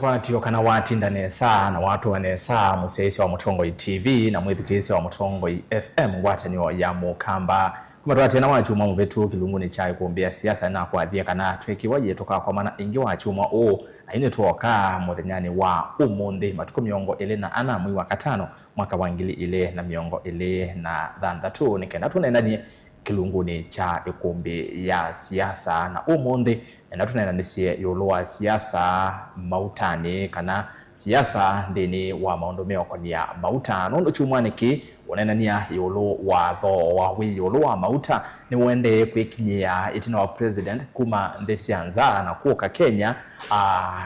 kwa tiyo kana watinda nesa na watu wanesa musesi wa Mutongoi TV na mwithukisi wa Mutongoi FM wataniyo ya mukamba kuma twatena wachuma muvetu kilunguni chai kuombea siasa na kwathia kana twekiwa yetoka kwa mana ingi wachuma o na ine tuoka muthenyani wa umundi matuko miongo ile na ana mwi wa katano mwaka wa ngili ile na miongo ile na thanthatu nikenda tunenanie kilunguni cha ikumbi ya siasa na umundi na tunaenanisie yoloa siasa mautani kana siasa ndini wa maundomeo konia mauta nondo chumwaniki wanaenania yolo watho wa wi yolo wa mauta ni wende kwikinyia itina wa president kuma ndesianza na kuoka Kenya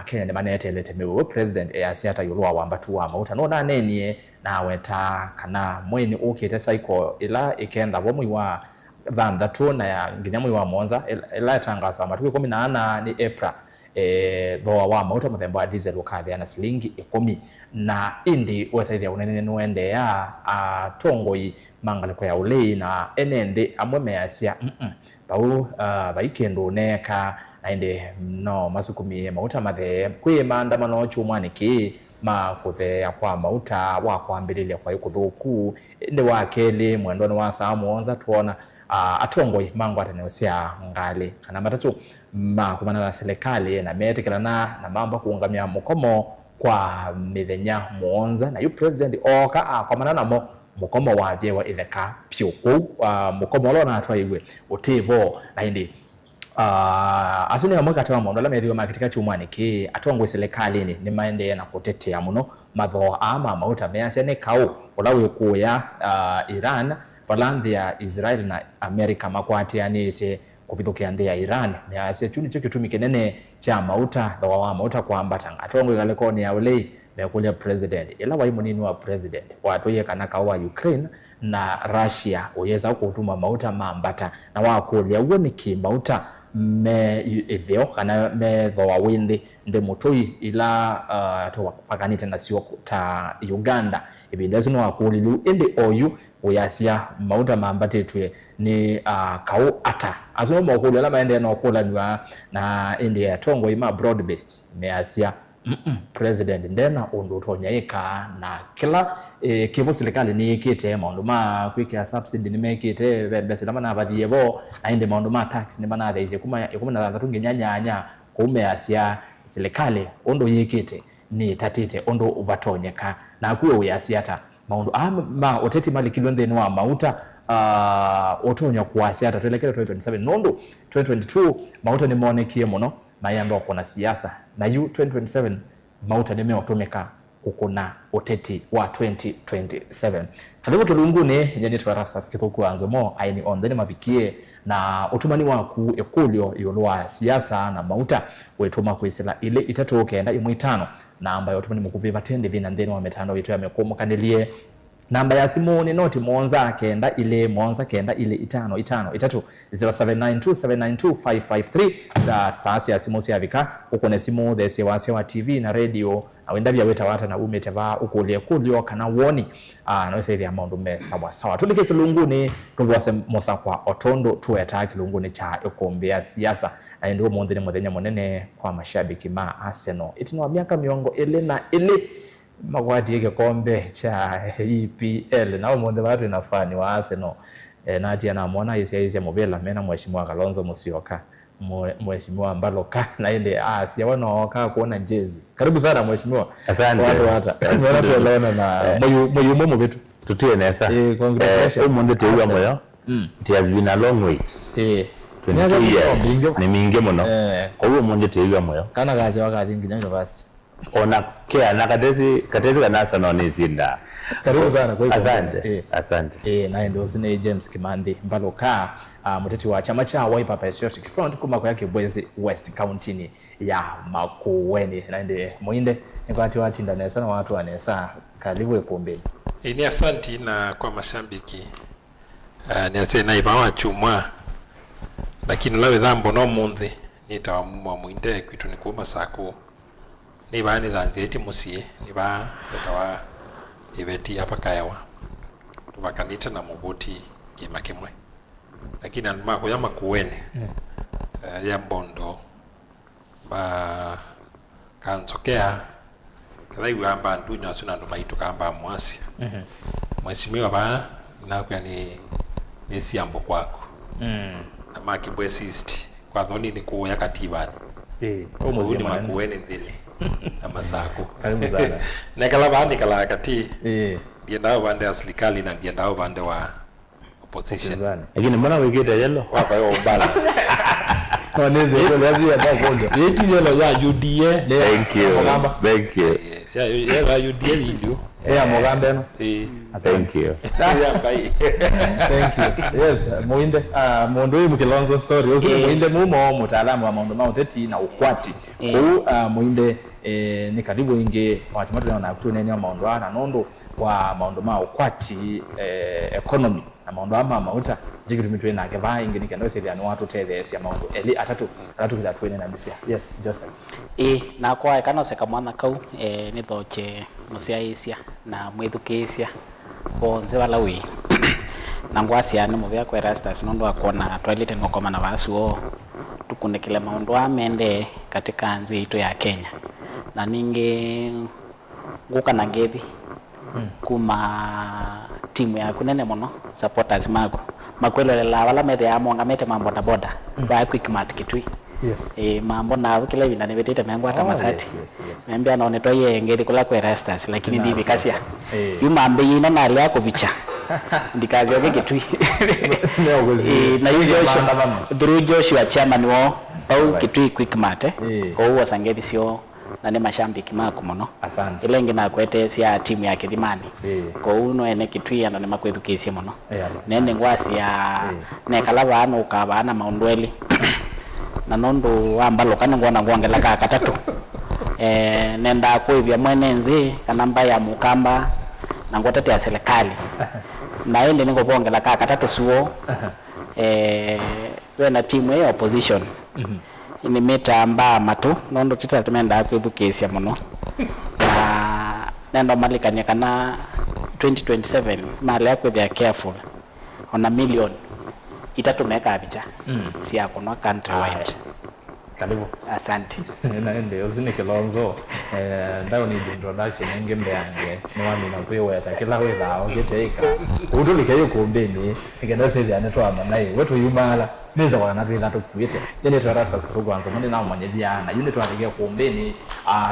Kenya ni manete letemewe president ya siata yolo wa wambatu wa mauta no na nenie na weta kana mweni ukite saiko ila ikenda womwi wa thanthatu na ya nginyamwi wa monza ila tangazo matuko 14 ni April thoa wa mauta muthemba wa diesel ukathia na silingi 10 na indi wesaithia unene nwende ya Tongoi mangaliko ya ulei na enende amwe measia bau baikendo neka na inde no masukumi mauta mathe kwi maandamano chumwaniki makuthea kwa mauta wa kwambirilia kwa ikuthuku inde wa keli mwendoni wa saa muonza tuona Atongoi mango ataneusia ngali kana matatu kumana na serikali na metekelana na mambo kuungamia mukomo kwa mithenya muonza na yu president oka kwa manana mo mukomo wa vyewa itheka pyuku mukomo lo na atwa iwe utivo na indi asuni ya mwaka tawa mondola methio makitika chumwani ki Atongoi serikali ni maende na kutetea muno matho ama mauta measia ne kau ulawe kuya Iran Valandi ya Israel na Amerika makwatianite kupithukia nthi ya Iran measia chuni cho kitumi kinene cha mauta thoa wa mauta kwambata Atongoi galekoni ya ulei mekulia president ila wa munini wa president watuye kana wa Ukraine na Russia uyeza kutuma mauta mambata na wakulia uoniki mauta me itheo kana me thoa windi nde mutui ila to pakanite na sio ta Uganda ibindezo no wakulilu ende oyu uyasia mauta mambatetwe ni kau ata azuno mokulu ala maende no kula na India Tongoi ma broad based measia president ndena undu utonyaika na kila kibo serikali ni ikite maundu ma kwika subsidy ni mekite bese na mana bathiebo ainde maundu ma tax ni mana thaize kuma na thatu nyanya kume asia serikali undu yikite ni tatite undu ubatonyeka na kuwe uyasiata maundu ma oteti mali kilonde ni wa mauta otonya kuasiata tuelekele 2027 nondo 2022 mauta ni monekie muno mayamba kuna siasa na 2027 mauta nime otomeka kukuna oteti wa 2027 kalibu tulungune nyani twarasa sikithuku anzomo aini ondeni mavikie na utumani waku ekulyo yolwa siasa na mauta wetuma kuisila ile itatu kenda imwitano na ambayo utumani mukuviva tende vina ndeni wa metando witu ya mekomukandilie namba ya simu ni noti monza kenda ile 553 0792792553 da sasi ya simu siavika ukone simu thesi wa TV na radio na wenda bya weta wata na umeteva ukulie kulio kana woni na wese ya maundu me sawa tulike kilunguni tubwase mosa kwa otondo tueta kilunguni cha ikombea siasa na ndio mondeni muthenya munene kwa mashabiki ma Arsenal itinwa miaka miongo ile na ile magwadi yake kombe cha EPL na umonde watu inafani wa Arsenal na atia na muona yesi mobile mena mheshimiwa Kalonzo Musyoka mheshimiwa Mbaloka na ile siyaona waka kuona jezi karibu sana mheshimiwa asante watu tuelewana na moyo vitu tutie nesa congratulations umonde tewa moyo it has been a long wait 22 years ni mingi muno kwa hiyo umonde tewa moyo kana gazi wakati nginya university ona kia na katezi kanasa no nizinda karibu sana kwa hivyo asante na ndio sine James Kimandi Mbaloka mteti wa chama cha Wiper Patriotic Front kuma kwa yake Bwezi West County ni ya Makueni na ndiye muinde nikati watinda nesa na watu wanesa karibu ekumbeni ni asante na kwa mashambiki ni asena ibawa chumwa lakini lawe dhambo no munthi nitawamwa muinde kwitu ni kuma sako ni bani dhanzeti musie ni ba betawa ibeti hapa kayawa tubakanita na muboti kimakimwe lakini anuma ko yama kuwene ya mbondo ba kanzokea kadai wamba ndunya suna ndo maitu kamba mwasi mheshimiwa bana nakuya ni siambo kwako na maki bwesisti kwa dhoni ni kuya katiba omuzi makuweni ndini na masako karibu sana nekala bani kala kati ndiendao bande ya serikali na ndiendao bande wa opposition lakini mbona wikete yellow wapa yo bala oneze yo lazi ya bakondo yeti yellow ya UDA thank you ya UDA ndio Mogambe no thank you thank you yes Muinde mundu uyu mukilonzo sorry usiku Muinde mumo mutaalamu wa maundu mauteti na ukwati ku Muinde ni karibu ingi wachimatu na kutunenya maundu ana nondo wa maundu ma ukwati economy na maundu ama mauta zikitumituwe na geva ingi nikendo sethi anu watu tethesia maundu eli atatu kila tuene na bisia yes Joseph na kwa kana seka mwana kau ni thoche musiaisia na mwithukisia bonze wala wi na ngwasia ni muvya kwa Erastus nondo akona toilet ngokoma na vasu tukunekele maundu amende katika nzi itu ya Kenya na ninge nguka na ngethi kuma timu ya kunene muno supporters mago makwelelela wala methe ya mwanga mete mamboda boda ba quick mart kitui yes mambo na kile vina nivetete mengo hata masati membia naone toye ngeli kula kwa Erastus lakini ndivi kasia yumambe yina na ali yako bicha ndikazi yoke kitui na hiyo Joshua chairman wo au kitui quick mart kwa huo sangeli sio na ne mashambiki mako muno asante ile ngina kwete sia timu ya Kithimani kwa uno ene kitui ando ne makwethukisie muno nende ngwasi ya ne kalava ano ukabana maundweli na nondo ambalo kana ngwana ngwangela ka katatu nenda kuivya mwenenzi kana mbaya mukamba na ngotete ya serikali na ende niko bongela ka katatu suo wena timu ya opposition ini meta amba matu nondo tita tumenda kwithukicia muno na nenda malikania kana 2027 mali yakwe bya careful on a million itatumeka abicha si yako no country wide karibu asante naende uzini kilonzo ndao ni introduction ngembe yange no wami na kwewe atakila wetha ogeteika utulike yo kumbeni ngenda sethi aneto amanai wetu yumala neza wana twitha tukwite yene Erastus kutugwanzo mone na mwenye diana yune twatege kumbeni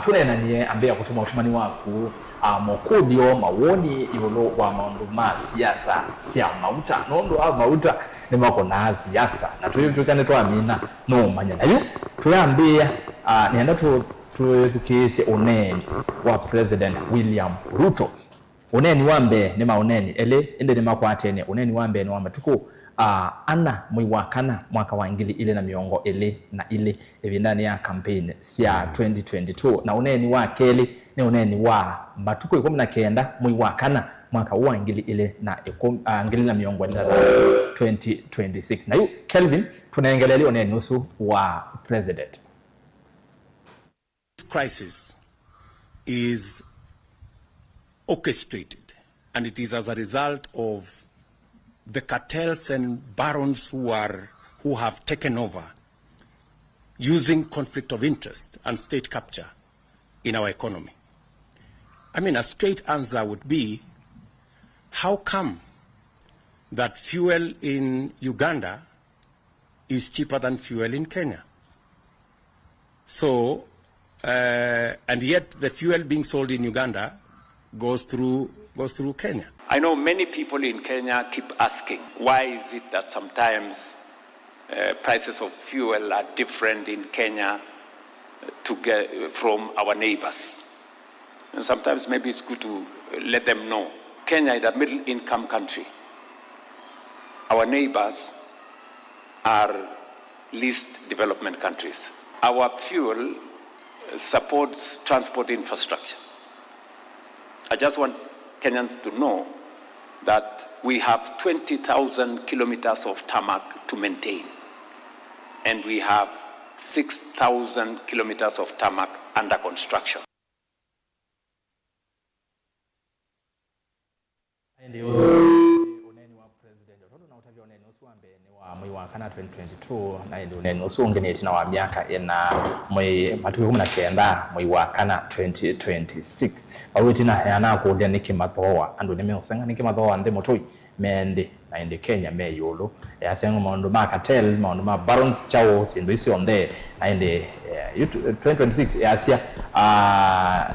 tunena niye ambia kutuma utumani waku mokudio mawoni ibolo wa maundu ma siasa sia mauta nondo mauta ni mako na siasa na tuyukane twamina no manya nayo tuyambia nienda tuethukise uneni wa President William Ruto uneni wambe ni mauneni ele ende ni makwatene uneni wambe ni wamba tuko ana mwiwakana mwaka wa ngili ile na miongo ele na ile evindani ya campaign sia 2022 na uneni wa keli ni uneni wa mbatuko 19 mwiwakana mwaka wa ngili ile na ngili na miongo ile 2026 na yu Kelvin tunaengelea uneni usu wa president. This crisis is orchestrated, and it is as a result of the cartels and barons who have taken over using conflict of interest and state capture in our economy. I mean, a straight answer would be, how come that fuel in Uganda is cheaper than fuel in Kenya? So, and yet the fuel being sold in Uganda goes through Kenya. I know many people in Kenya keep asking, why is it that sometimes prices of fuel are different in Kenya from our neighbors? And sometimes maybe it's good to let them know. Kenya is a middle-income country. Our neighbors are least development countries. Our fuel supports transport infrastructure. I just want Kenyans to know that we have 20,000 kilometers of tarmac to maintain, and we have 6,000 kilometers of tarmac under construction. mwezi wa kana 2022 na ndio neno usungeneti na wa miaka ina matuku 19 mwezi wa kana 2026 awiti na yana kulia nikimathoa andu nimeosenga nikimathoa ndi mutui mende na indi Kenya me yolo yasenga maundu ma cartel maundu ma barons chao sindu isi onde na indi 2026 yasia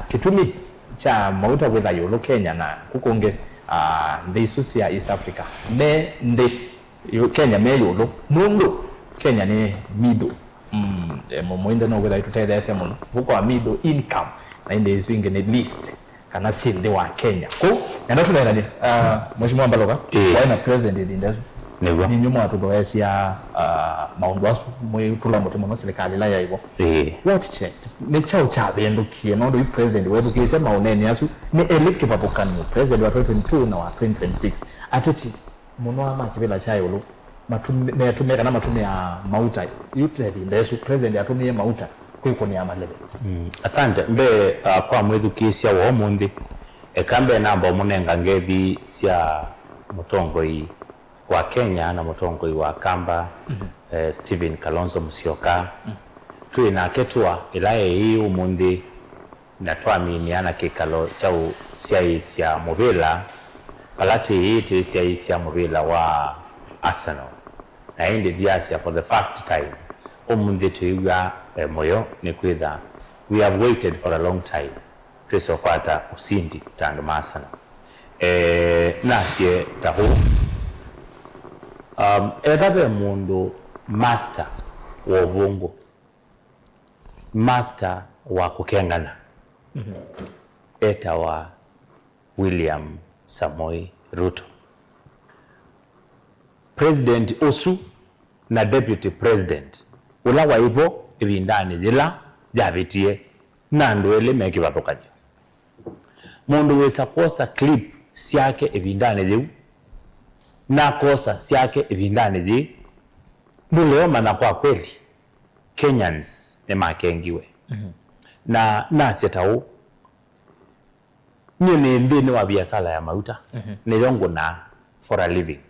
kitumi cha mauta kwitha yolo Kenya na kukunge ndi susia East Africa me ndi Kenya me yolo nundu Kenya ni middle mwende no kwitha itutethia ese muno huko middle income na indi swingi ni least kana sindi wa Kenya ko nenda tunaenda ni mheshimiwa Mbaloka waina president ndindezo ni nyuma atudoesia maundu asu mwe tula mutemo na serikali la yaibo what changed ni chao cha bendukie no do president wetu kise mauneni asu ni eleke papokani president wa 2022 na wa 2026 ateti muno ama kibela cha yolo matume yatumeka na matume ya mauta yote ndindezo president atumie mauta kwiko ni amalebe asante mbe kwa mwethu kisia wa omundi ekambe namba munenga ngethi cia mutongoi wa Kenya na mutongoi wa Kamba Stephen Kalonzo Musyoka tui na ketwa ilaye hii umundi na twaminiana kikalo chau cia mubila palati hii ti cia mubila wa Arsenal na indi diasia for the first time umundi tuiga moyo ni kwitha we have waited for a long time tusopata usindi tandu masana nasie tahu edabe mundu master wa bongo master wa kukengana eta wa William Samoei Ruto president osu na deputy president ula wa ibo ibindani jila javitie nandu ele meki batokanya mundu wesa kosa clip siake ibindani jiu na kosa siake ibindani ji nduleo mana kwa kweli Kenyans ne makengiwe na nasi tau nyene ndini wa biashara ya mauta ni yongo na for a living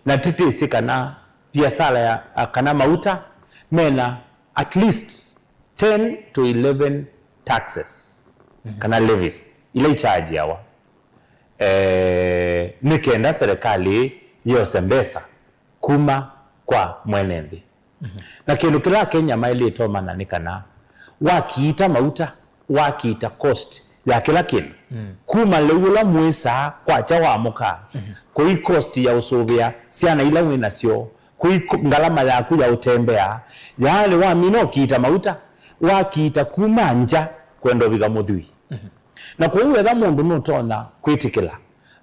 na titi sikana biashara ya kana mauta mena at least 10 to 11 taxes kana levies ile charge yawa nikenda serikali yose mbesa kuma kwa mwenendi na kindu kila Kenya maili tomana nikana wakiita mauta wakiita cost ya kila kindu kuma leula mwisa kwa chawa muka kui cost ya usubia siana ila winasio kui ngalama ya kuja utembea yale wa mino kiita mauta wakiita kuma nja kwendo biga mudhui na kwa uwe mundu nutona kwitikila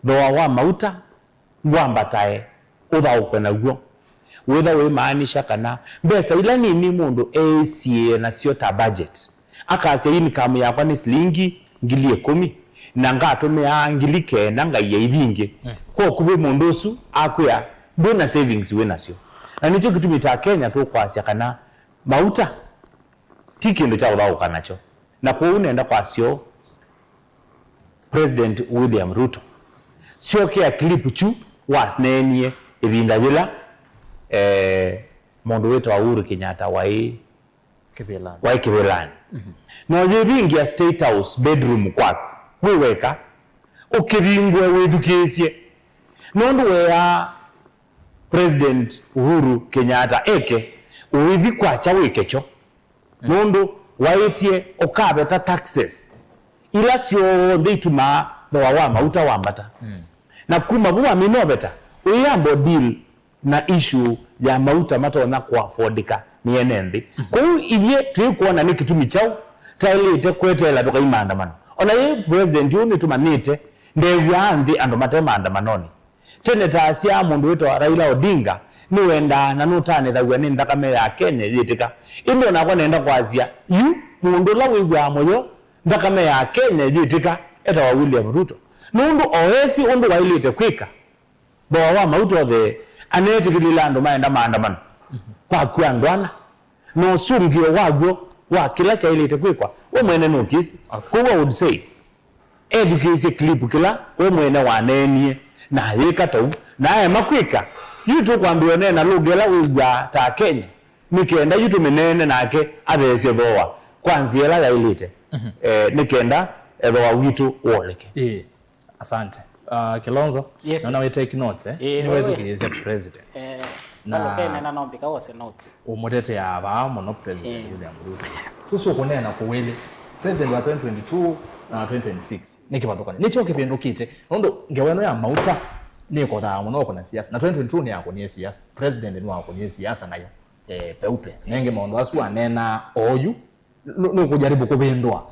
thoa wa mauta ngwambatae utha ukwena guo witha we maanisha kana mbesa ila nini mundu ACA na sio ta budget akase income yakwa ni shilingi 10,000 na ngatumia 9,000 ngaiye ibinge kwa kube mundu usu akwya mbona savings we nasio na nicho kitumita Kenya tu kwasia kana mauta tikindu cha utha ukanacho na kwa unaenda kwasio President William Ruto sio kia clip chu wasnenie ibinda jila mundu wetu wa Uhuru Kenyatta wai Kibelani na jibingi ya State House bedroom kwako weweka ukibingwe wedukesie nondu wea President Uhuru Kenyatta eke uithi kwacha wikecho nondu waitie okabeta taxes ila sio ndituma wa mauta wambata na kuma bwa minobeta uyambo deal na issue ya mauta matona kwa affordika ni enendi kwa hiyo tulikuona ni kitumi chao tailete kwetela toka imandamano ona ye president yuni tumanite ndevyandi ando matema andamanoni tene taasia mundu wetu Raila Odinga ni wenda na nutane thagwa ni ndakame ya Kenya yitika indo nakwa nenda kwazia yu mundu la wigwa moyo ndakame ya Kenya yitika eta wa William Ruto nundu oesi undu wailite kwika bawa wa mauto the aneti kililando maenda maandamano kwa kuandwana no sungio wagwo wa kila cha ilite kwikwa we mwene nokisi kwa would say education clip kila we mwene wanenie na yeka tau na ya makwika Yutu kwambiwa nena lugela uja ta Kenya nikenda yutu menene nake athesio thoa kwanzia la yailite nikenda thoa witu woleke. Asante. Kilonzo, yes, naona we take notes ni wewe kizi president na okay nena nombika wose notes umutete ya ba mono president William Ruto tuso kunena kuwele president wa 2022 na 2026 nikibathukana nicho kipindukite nondo ngeweno ya mauta niko tha muno kuna siasa na 2022 ni yako ni siasa president ni wako ni siasa nayo peupe nenge maondo asu anena oyu no kujaribu kubindwa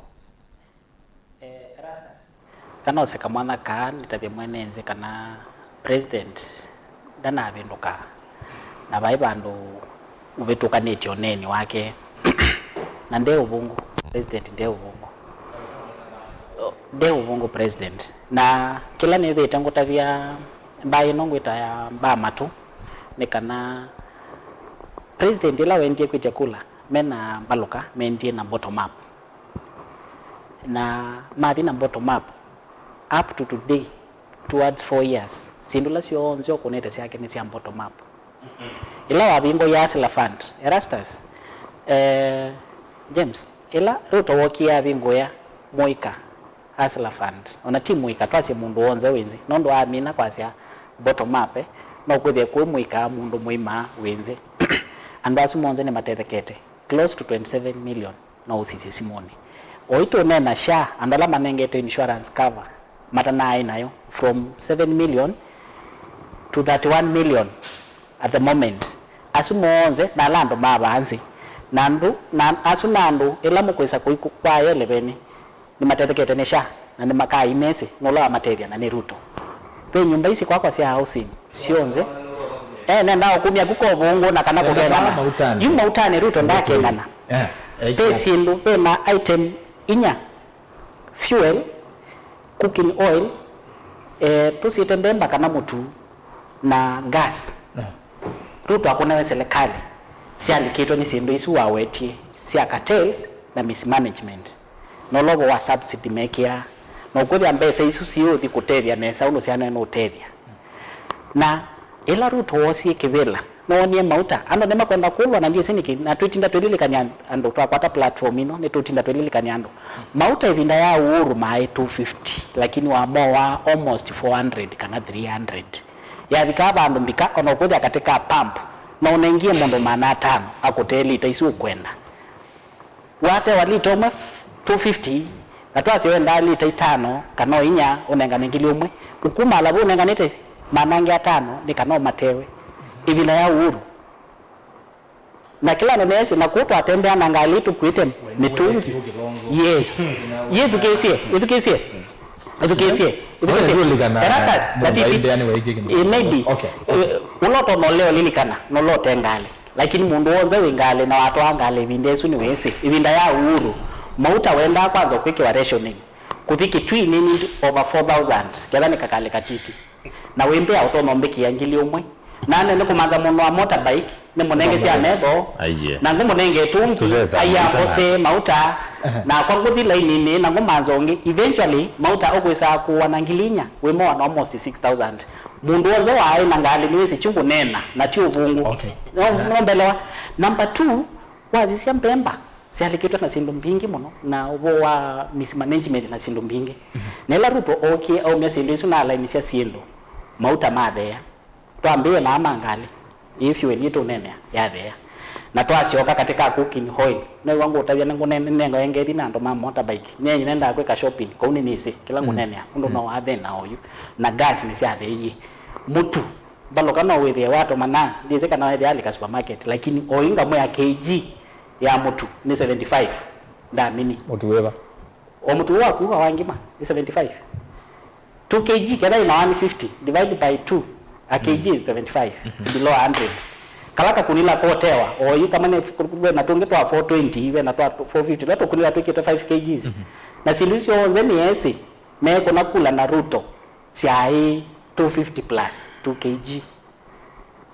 kana oseka mwana ka nitabye mwenenze kana president dana abinduka na bai bandu ubetuka neti oneni wake na nde ubungu president nde ubungu president na kila nebe tangu tabia bai nongwita ya ba matu nikana president ila wendie kwitekula mena baluka mendie na bottom up na mathi na bottom up up to today towards 4 years sindula sio nzio kunete siake ni sia bottom up ila wabingo ya Hustler Fund Erastus James ila Ruto wokia bingo ya Moika Hustler Fund ona timu Moika twase mundu onze wenzi nondo amina kwasia bottom up no kwethia kwe Moika mundu muima wenzi andasu monze ne matethekete close to 27 million no usisi simoni oito nena sha andala manengete insurance cover matana inayo from 7 million to 31 million at the moment asumonze na lando mabanzi nandu na asunandu ela mukwesa kwa yelebeni ni matethekete nesha na ni makai nese nola materia na ni Ruto pe nyumba isi kwa sia housing sionze nenda okumya kuko bongo na kana kugenda yuma utane Ruto ndake nana pe sindu pe na item inya fuel cooking oil tusitembe kana mutu na gas Ruto akuna serikali si alikito ni sindu isu wawetie si cartels na mismanagement no logo wa subsidy mekia no kweli ambese isu sio dikutevya nesa uno siana no utevya na ila Ruto wosi kivela no nie mauta ando nema kwenda kulwa na ndiye siniki na tweetinda twelile kanya ando twakwata platform ino ne tweetinda twelile kanya ando mauta ibinda ya uhuru mai 250 lakini wa moa almost 400 kana 300 ya bikaba ando mbika ono kwenda katika pump na unaingie mondo maana 5 akoteli itaisu kwenda wate walitoma 250 na twasi wenda lita 5 kana inya unenga ngili umwe ukuma alabu unenga nete manange 5 nikano matewe ibila ya uhuru na kila nemesi na kuto atembea na ngali tu kuite mitungi yes yetu kesie Erastus latiti maybe uloto noleo lilikana nolote ngali lakini mundu wonze wingale na watu angale vindesu ni wesi ibinda ya uhuru mauta wenda kwanza kweke wa rationing kuthiki twi nini over 4000 kila nikakale katiti na wembe autonomiki yangili umwe nane ne kumanza muno wa motorbike ne munenge sia nebo na ngumunenge tungi aya ose mauta na kwa nguthila inini na ngumanza onge eventually mauta okwesa kuwanangilinya wemo wa almost 6000 mundu wonze wae na ngali niwesi chungu nena na tio vungu no mbelewa number 2 wazisia mpemba si alikitwa na sindu mbingi muno na ubo wa mismanagement na sindu mbingi nela Ruto okay au mesindu isu na line sia sindu mauta mathea tuambie na amangali if you need to nene ya there na twasioka katika cooking oil na wangu utabia nangu nengo engedi na ndo mama motorbike nyenye nenda kweka shopping kwa uni nisi kila ngunene ndo no athe na oyu na gas ni sia athei mutu baloka no wewe watu mana ndize kana wewe alika supermarket lakini oinga moya kg ya mutu ni 75 nda mini mutu wewe o mutu waku wangima ni 75 2 kg kada ina 150 divided by 2 a kg is 75 below 100 kalaka kunila kotewa o yu kama ne na tunge to 420 iwe na to 450 leto kunila to 5 kg na silusio onze ni ese me kuna kula na Ruto siai 250 plus 2 kg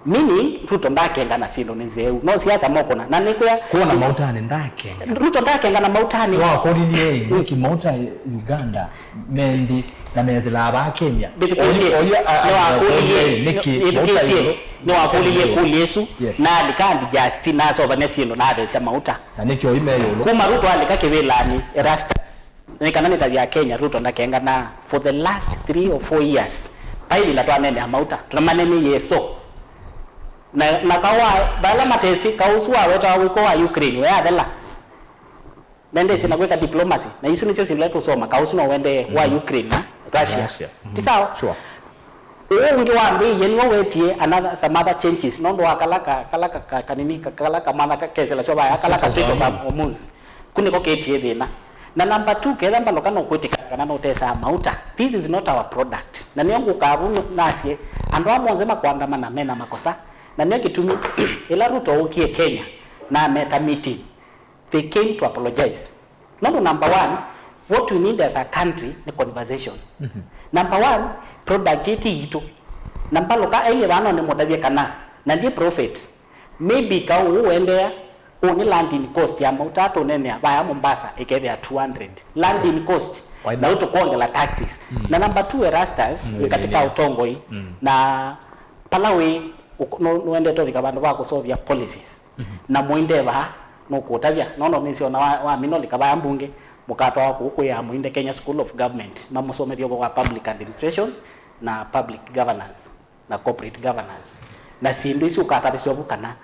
mini Ruto ndake ngana sindo nizeu no siasa moko na nikuya kuona mautani ndake Ruto ndake ngana mautani wa kodilie niki mauta Uganda mendi na mezela aba Kenya oya niki no akulilie kuli Yesu na alikandi Justin na so banesino na abesia mauta na nikyo imeyo kuma Ruto alika kibelani Erastus nikanani tabia Kenya Ruto ndakenga na for the last 3 or 4 years paili la twanene amauta tunamanene Yeso na kawa bala matesi kauswa weta wiko wa Ukraine we adela nende sina kweka diplomacy na hizo nisio sila kusoma kausno wende wa Ukraine na Russia tisao sure ungi wambi yenwo wetie another some other changes nondo akalaka kanini kalaka mana kesela so ba akalaka state of Hormuz kuniko ketie thina na number 2 ketha mbalo kana kwitika kana no tesa mauta this is not our product na niongo kavu nasie ando amonzema kuandamana mena makosa na nyo kitumi ila Ruto ukie Kenya na meta meeting they came to apologize. Number 1, what we need as a country ni conversation. Number 1, product yetu ito. Number loka ile bana ni modabia kana na ndiye profit. Maybe ka uende oni landing cost ya mautato nene baya Mombasa ikebe 200. Landing cost na uto kuongela taxes. Na number 2 Erastus katika utongoi na palawe nuende to bikabandu bako solve policies. Na muinde ba no kutavya nono nisio na wa minoli kabaya mbunge mukato wako huko ya muinde Kenya School of Government na musomeri wa public administration na public governance na corporate governance na sindu isi ukatariswa bukana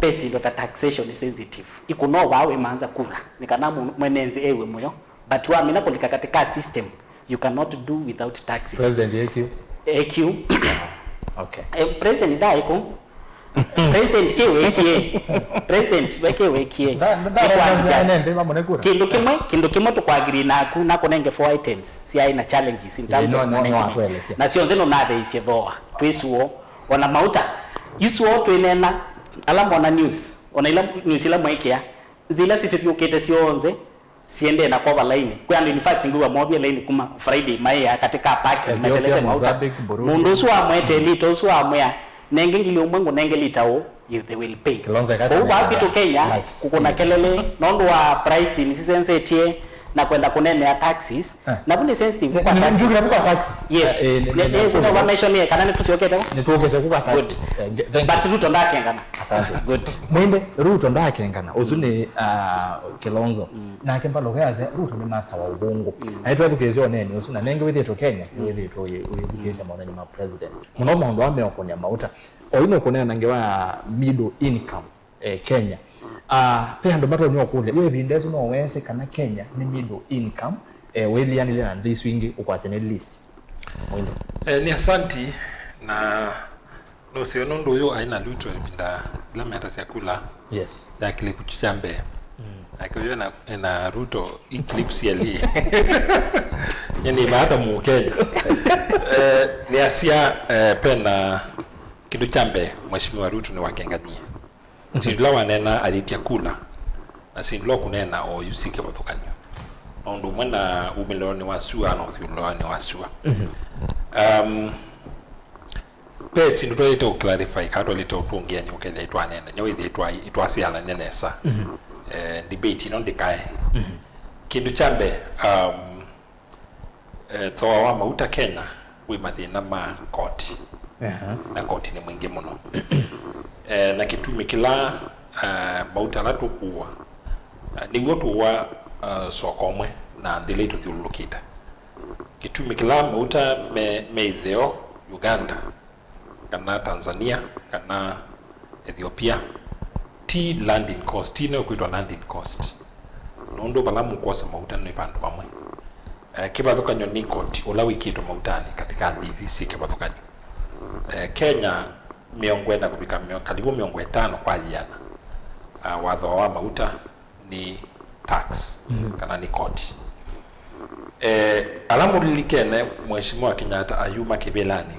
pesi ndo taxation is sensitive ikuno wawe manza kura nikana mwenenzi ewe moyo but wa mina polika katika system you cannot do without taxes. President AQ okay president daiko president weke kindu kimwe to kwa agree na kunenge 4 items si aina challenges in terms of management na sio nzeno na the isyevoa twisuo ona mauta yusuo twenena alamo na news ona ila news ila mwekea zila certificate sionze siende na kwa line kwa in fact nguwa mobile line kuma Friday maya katika parking metelete mauta mundu suwa mwete lito suwa mwea nenge ngilio mwangu nenge litao they will pay kwa hapi to Kenya kukuna kelele nondo wa price ni sensitive na kwenda kunene ya taxes na kuni sensitive kwa taxes yes no wa mention here kana tusiokete kwa taxes but Ruto ndakengana asante good mwinde Ruto ndakengana uzune Kilonzo na kemba lokaze Ruto ni master wa ubongo aitwa thukezio nene usuna nenge withi to Kenya withi to withi maana ni ma president muno mondo ame okonya mauta oino kunena nangewa middle income Kenya pe ando mato nyo kule yo ebindezo no wense kana Kenya ni middle income weli yanile na this wingi ukwasene list mwinde ni asanti na no sio nondo yo aina Ruto binda la meta yakula yes ya kile kuchichambe akiyo na Ruto eclipse yali yani baada mu Kenya ni asia pena kidu chambe mheshimiwa Ruto ni wakengania sindula wanena alitia kula na sindula kunena o yusike bathukanyo ondo mwana umiloni wasua na uthuloni wasua pe sindula ito clarify kato lito tungia ni uketha itwanena nyo itwa siala nenesa debate no ndikae kindu chambe toa wa mauta Kenya wi mathina ma court na court ni mwingi muno na kitumi kila mauta na tukuwa niguo tuwa sokomwe na ndile tuthiulukita kitumi kila mauta meitheo Uganda kana Tanzania kana Ethiopia ti landing cost ti no kwitwa landing cost nondo balamu kosa mauta ni pandu bamwe kibathukanyo ni court ula wikito mautani katika DVC kibathukanyo Kenya miongwenda kubika karibu miongo 5 kwa jana watho wa mauta ni tax kana ni court alamu lilikene mheshimiwa Kenyatta ayuma kibelani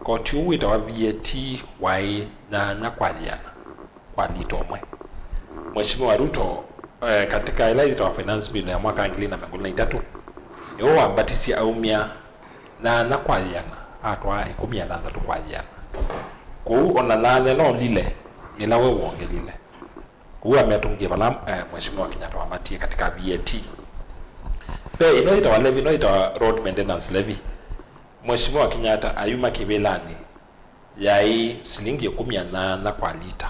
court uwita wa VAT wai na kwa jana kwa litomwe mheshimiwa Ruto katika ile wa finance bill ya mwaka 2023 yo ambatisi aumia na kwa jana atwa 13 kwa jana ku ona nane no lile nilawe uonge lile ku ametungia balam mheshimiwa Kenyatta amatie katika VAT pe inoita wa levy inoita road maintenance levy mheshimiwa Kenyatta ayuma kibelani yai shilingi 18 kwa lita.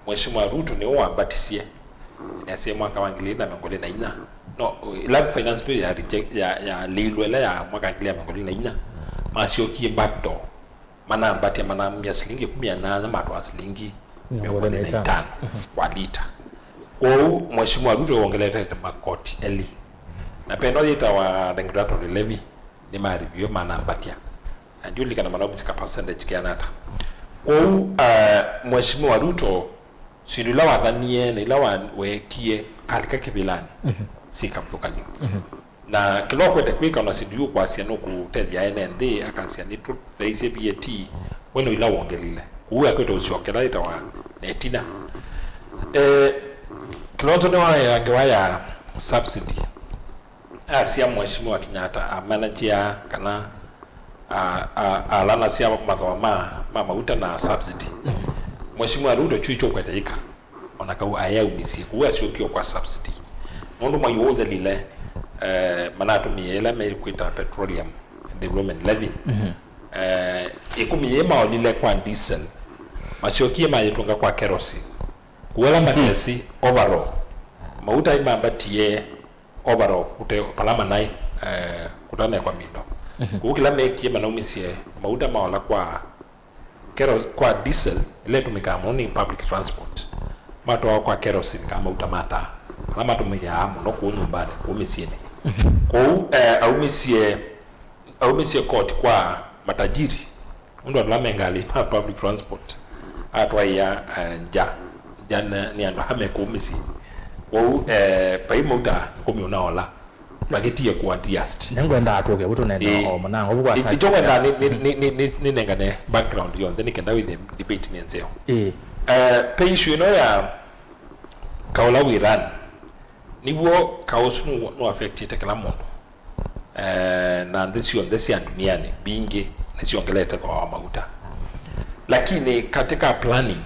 Mheshimiwa Ruto ni wambatisie ni ase mwaka wa 2024 no ila finance bill ya lilwela ya mwaka 2024 masiokie backdoor mana mbati mana mya shilingi 18 matwa shilingi 25 kwa lita. Kwa hiyo Mheshimiwa Ruto ongeleta makoti eli na pendo yita wa regulatory levy ni ma review mana mbatia anjuli kana manobi ka percentage kianata. Kwa hiyo Mheshimiwa Ruto silula wadhanie na ila wekie alika kibilani sika mtukani na kilo kwete kwika na sidiu kwa siano kutedia NND akansia ni tu theise BAT weno ila wongelile kuwa kwete usiokela ita wa netina kilonzo ne wa ya subsidy asia Mheshimiwa Kenyatta manager kana alana sia madhoma mauta na subsidy. Mheshimiwa Ruto chuicho kweteka onakau aya umisi kuwa sio kwa subsidy nondo mayothe lile manatumi ela mekwita petroleum development levy ikumiyema lile kwa diesel masiokie mayitunga kwa kerosene kuwela matesi overall mauta imambatie overall kute palama nai kutana kwa mindo kukila mekie manaumisie mauta maola kwa kwa diesel ile tumika moni public transport mato kwa kerosene kama utamata kama tumia amu no ku nyumbani ku misieni kwa aumisie court kwa matajiri ndo lamengali public transport atwa ya jana ni ando hame ku misi kwa paimo uta komi unaola bageti ya kwa diast ngwenda atoke buto nenda omanango bukwa ataki itongenda ni nengane background yon then ikenda with the debate ni nzeo pe issue no ya kaula wiran niwo kausu no affect itekala mono na ndisi ya duniani binge na siongeleta kwa mauta lakini katika planning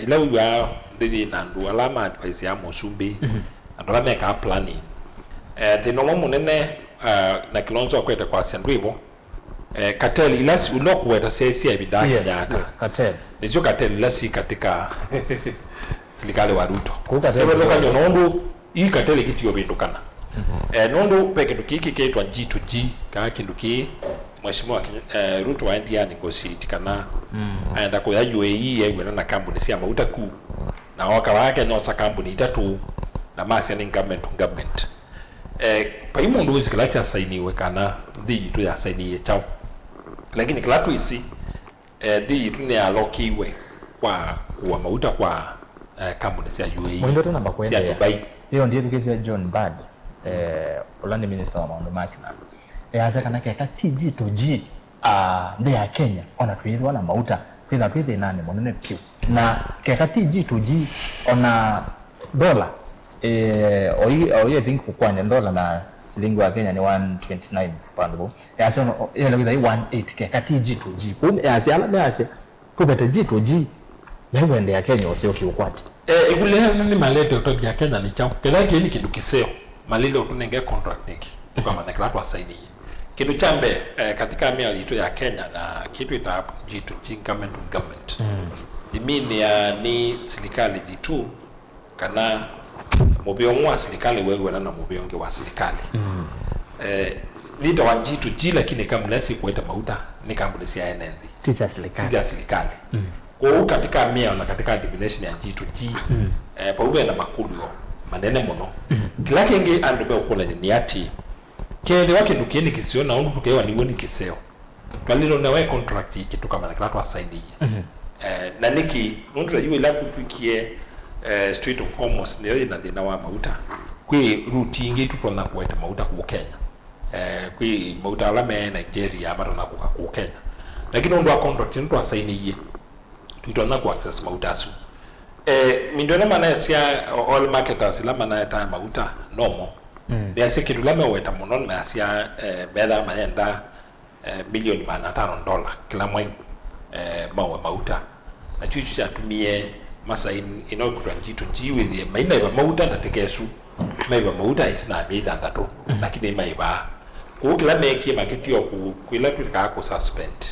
ila wiwa ndivi nandu alama advice ya Mosumbi andola meka planning the normal munene na kilonzo kweta kwa sendwivo cartel ilasi ulokuweta sisi ya bidaki nyaka cartels nizo cartel ilasi katika serikali wa Ruto kwa kanyo nondo hii cartel kitu yobindukana nondo peke tukiki kaitwa G2G ka kinduki Mheshimiwa Ruto aendia negotiate kana aenda kwa UAE yewe na kampuni sia mauta ku na waka wake no sa kampuni itatu na masi ni government paimo ndo zikala cha sainiwe kana dhiji tu ya sainiye chao lakini kila tu isi dhiji tu ni alokiwe kwa mauta kwa kampuni sia UAE mwendo tena bakwenda Dubai. Hiyo ndiyo kesi ya John Bad Olani minister wa Mount Makina asa kana keka TG to G nde ya Kenya ona tuithwa na mauta kwitha twithe nane monene piu na keka TG to G ona dola oyi think kukwanya dola na shilingi wa Kenya ni 129 pound asa ona ile with 18 keka TG to G kumbe asa ala asa kubeta G to G lewe nde ya Kenya osio kiukwati igule ni malete utoki ya Kenya ni chao kila kile kidu kiseo malile utunenge contract niki kama na kila watu saini kidu chambe katika mia lito ya Kenya na kitu ita G2G government imini ya ni serikali bitu kana mubiongo wa serikali wewe na mubiongo wa serikali lito wa G2G lakini kama nasi kueta mauta ni kampuni ya NND tisa serikali kwa hiyo katika mia na katika definition ya G2G pamoja na makudio manene muno kila kingi andu be okola ni ati kende wake ndukieni kisio na undu tukewa ni woni kiseo kalilo na we contract kitu kama na watu asaidi na niki nundu yiwe la kutukie street of commerce ne na thina wa mauta kwi route ingi tutona kueta mauta ku Kenya kwi mauta la me Nigeria amara na ku Kenya lakini undu wa contract ndu asaini tutona ku access mautasu mindona mana sia all marketers la mana ta mauta nomo ya sekidu la meweta monon ma sia beda mayenda milioni $500 kila mwezi mawe mauta na chuchu cha tumie masa ino kwa G2G with maina ba mauta na tekesu maiba mauta itina mida ndato lakini maiba kwa kila meki maketi yo kuila tulika ko suspend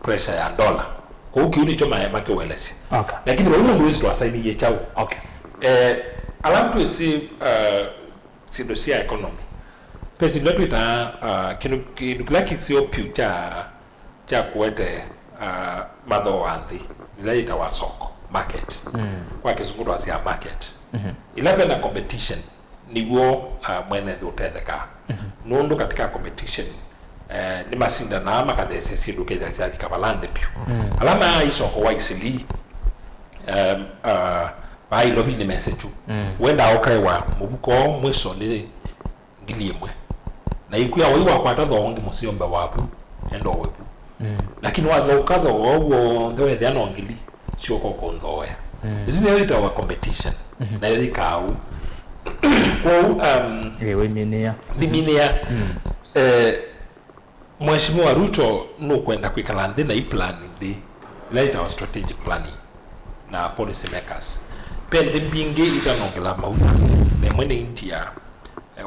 pressure ya dola kwa hiyo kiuni choma make welesi okay lakini wao ndio wezi tuasaini ye chao okay alafu tusi sindosia economy pesi ndio ita kinu klaki sio future cha kuete madho anthi ile itawa soko market kwa kizungu asia market ilapenda competition niwo mwene dhutetheka nundu katika competition ni masinda na ama kadese sindu keza sia kabalande pio alama isoko wa isili bai lobi ni message wenda okaiwa mubuko mwiso ni ngiliemwe na ikuya waiwa kwata thongi musiombe wapu endo wepu lakini wathoka thogo ndewe thia no ngili sio koko ndoya izi ni ita wa competition na yikau kwa ewe minia Mheshimiwa Ruto no kwenda kwikala nthi na plan nthi later strategic planning na policy makers pende bingi itanongela mauta na mwene India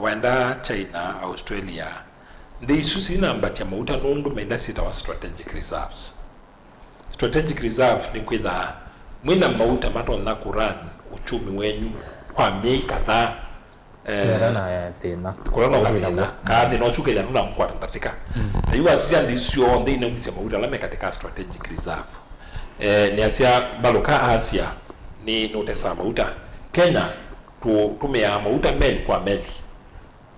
wenda China Australia ndi susi namba cha mauta nundu menda sita wa strategic reserve ni kwitha mwina mauta mato na kuran uchumi wenyu kwa miaka kadhaa na ya tena korona kabila kathi no chuke yana mkwata ndatika na yu asia ndisio ndi ina mse mauta lame katika strategic reserve ni asia baloka Asia ni notesa mauta Kenya tumea mauta meli kwa meli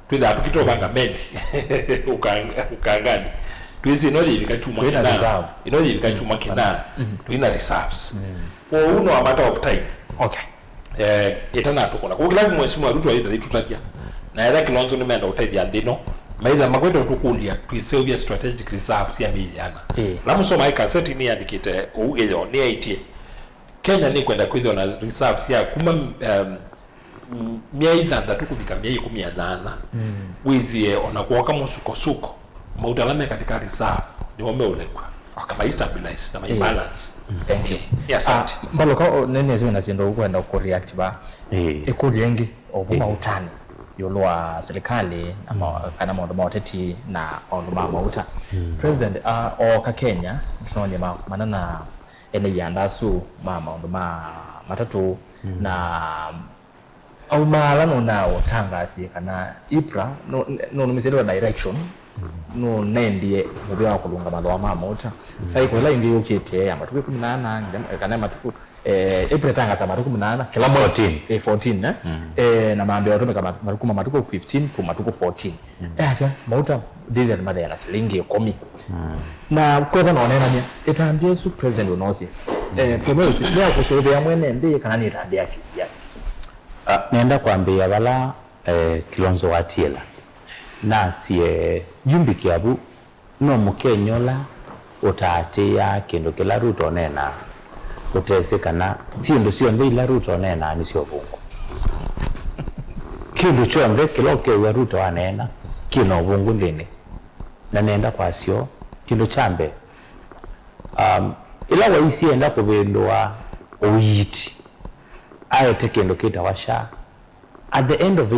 twitha tukitobanga meli ukangani twizi no yibika chuma kina ino yibika chuma kina twina reserves kwa uno a matter of time okay itana tukona kwa kila Mheshimiwa Ruto aitha tutakia na era kilonzo nimeenda utaithia ndino maitha makwenda tukulia twiseuvia strategic reserves ya miliana la musoma ikaseti ni andikite ugeyo ni aitie Kenya ni kwenda kwithio na reserves ya kuma miaitha ndatukubika miai 10 withie ona kuoka musuko mautalame katika reserve ni wameulekwa kama stabilize na balance thank you yes mbaloka nene zwe nasindo kwenda ku react ba ekuliengi obuma utani yolwa serikali ama kana maundu maoteti na maundu ma mauta president o ka Kenya tunaonye manana ene yandasu maundu matatu na au maalano nao tangasi kana IPRA no misero direction no nendie mubya kulunga malwa mamota sai ko la ingi yokete ya matuku 18 kana matuku April tangasa matuku 18 kila 14 na maambi watu kama matuku 15 to matuku 14 asa mauta diesel mother ya shilingi 10 na kwenda naonena nya itambie su president unosi femelo sipia kusobe mwene ndiye kana ni itambia kisiasa nenda kuambia bala Kilonzo Watiela nasie yumbiki abu no mukenyola utatia kendo kila Ruto nena utesekana sindu sio ndila Ruto nena ni sio bungu kindu chonde kiloke wa Ruto anena kino bungu ndini na nenda kwa sio kindu chambe ila waisi enda kubendwa uiti ayete kendo kita washa at the end of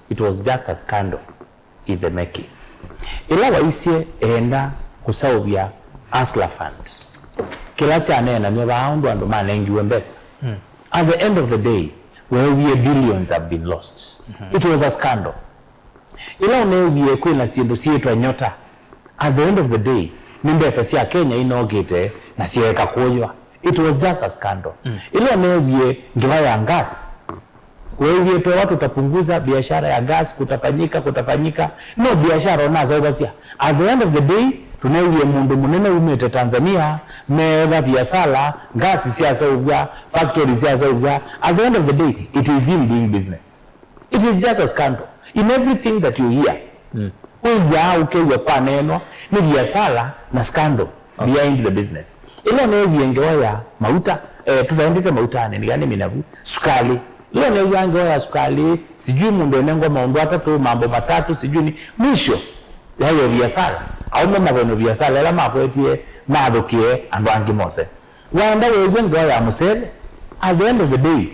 it was just a scandal in the making. Ila waisie enda kusauvia Asla Fund. Kila chane na mbaundu ando manengiwe mbesa. At the end of the day, where we billions have been lost. It was a scandal. Ila unewie kwina sindu sietwa nyota. At the end of the day, ni mbesa sia Kenya inogete na sieka kuonywa. It was just a scandal. Ila unewie ngiwa ya gas. Wewe tu watu utapunguza biashara ya gas kutafanyika no biashara unazo basia at the end of the day tunaye mundu munene umete Tanzania mega biashara gas siasa ubwa factories siasa ubwa at the end of the day it is him doing business. It is just a scandal in everything that you hear. Wewe ukewe kwa neno ni biashara na scandal behind the business. Ile ndio yengewa ya mauta tutaendete mautane ni gani minavu sukali leo leo yango ya sukali sijui mundu enengo maundu atatu mambo matatu sijui ni mwisho yayo biashara au mama beno biashara la makwetie madhukie andu angi mose wanda wewe ngo ya musele at the end of the day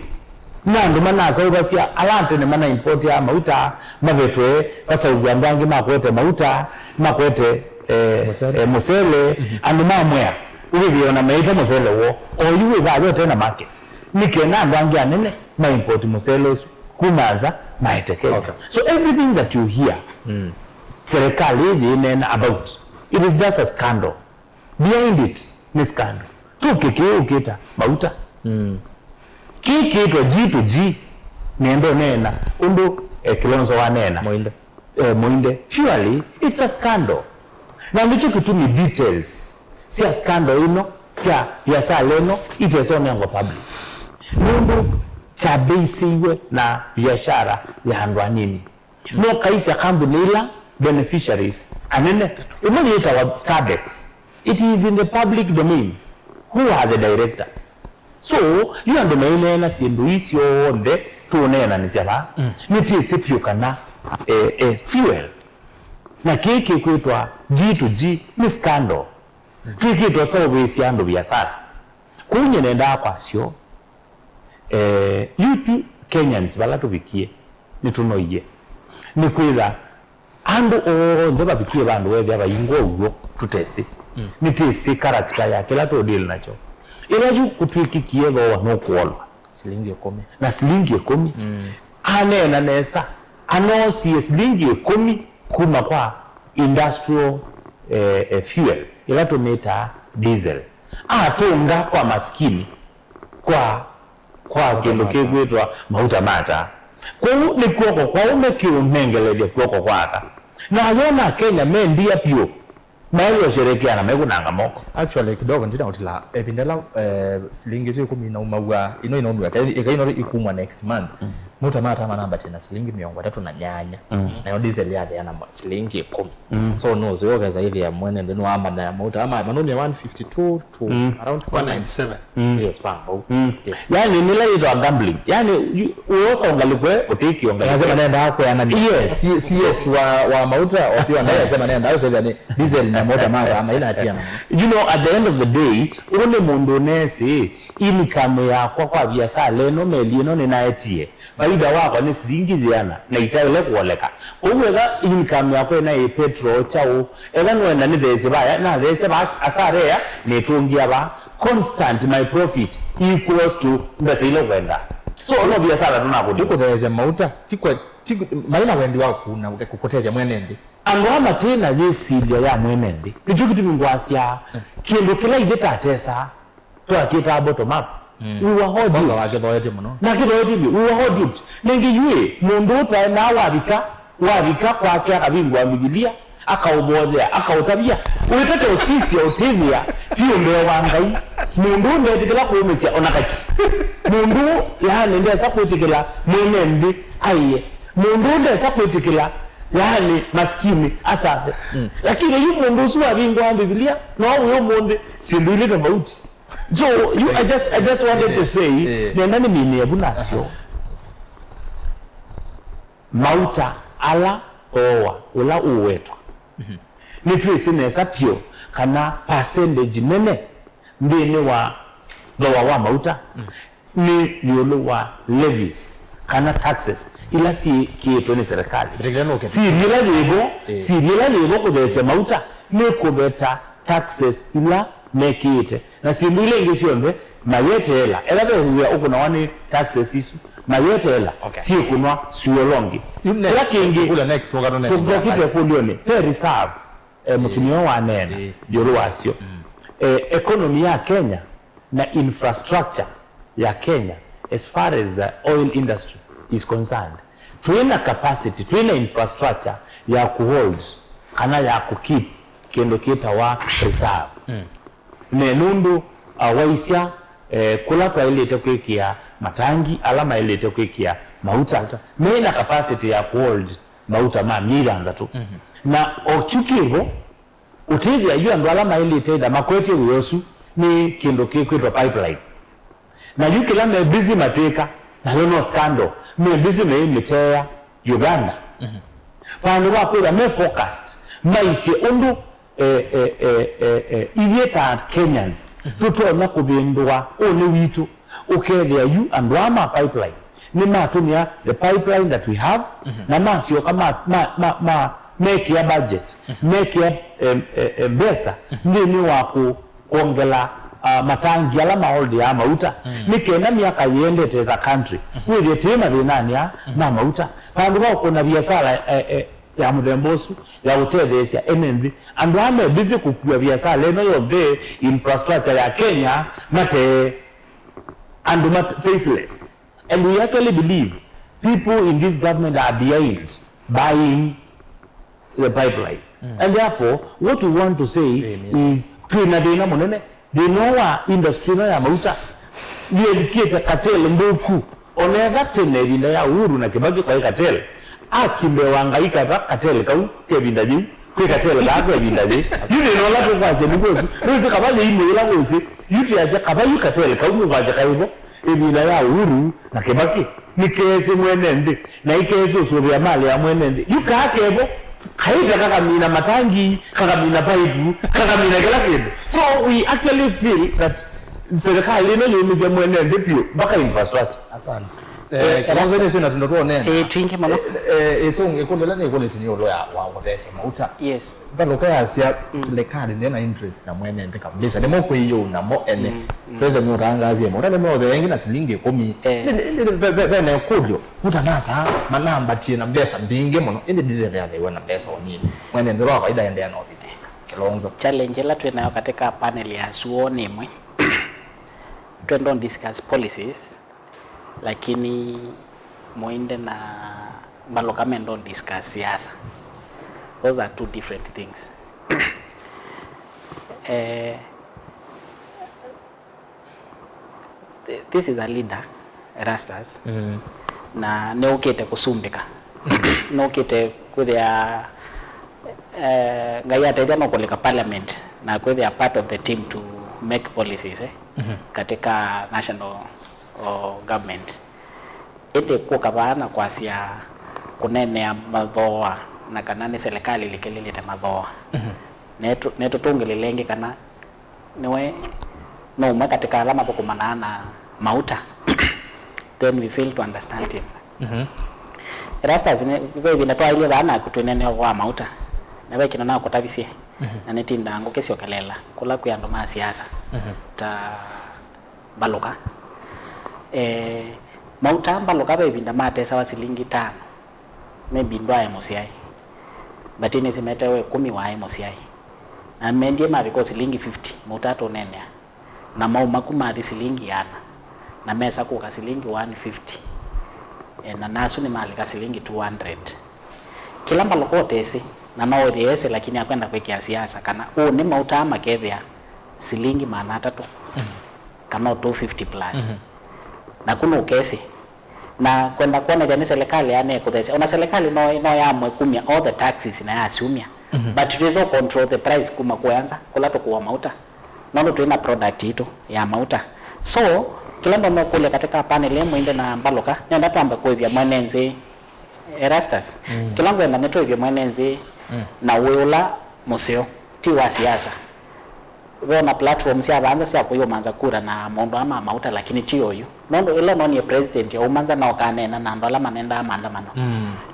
nandu mana saugasia alante ne mana import ya mauta mabetwe basa ugwandangi makwete mauta makwete musele andu mamwea ukiona meita musele wo oyuwe ba tena market nikena ndangi anene ma import musele kumaza maiteke. So everything that you hear serikali inena about, it is just a scandal. Behind it ni scandal. Tu ukita mauta kiki to G to G nendo nena undu Kilonzo wanena Moinde purely it's a scandal. Na ndicho kitu ni details, si a scandal ino, si a biashara leno itesome ngo public mundu chabisiwe na biashara ya handwa nini no kaisi ya kampuni ila beneficiaries anene umeita wa Starbucks, it is in the public domain. Who are the directors? So you ando mailena sindu isio onde tuonena nisema niti sipyo kana fuel na kiki kuitwa G to G ni scandal. Kiki to service ando biashara kunye nenda kwa sio you Kenyans bala tubikie nitunoiye ni kwitha ando ndeba bikie bandu wewe abayingo ugo tutesi nitisi character ya kila to deal nacho ila yu kutwikikie bo no kuolwa shilingi 10 na shilingi 10 anena nesa ano si shilingi 10 kuma kwa industrial fuel ila tumeta diesel atunga kwa maskini kwa kendo kegwetwa mauta mata kwa ni kwoko kwa umekiumengeleje kwoko kwaka na yona Kenya mendia pio mayo sherekea na mego nanga moko actually kidogo ndina utila epindela shilingi 10 na umaua ino ikaino ikumwa next month muta mata manamba tena shilingi 300 na nyanya na yo diesel yale yana shilingi 10 so no zoga za hivi ya mwene then wama na muta ama manoni 152 to around 197 yes pambo yes yani nila ito gambling yani uosa ungalikwe utiki ungasema nenda hapo yana yes wa mauta wapiwa na yasema nenda au sasa ni diesel na moja mara ama ila atia. You know, at the end of the day ule mundu nesi income yako kwa biashara leno melino ninaetie faida wako ni shilingi diana na itaile kuoleka uwega income yako na petrol chao ela no ni these baya na these ba asarea ni tungia ba constant my profit equals to mbesilo kwenda so no biashara tunakudi uko these mauta tikwa maina wendi wako na kukoteja mwenende angoma tena yesilia ya mwenende nicho kitu mingwasia kindu kila ideta atesa to akita bottom up we were holding wagethoete muno na kithoete we were holding nengi yue mundu twa na wabika kwake akabingwa Biblia akaubodhea akautabia uitate usisi utivia pio ndio wangai mundu ndetikila kuumisia onakaki mundu yani ndesa kuitikila mwenende aiye mundu ndesa kuitikila yani maskini asafe lakini yu mundu suwa bingwa Biblia no uyo mundu sindili tofauti so I just wanted to say nenda ni mimi ebunasio mauta ala owa ula uwetwa nitwisi nesa pio kana percentage nene ndini wa dowa wa mauta ni yulu wa levies kana taxes ila si kieto ni serikali siriela lebo kudhese mauta ni kubeta taxes ila mekiite na simbile ingishombe mayete ela behuya ukuna wani taxes isu mayete ela si kunwa suolongi ila kingi kule next programu tukokite kulione pe reserve mutumio wa nena yoro wasio economy ya Kenya na infrastructure ya Kenya as far as the oil industry is concerned tuina capacity tuina infrastructure ya kuhold kana ya kukeep kendo kita wa reserve nenundu waisia kula kwa ile tekwekia matangi alama ile tekwekia mauta mena capacity ya kuhold mauta ma milanga tu na ochukivo utezi ajua ndo alama ile tenda makwete uyosu ni kendo kwetwa pipeline na yuki la me busy mateka na yono scandal me busy me mitea Uganda pano wakura me focused maisi undu idieta Kenyans tutona kubindwa one witu ukethia you and wama pipeline ni matumia the pipeline that we have na masio kama make ya budget make ya besa nini waku kuongela matangi ala maoldi ya mauta nikenda miaka yendete za country with tema thinani ya na mauta pandu ba kuna biashara ya mudembosu ya utethesia NNB andu ame busy kukua biashara eno yonde infrastructure ya Kenya mate and faceless, and we actually believe people in this government are behind buying the pipeline. And therefore what we want to say is tuinadina monene they know our industry na ya mauta we educate cartel mboku onega tene binda ya Uhuru na Kibaki kwa cartel akimbe wangaika ba cartel kau kebinda jiu kwa cartel ga kwa binda ji yule no la kwa zebugozi wewe kabaje imo ila wewe yutu ya kabayu cartel kau mvaze kaibo ebinda ya Uhuru na Kibaki nikeze mwenende na ikeze usuri ya mali ya mwenende yukakebo kaida kaka mina matangi kaka mina paipu kaka mina kila kitu. So we actually feel that serikali ino yumize mwenende pio baka infrastructure. Asante. Kama zene sio natundo tuone. Twinge mama. So ngekondela ne kone tinyo lo ya wa these mauta. Yes. Baloka ya sia serikali nena interest na mwenende kabisa. Nemo ko iyo na mo ene. Pesa mu rangazi mo. Nale mo wengi na silingi 10. Bene kodyo. Utanata manamba tina mbesa mbinge mono. Ende dizere ya lewa na mbesa onini. Mwenende ro kaida ende ya no bide. Kilonzo. Challenge la tunayo katika panel ya suoni mwe. Twendo discuss policies lakini muinde na Baloka don't discuss siasa. Those are two different things. This is a leader, Erastus. Na neukete kusumbika. Neukete kuthia ngaya tete no koleka parliament na kuthia part of the team to make policies katika national government. Ende kukabana kwa sia kunene madhoa na kanani serikali likelelete madhoa. Neto tungelelenge kana niwe no katika alama pokumana na mauta. Then we fail to understand him. Erastus ne wewe binatoa ile bana kutunene wa mauta. Na wewe kinana kutabisie. Na netinda ngo kesio kalela kula kuyando ma siasa. Ta Baloka mauta Baloka be binda mate sawa silingi 5 maybe ndwaye mosiai but ine semete we 10 wae mosiai na mendie ma because silingi 50 mauta to nene na mauma kuma silingi yana na mesa kuka silingi 150 na nasu ni mali ka silingi 200 kila Baloka tesi na nao riese lakini akwenda kwa siasa kana ni mauta makethia silingi maana 3 kama 250 plus na kuna ukesi na kwenda kuona jani serikali ane kuthesha una serikali no ya mwe 10 all the taxes na asumia but it is all control the price kuma kuanza kula to kuwa mauta nono tuina product ito ya mauta so kila ndo kule katika panel muinde na Baloka nenda tuambe kuivya mwenenzi Erastus kila ngwenda neto ivya mwenenzi na weula museo ti wa siasa na platform sia banza sia kuyo manza kura na mondo ama mauta lakini tiyo yu nondo ile noni president ya umanza na okanena na ndola manenda maandamano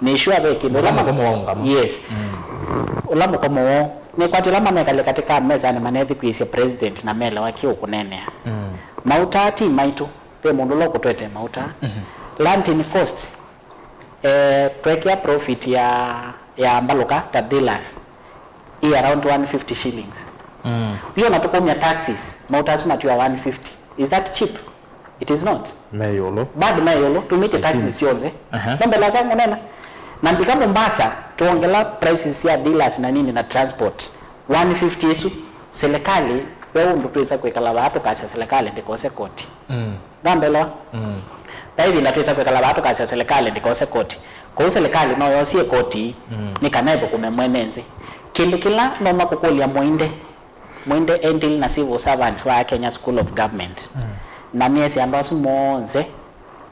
ni issue abe kindola makomo yes ulamo komo ni kwati lama mekale katika meza ni manethi kuisia president na mela wakio kunene mauta ati maitu pe mondo loko twete mauta landing cost prekia profit ya Baloka ta dealers i around 150 shillings hiyo natukomia taxes mauta sima tu 150 is that cheap? It is not. Mayolo Bad mayolo to meet the taxes yonze mambo la kangu nena na ndika Mombasa tuongela prices ya dealers na nini na transport 150 yesu serikali wewe ndo pesa kuekala watu kasi serikali ndikose koti ndambelo hivi natweza kuekala watu kasi serikali ndikose koti kwa serikali no yosie koti nikanaipo kumemwenenzi kindu kila noma kukulia mwinde ending na civil servants wa Kenya School of Government na miezi ambazo monze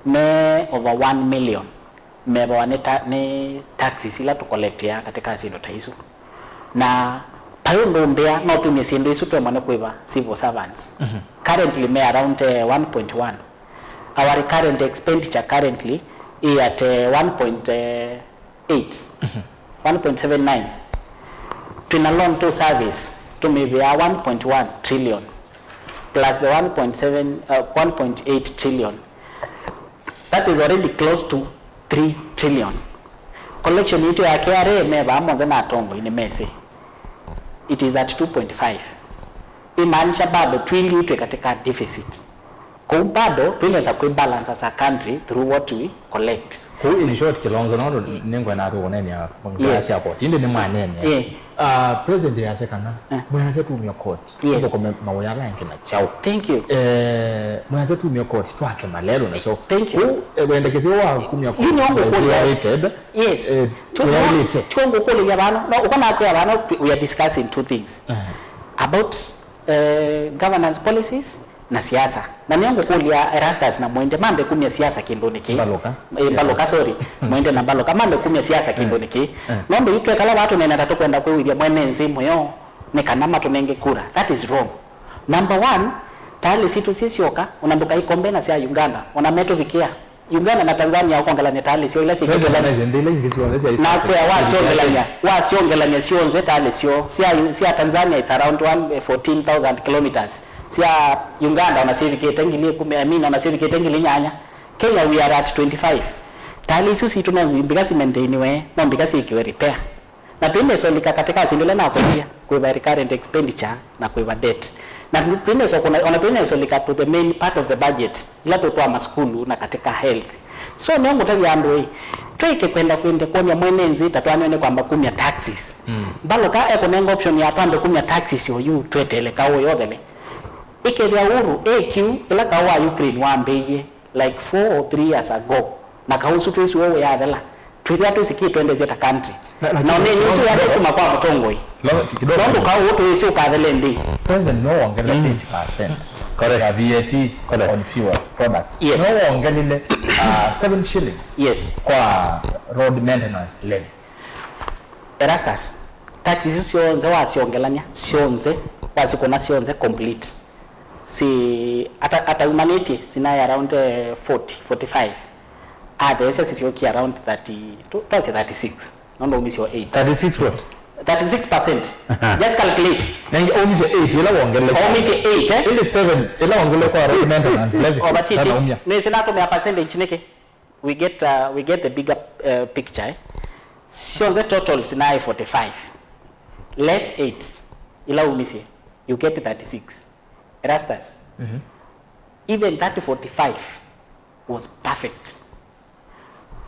me over 1 million meba ni taxes ila to collect ya katika sindo taisu na payo ndombea no tu misindo isu to mane kuiba civil servants currently me around 1.1 our current expenditure currently is at 1.8 1.79 tuna loan to service tumevia 1.1 trillion plus the 1.8 trillion. That is already close to 3 trillion. Collection yetu ya KRA meba mwanza na tongo inemese. It is at 2.5. Imaanisha bado twili yetu katika deficit. Kwa bado tunaweza kubalance as a country through what we collect. Kwa in short Kilonzo no nengo na ro nene ya ngasi hapo. Tinde ni manene. President ya sekana. Mwanza tu mya court. Yes. Kwa mawaya yanke na chao. Thank you. Mwanza tu mya court twake malelo na chao. Thank you. Wende kithiwa kumya court. Yes. Tuongo kule ya bano. No ukona kwa bano we are discussing two things. About governance policies na siasa. Na niangu kulia Erastus na mwende mambe kumya siasa kindoni ki. Baloka sorry. Mwende na baloka mambe kumya siasa kindoni ki. Nombe yitwe kala watu nena tatu kwenda kwa William mwene nzimo yo. Nekanama tunenge kura. That is wrong. Number one, tali situ sisioka unambuka ikombe na sia Uganda. Unameto vikia. Uganda na Tanzania ukongelanya tali sio ila sio na kwa wasiongelanya sionze tali sio sia Tanzania it's around 14,000 kilometers. Sia Uganda una certificate ngili kumeamini una certificate ngili nyanya. Kenya we are at 25. Tali sisi tunazimbika si maintain we na mbika si ikiwe repair. Na tuime solika katika sindole na kulia kwa recurrent expenditure na kwa debt. Na tuime so kuna ona solika to the main part of the budget ila tutoa maskulu na katika health. So niongo tabi andoi tweke kwenda kwa mwenenzi tatwanene kwamba kumya taxes. Baloka eko nengo option ya pande kumya taxes yo yu twetele kawo yodele. Ikelia uru AQ ila kawa Ukraine wambeye like 4 or 3 years ago na kausu twesu wewe ya adela twira tusiki twende zeta country na ne nyusu ya kuma kwa mtongoi kidogo ndo kawo wote wesi ukadele ndi president no ongela 8% correct VAT on fuel products yes. No ongela 7 shillings yes kwa road maintenance levy. Erastus taxes sionze wasiongelanya sionze wasikona sionze complete si ata humanity sina around 45 the SSS is around 36 no umisi 8 36 what 36% just calculate nangi umisi 8 ila wongele umisi 8 ile 7 ila wongele kwa road maintenance levy obatiti ne sina to me percentage neke we get the bigger picture so the total sina 45 less 8 ila umisi you get 36. Erastus. Even 3045 was perfect.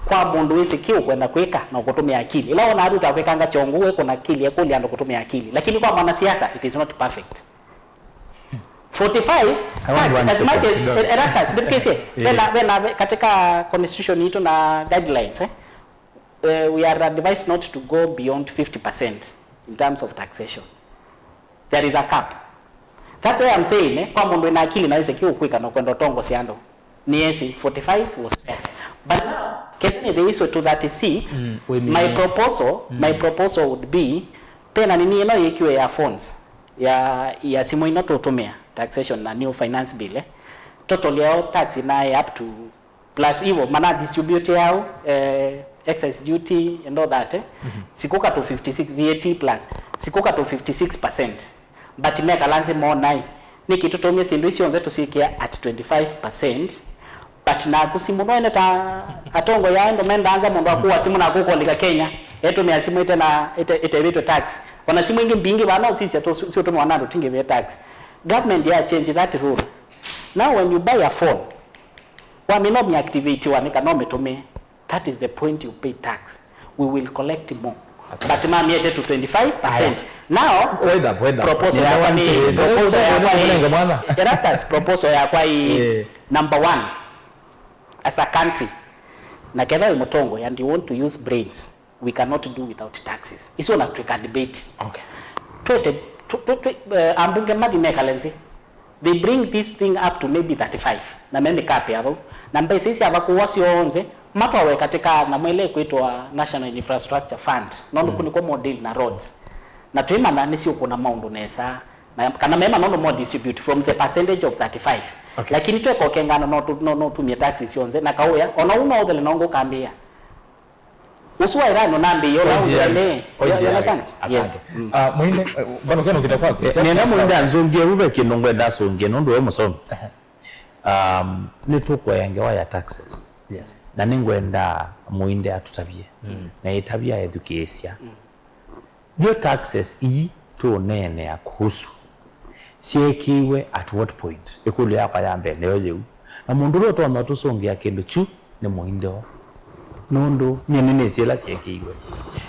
Kwa mundu wese kiu kwenda kweka na kutumia akili. Ila ona hadu utakwekanga chongo we kuna akili yako liando kutumia akili. Lakini kwa mwanasiasa it is not perfect. 45 as much as Erastus because when katika constitution yetu na guidelines we are advised not to go beyond 50% in terms of taxation. There is a cap. That's why I'm saying kwa mundu na akili na wese kiu kweka na kwenda tongo siando. Ni esi 45 was fair. But now getting the issue to 36 my proposal would be tena nini eno yekiwe ya funds ya simu inototumia taxation na new finance bill total yao tax na up to plus hivyo mana distribute yao excess duty and all that sikuka to 56 VAT plus sikuka to 56% but make alance more nai nikitutumia sindu isio nzetu sikia at 25%. But na kusimuno ene ta atongo ya ndo menda anza mundu akuwa simu na kuko lika Kenya eto mea simu ite na ite tax wana simu ingi mbingi bana sisi ato sio to mwanado tinge be tax government ya change that rule. Now when you buy a phone wa mino mi activate wa nika no metome that is the point you pay tax we will collect more but ma miete to 25%. Now proposal ya kwa number 1 as a country na kedha mutongo and you want to use brains we cannot do without taxes. Iso na tuka debate okay ambunge madi mekalenzi they bring this thing up to maybe 35 na mende kapi hapo na mbe sisi abakuwa sionze mapa we katika na mwele kuitwa National Infrastructure Fund nondo kuniko model na roads na tuima na nisi ukuna maundu nesa na kana mema nondo more distribute from the percentage of 35. Okay. Lakini tuko kengana no tumia taxi sionze na kauya ona una odele nongo kambia uswa irano nambi yo laudele asante Muinde bano keno kitakuwa nenda Muinde anzongie ube kinongwe ndasongie nondo we musomi nituko yange ya taxes na ningwenda Muinde atutabie na itabia education yo taxes iyi to nene ya kuhusu siekiwe at what point ikulu yapa yambe neyo yewu na mundu roto na tusongia kindu chu ni Muinde ho nondo nyenene siela siekiwe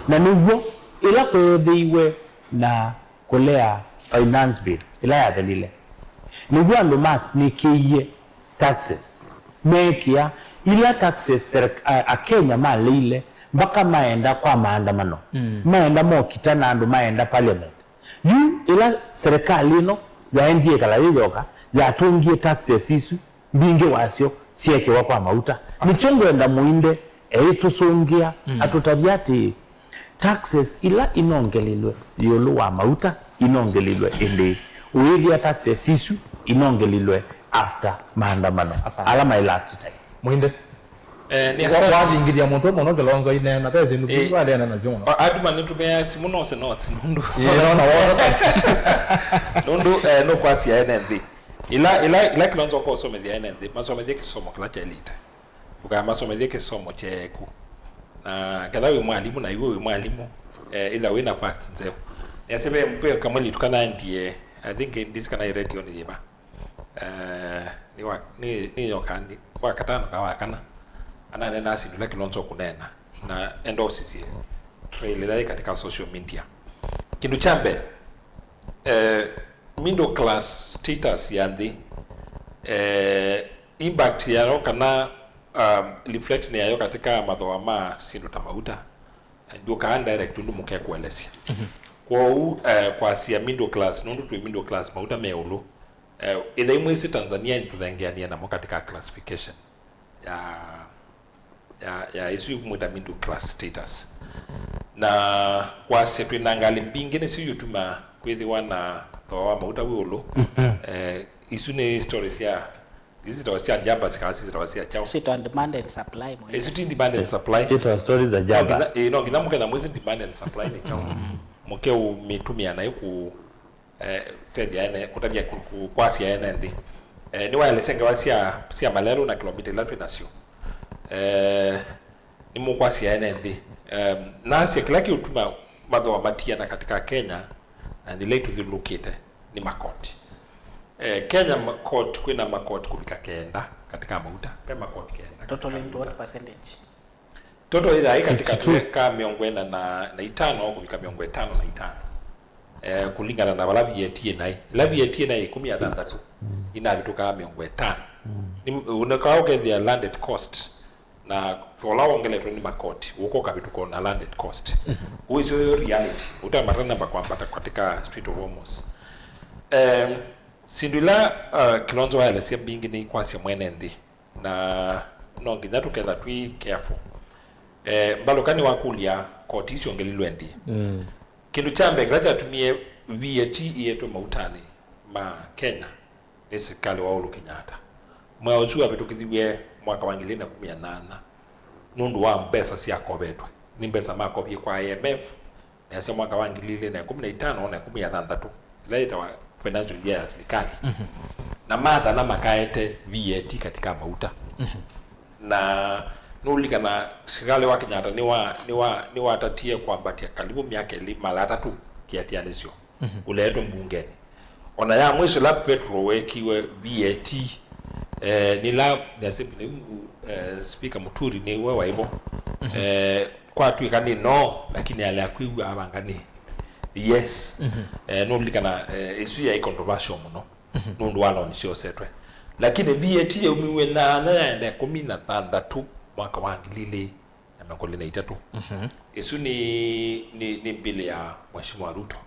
na niguo ila kwethiwe na kulea finance bill ila ya thelile niguo andu mas nikiye taxes mekia ila taxes a Kenya malile mpaka maenda kwa maandamano maenda mokita na andu maenda parliament ila serikali no yaendie kala yoka yatungie taxes isu bingi wasio siekiwa kwa mauta ni chongo enda Muinde tusungia atutabiati taxes ila inongelilwe yolo wa mauta inongelilwe ende uithia taxes isu inongelilwe after maandamano alama last time Muinde ni asante kwa ingidia muntu mono gelonzo ine na pezi ndu wale na naziona aduma nitumia simuno se not nundu na wona nundu no kwasi ya NND ila kilonzo ko so media NND masomedie kisomo kila chelita uga masomedie kisomo cheku na kadha we mwalimu na iwe mwalimu ila we na facts nzeo yasebe mpe kamali tukana ndie I think in this kana radio ni yeba ni yokandi kwa katano kawa kana ana nasi ndio kilonzo kunena na endorses trailer katika social media kindu chambe middle class status yandi impact yao kana reflection yayo katika mathoa ma sindu tamauta ndio ka direct ndu muke kuelesia kwa sia middle class ndu tu middle class mauta meulu ila imwezi Tanzania nituthengeania na katika classification ya isu muda middle class status na kwa setu nangali mbingine si yutuma kwethiwa na thoa mauta wiulu isu ni stories ya this is the jamba sikasi zitawasia chao sit on demand and supply mo is it demand and supply it was stories za jamba no ngina mukena mwezi demand and supply ni chao muke umitumia na ku tedia ene kutabia kwasi ya NND ni wale senga wasia sia malero na kilomita 3 nasio ni mukwasi ya NND na seklaki utuma madho matia na katika Kenya and the late to locate ni makoti Kenya court kuna makoti kubika kenda katika mauta pe makoti kenda total into what percentage total ida katika tuweka miongo na 5 kubika miongo 5 na 5 kulingana na labi yetie nai 13 ina bituka miongo 5 ni unakao ke the landed cost na thola ongeletwe ni makoti uko kabituko na landed cost uizo reality utamatana bakwambata katika street of Homos sindula kilonzo wale sia bingi ni kwasi mwenendi na no nginya tuketha twi careful mbalokani wakulia koti icio ngelilwendi kindu chambe graja tumie VAT yetu mautani ma Kenya ni serikali wa Uhuru Kenyatta mwaochua bitukithiwe mwaka wa 2018 nundu wa mbesa cia kobetwe ni mbesa makobie kwa IMF ya cia mwaka wa 2015 na 16 later wa financial year serikali na madha na makaete VAT katika mauta na nulikana serikali wa Kenyatta ni watatie kwambatia karibu miaka 3 kiatianisio uleetwe mbungeni ona ya mwisho la petro wekiwe VAT nila nasibi speaker Muturi ni wewe hivyo kwa tuikani no lakini ale akwiwa abangani yes nulikana isu ya controversial muno nundu wala ni sio setwe lakini VAT umiwe na naende 16 mwaka wa 2023 isu ni bili ya Mheshimiwa Ruto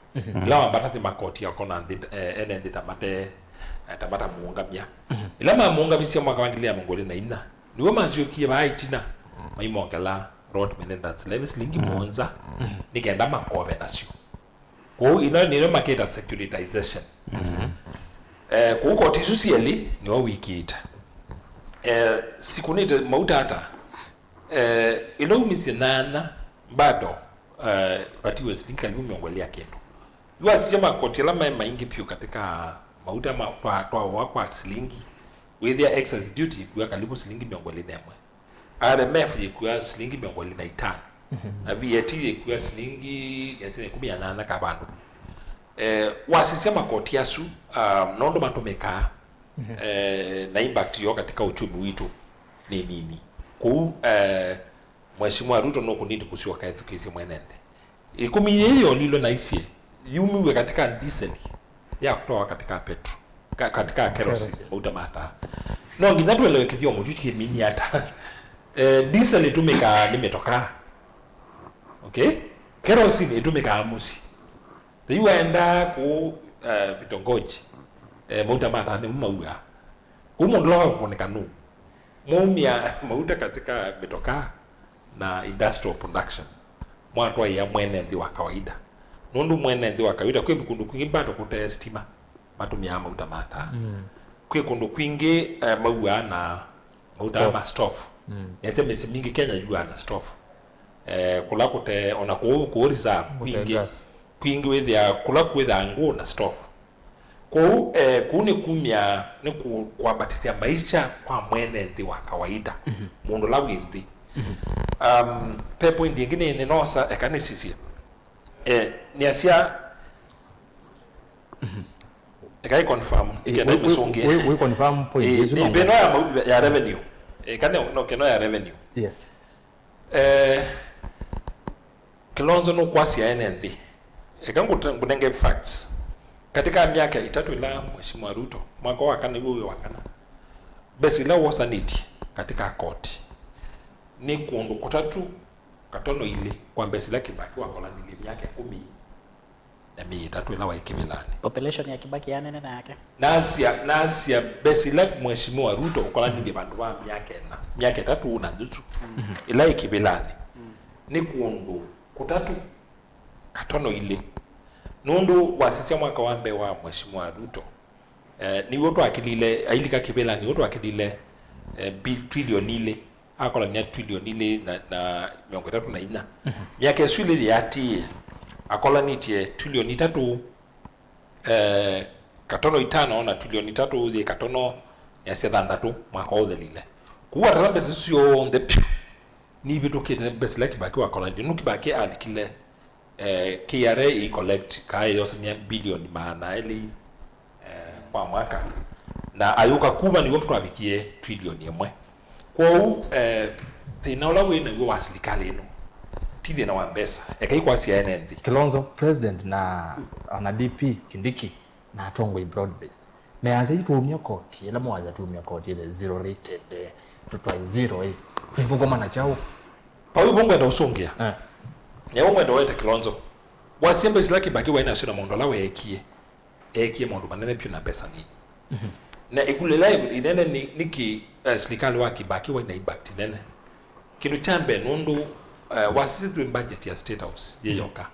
ila wambatazi makoti ya kona NND tamata muungamia ila muungamisia mwaka wa 2024 niwe maziokie baitina maimongela road maintenance levies lingi monza nikaenda makobe nasio kwa ina nile maketa securitization kuko tisusieli ni wa wiki ita siku nite mauta hata ilo umisi nana bado patiwe shilingi karibu miongo kendo. Yua sema kotela maingi pio katika mauta kwa shilingi with their excess duty kwa karibu shilingi miongo nemwe. RMF yikuwa shilingi miongo 5 na VAT yikuwa shilingi 18 kabandu. Wasisema koti yasu nondo matomeka na impact yo katika uchumi wetu ni nini ku Mheshimiwa Ruto no kunidi kusiwa ka education mwenende ikumi hiyo lilo na isi yumiwe katika diesel ya kutoa katika petro katika kerosene utamata no nginatu elewe kithio mujuti mini hata diesel itumika nimetoka okay kerosene itumika amusi yuenda ku vitongoji mauta mata ni mauga kumondoa kuonekana mumia mauta katika betoka na industrial production mwatwa ya mwenendi wa kawaida nundu mwenendi wa kawaida kwe bikundu kwingi bado kute stima matumia mauta mata kwe kundu kwingi maua na mauta ma stove yase mesi mingi Kenya yua na stove kula kute ona kuoriza kwingi wethia kula kwetha nguo na stove kuni kumia ni kuambatisia maisha kwa mwenendi wa kawaida mundu la winthi pepo ingine ni nosa ekane sisi ni asia ekai confirm ikenda misonge we confirm point is no beno ya revenue ekane no keno ya revenue yes Kilonzo no kwasi ya NND ekangu ngudenge facts katika miaka 3 ila Mheshimiwa Ruto mwaka wa kana wewe wakana basi la wasaniti katika court ni kundu kutatu katono ile kwa mbesi la Kibaki wakola nili miaka 10 na 3 ila waikibelani population ya Kibaki ya nene na yake nasia besi la Mheshimiwa Ruto wakola nili bandu wa miaka 3 na nusu ila ikibelani ni kundu kutatu katono ile nundu wasisia mwaka wambe wa Mheshimiwa Ruto ni woto akilile ailika kibela ni woto akilile trillion ile akola ni trillion ile na miongo 3 miaka esule yati akola ni tie trillion 3 katono 5 na trillion 3 ile katono ya 7 mwaka odhelile kuwa tarambe sio on the ni bitu kete best like Kibaki wakola ndi Kibaki alikile KRA collect kai yosanya bilioni maana ili kwa mwaka na ayuka kuma ni wotu abikie trillion yemwe kwa thina ula we na wa serikali ino tithie na wa mbesa ekai kwa CNND Kilonzo president na DP Kindiki na Tongwe broad based meanza itumia koti ila mwaza tumia koti ile zero rated tutwa zero kwa hivyo ngoma na chao pa hiyo bongo ndio usongia yewe mwendo wete Kilonzo wasimbe zila Kibaki wa ina sina mondo lawe ekie mondo manene pio na pesa nini na ikulela inene niki serikali wa Kibaki wa ina impact nene kindu chambe nundu wasisi tu budget ya State House yeyoka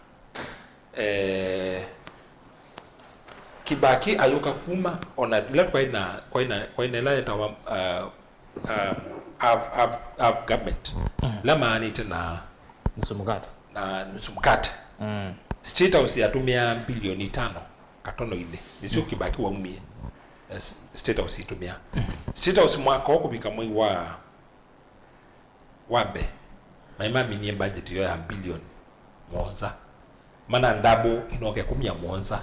Kibaki ayuka kuma ona bila kwa ina la eta have government la maana tena nsumukate State House yatumia bilioni 5 katono ile nisio Kibaki waumie State House itumia State House mwaka wako bika mwi wa wabe maima minie budget yo ya bilioni 1 mana ndabo inoke 10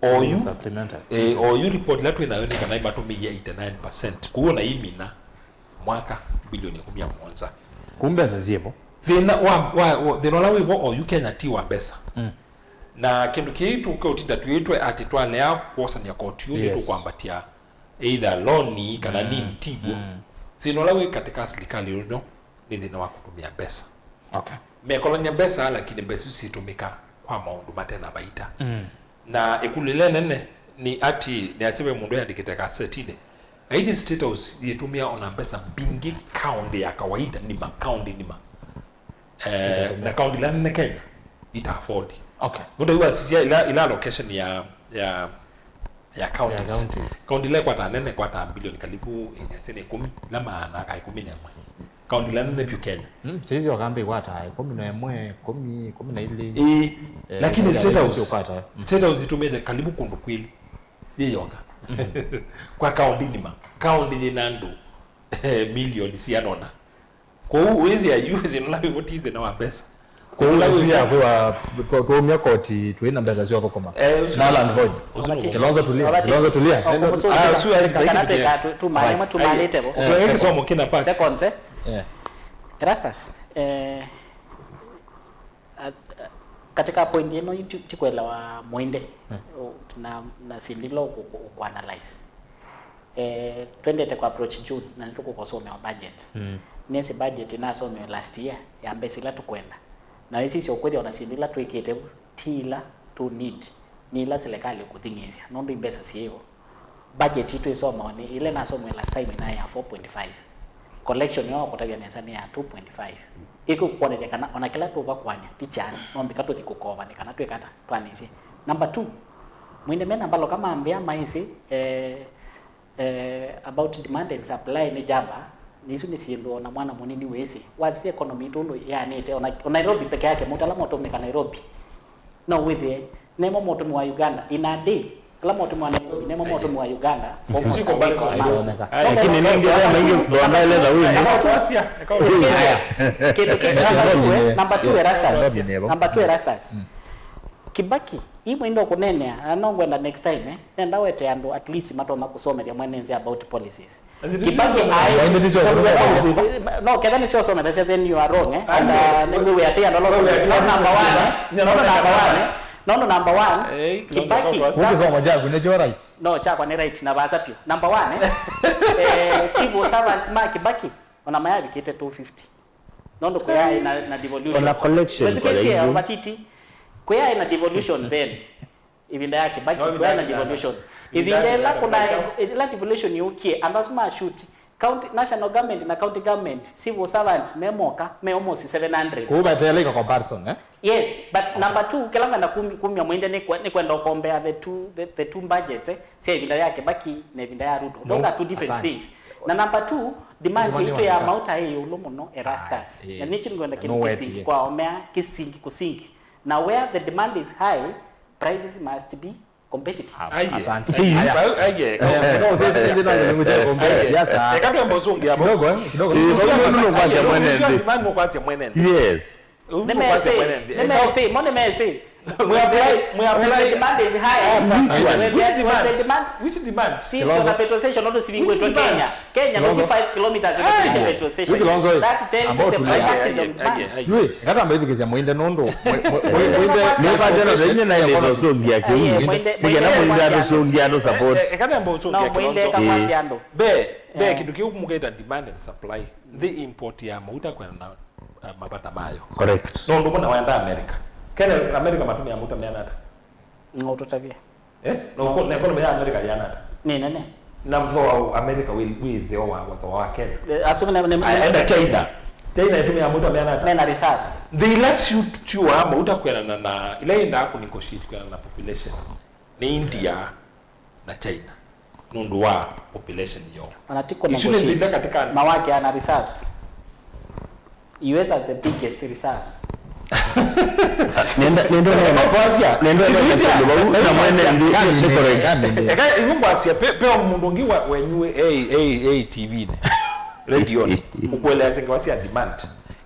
oyu supplementary oyu report latu inayonika na imatumia 89% kuona imina mwaka bilioni 10 kumbe zaziebo thina thina la wibo oyu Kenya ti wa mbesa na kindu kiitu kwa utinda tuitwe ati twalea kuosa ni koti yule tu kwambatia either loan kana nini tigo thina la we katika serikali yuno ni thina wa kutumia pesa okay mekolonya pesa lakini pesa situmika kwa maundu matena baita na ikulile nene ni ati ni aseme mundu yandikiteka setile aiti State House yitumia ona pesa bingi county ya kawaida ni county ni na county la nene Kenya ita afford okay mundu yuwa sisia ila location ya counties county le kwa nene kwa bilioni karibu inasene 10 la maana kai 10 kaunti la nne pio Kenya sisi wakambe kwata 11 12 lakini state house itumete karibu kundu kwili yoka kwa kaunti ni nandu milioni sianona kwa hiyo wewe ayuthi na lawe voti the na pesa kwa hiyo kwa miakoti tuina mbeza sio koma na land void Kilonzo tulia tu malete bo somo kina facts second Erastus katika point ino tikuelewa mwinde na sindilo ku analyze twendete kwa approach June na nituko kusoma wa budget nese budget inasome last year ya mbesila tukwenda na hizi sio kweli wanasindila tuikete tila to need nila serikali kuthingizia nondo imbesa sio budget itu isoma ni ile nasomwe last time ina ya 4.5 collection yao kutavya nesa ni ya 2.5 iko kuoneka kana ona kila tu bakwanya tichani nombe kato tikukova ni kana twekata twanisi number 2 mwinde mena ambalo kama ambia maisi about demand and supply ni jamba nisu ni siendo na mwana munini wezi wazi economy tundo yani ite ona Nairobi peke yake mutala motomeka Nairobi no wewe nemo motomi wa Uganda in a day kala motomi wa Nairobi nemo motomi wa Uganda siko bali inaoneka lakini nini ndio maingi ndo ile huyu number 2 Erastus Kibaki hii ndo kunene anongwenda next time nenda wete ando at least matoma kusomeria mwenenzi about policies Kibaki no kedani sio somera then you are wrong and we are telling lots number 1 Kibaki ukizo mojagu ne right no chakwa ni right na baza pio number 1 civil servants ma Kibaki ona mayabi kite 250 nondo kwa na devolution ona collection kwa hiyo matiti kwa ina devolution then ibinda yake baki kwa ina devolution ibinda la kuna ila devolution yukie ambasuma shoot county national government na county government civil servants memoka me almost 700 kuba tele comparison yes but number 2 kelanga na 10 mwende ni kwenda compare the two budgets si ibinda yake baki na ibinda ya Ruto those are two different things na number 2 demand yetu ya mauta hiyo ulomono Erastus na nichi ngwenda kisingi kwa omea kisingi kusingi. Now where the demand is high, prices must be competitive. Asante. Kwa sisi ndio tunangoja kuombea siasa. Kabla mbozungi hapo. Kidogo. Ndio kwanza mwenende. Demand mo kwanza mwenende. Yes. Nemese. We apply demand is high. Which demand? See, so the petrol station not sitting with Kenya. Kenya no 5 kilometers to the petrol station. That tells you the price of demand. Yule, ngata mbezi kesi mwinde nondo. Mwinde ni bajana zenye na ile dosongi yake. Ngena mwinde dosongi ando support. Kabla mbozungi yake. No, mwinde kama siando. Be kitu kiumugaita demand and supply. The import ya mafuta kwa na mapata mayo. Correct. No ndo kuna waenda America. Kenya America matumia mafuta meanata. No tutavia. No kwa economy ya America yanata. Nene. Na mzo wa America with the wa Kenya. Assume na China. China yatumia mafuta meanata. Na reserves. The less you chua mafuta kwa na ile enda ku negotiate kwa na population. Ni India na China. Nundu wa population yo. Wanatiko negotiate. Mawake ana reserves. US has the biggest reserves. Nenda na mwende ndi correct. Eka ingwasia pe mundu ngi wenywe TV ne radio ni ukweleza ngwasia demand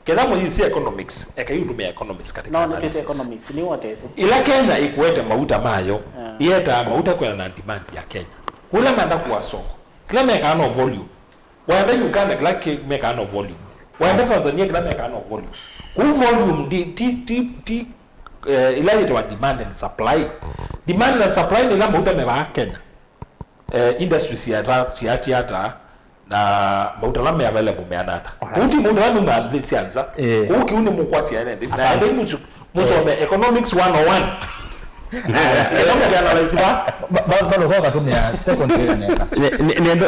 kila mo hisi economics eka yudumia economics katika no it is economics ni what is ila Kenya ikuete mauta mayo yeta mauta kwa na demand ya Kenya kula manda kwa soko kila meka no volume waenda Uganda kila meka no volume waenda Tanzania kila meka no volume ku volume di ila yetu demand and supply. Demand and supply ni kama mauta Kenya. Industries ya tiata na mauta lame available meanata. Kuti mauta lame mwanzianza. Kuki uni mkwasi ya nende. Na ndio musome economics 101. Ndio analyze bado kwa kutumia second nesa.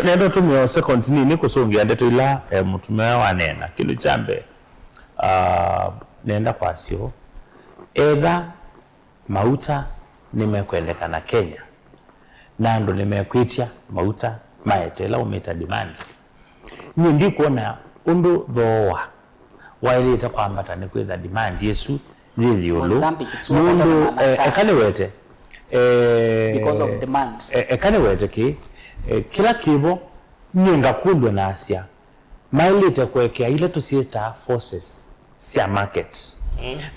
Nendo tumia second ni kusongia ndeto ila mtumea wanena kilu chambe. Nenda kwa sio edha mauta nimekweleka na Kenya na ndo nimekwitia mauta maetela umeta demand ni ndi kuona undu thoa wailite kwambata ni kwitha demand yesu yiyulu mundu ekaniwete because of demand ekaniwete ki kila kibo nyinga kundwe na asia mailite kwekea ile tusieta forces cia market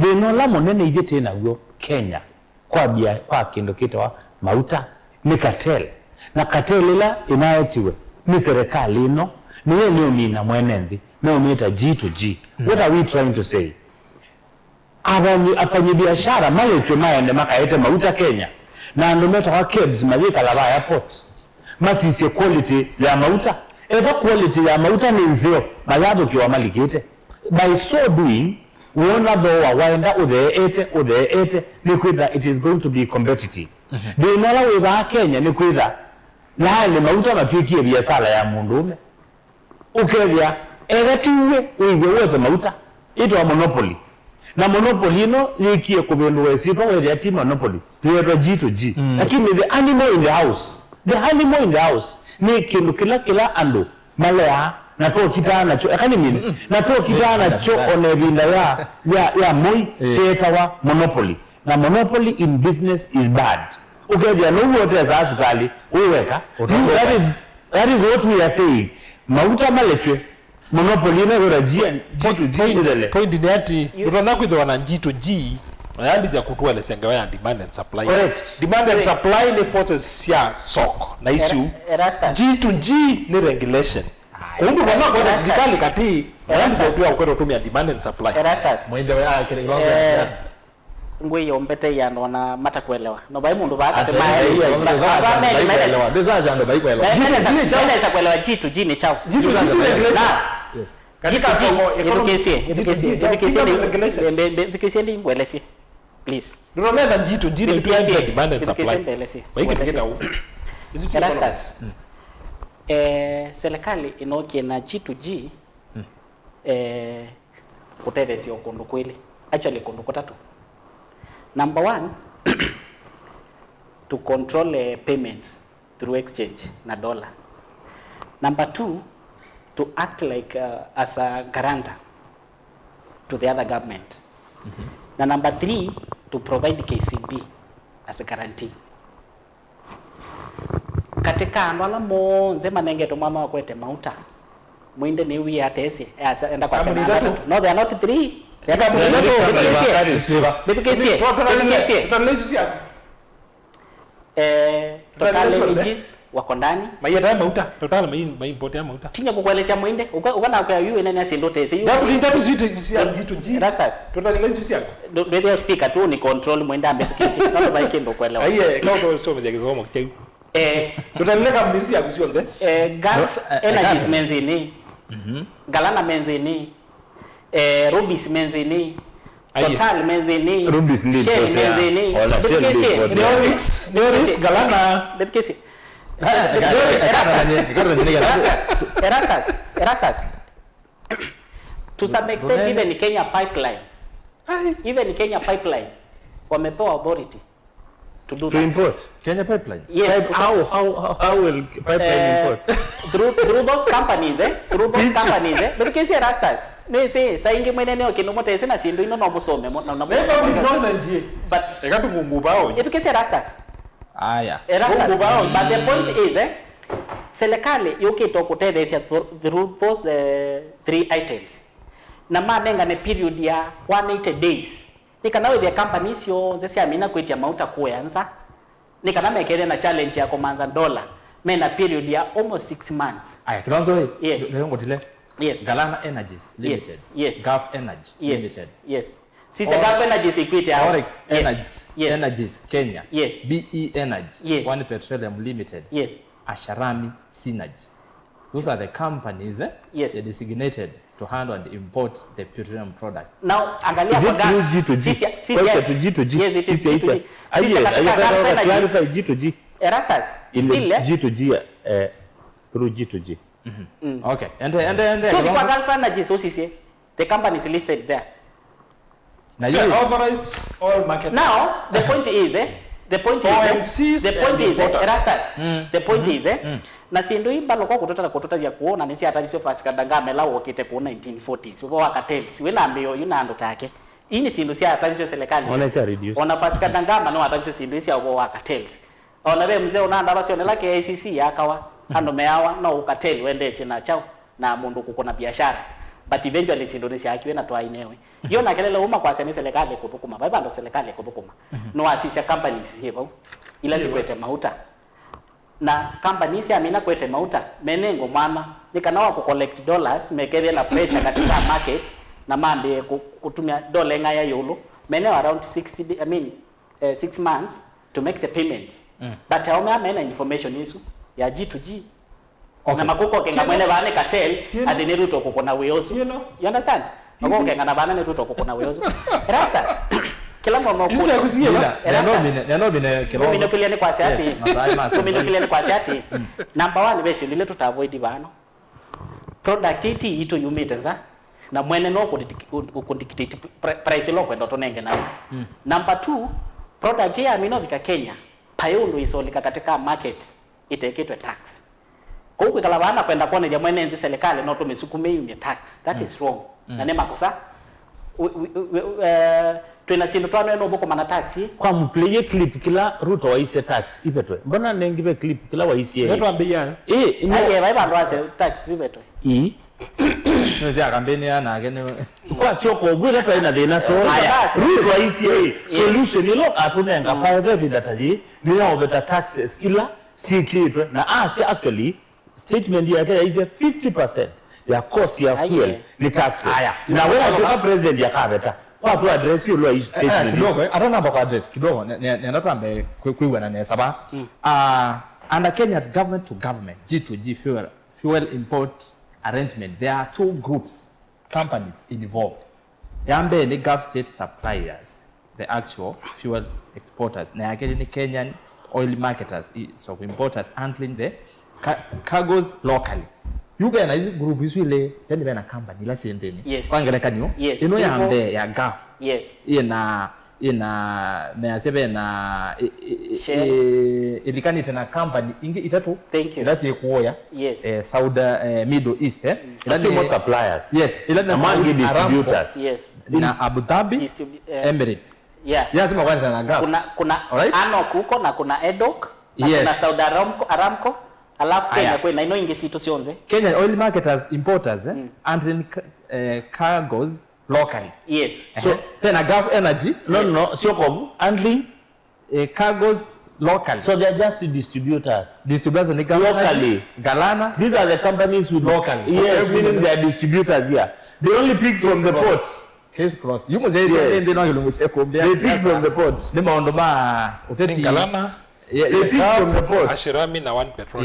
thina la munene ithite naguo Kenya kwa kindu kitwa mauta ni cartel na cartel ila inaetiwe ni serikali ino niye niyo mina mwenendi na umeita G2G. What are we trying to say? Afanye biashara malecho maende makaete mauta Kenya na ndometa wa kebs mazika lava airport masisi quality ya mauta eva quality ya mauta ni nzio mayado kiwa malikite by so doing we ona though waenda utheete ni kwitha it is going to be competitive dinala we Kenya ni kwitha na ni mauta matuikie biashara ya mundume ukethia egatiwe uige wote mauta itwa monopoly na monopoly ino yikie kubindu wesitwa wethia ti monopoly tuyetwa G2G lakini the animal in the house ni kindu kila andu malea na to kitana cho ekanimini na to kitana cho onebinda ya moi chetawa monopoly na monopoly in business is bad ukethia no wote za asukali uweka that is what we are saying mauta malechwe monopoly na gora G2G point ni ati utona kwithwa na G2G ayandi za kutwele senga ya demand and supply. Correct. Demand and supply ni forces cia soko na issue G2G ni regulation kumbe wana kwa serikali kati ayandi za pia ukwenda kutumia demand and supply mwende wa kile kiwango ngwe yombete ya wana mata kuelewa no bai mundu ba atema hiyo ndezaza ndo bai kuelewa G2G kuelewa G2G ni chao yes katika education ni ngwelesi please ndio nenda G2G ni pia demand and supply waiki ngeta huko serikali inokie na G2G kutevesio kundu kweli actually kundu kutatu. Number 1 to control payments through exchange na dollar. Number 2 to act like as a guarantor to the other government. Na number 3 to provide KCB as a guarantee. Katika anwala monze manenge to mama wakwete mauta mwinde ni wi atese enda kwa sana no they are not 3 they are total energies wako ndani mayeta mauta total mai import ya mauta tinya kukuelezea mwinde ukana kwa yule nani asindote sio double interview cia G2G rastas total energies cia ndio speaker tu ni control mwinde ambe kesi ndio baiki ndo kuelewa aiye kwa to so mje kizomo kitu tutaleka mlisi ya kusionde Gulf Energies menzini Galana menzini Rubis menzini Total menzini Rubis ndi Shell menzini Neoris Galana Depkesi Erastas to some extent even Kenya Pipeline wamepewa authority to do to import Kenya Pipeline. Yes. How will pipeline import? through those companies but kesi Erastas ne say saingi mwenene okinumote sina sindu ino no musome no but ekatu mungu bao etu kesi Erastas Erastas but the point is serikali yokito kutethesia through those 3 items na manenga ne period ya 180 days nikana with the companies yo zesi amina kwetia mauta kuanza nikana mekere na challenge ya komanza dollar mena period ya almost 6 months kilonzo yes leo tile yes Galana Energies Limited yes Gulf Energy Limited yes sisi Gulf Energies equity Oryx Energies Kenya yes BE Energy One Petroleum Limited yes Asharami Synergy. Those are the companies yes designated to handle and import the petroleum products. Now angalia kwa G2G to G2G yes it is G2G clarify G2G Erastas still G2G through G2G okay and so the Gulf Energies OCC the company is listed there now you authorized all market now the point is the point is na sindu imbalo kwa kutota vya kuona nisi atalisio Pascal Dangame lao wakite ku 1940s uko wakatels wila mbio yuna ando take ini sindu sia atalisio serikali ona Pascal Dangame no atalisio sindu sia uko wakatels ona we mzee unaanda basi ona lake ACC yakawa ando meawa no ukatel wende sina chao na mundu kukona biashara but eventually sindu sia akiwe na toa inewe yo na kelele uma kwa sene serikali kutukuma baba ndo serikali kutukuma no asisi companies sio ila sikwete mauta na companies amina kwete mauta menengo mwana nikanawa ku collect dollars mekeria na pressure katika market na mambe kutumia dola ngaya yolo mene around 6 months to make the payments but how many information isu ya G2G na makuko kenga mwene bane cartel adine ruto kokona weoso you understand makuko kenga na bana ne ruto kokona weoso rastas kila mmoja neno kile kwa siati kile kwa siati number 1 basi lile tuta avoid bano productivity ito yumetenza na mwene no kudictate price lo kwenda tonenge na number 2 product ya amino vika Kenya payondo isolika katika market iteketwe tax kwa hiyo kala bana kwenda kuona ya mwene nzi serikali no tumesukume hiyo tax that is wrong na ne makosa tuna sindu tano eno boko mana taxi kwa mplay clip kila Ruto waise tax ipetwe mbona nengibe clip kila waise yetu ambia aye baba ndo ase tax ipetwe nzi akambeni ana agene kwa sio kwa bure to ina dena to Ruto waise solution ilo atunenga pa the dataji ni ya obeta taxes ila sikitwe na actually statement yake ya 50% ya cost ya fuel ni taxes na wewe kwa president ya kabeta kwa tu address hiyo lo statement kidogo hata namba kwa address kidogo nenda tuambe kuiwa na nesa ba under Kenya's government to government G2G fuel import arrangement there are 2 groups companies involved yambe ni Gulf state suppliers the actual fuel exporters na yake ni Kenyan oil marketers so importers handling the cargoes locally yuga na hizo group hizo ile yani bana company la sendeni kwangeleka niyo ino yambe ya Gulf ina measebe na ilikani tena company ingi itatu ila si kuoya Saudi Middle East ila ni more suppliers ila na Saudi distributors na Abu Dhabi Emirates lazima kwanza na Gulf kuna ANOC huko na kuna EDOC na kuna Saudi Aramco alafu Kenya kwa ino ingesito sionze Kenya oil marketers importers handling cargoes locally so then Gulf Energy no sio kwa handling cargoes locally so they are just distributors and locally Galana these are the companies with locally meaning they are distributors here they only pick from the ports case cross you must say they no yulungu cheko they pick from the ports ni maondo ma uteti Galana they pick from the port Ashirami na One Petrol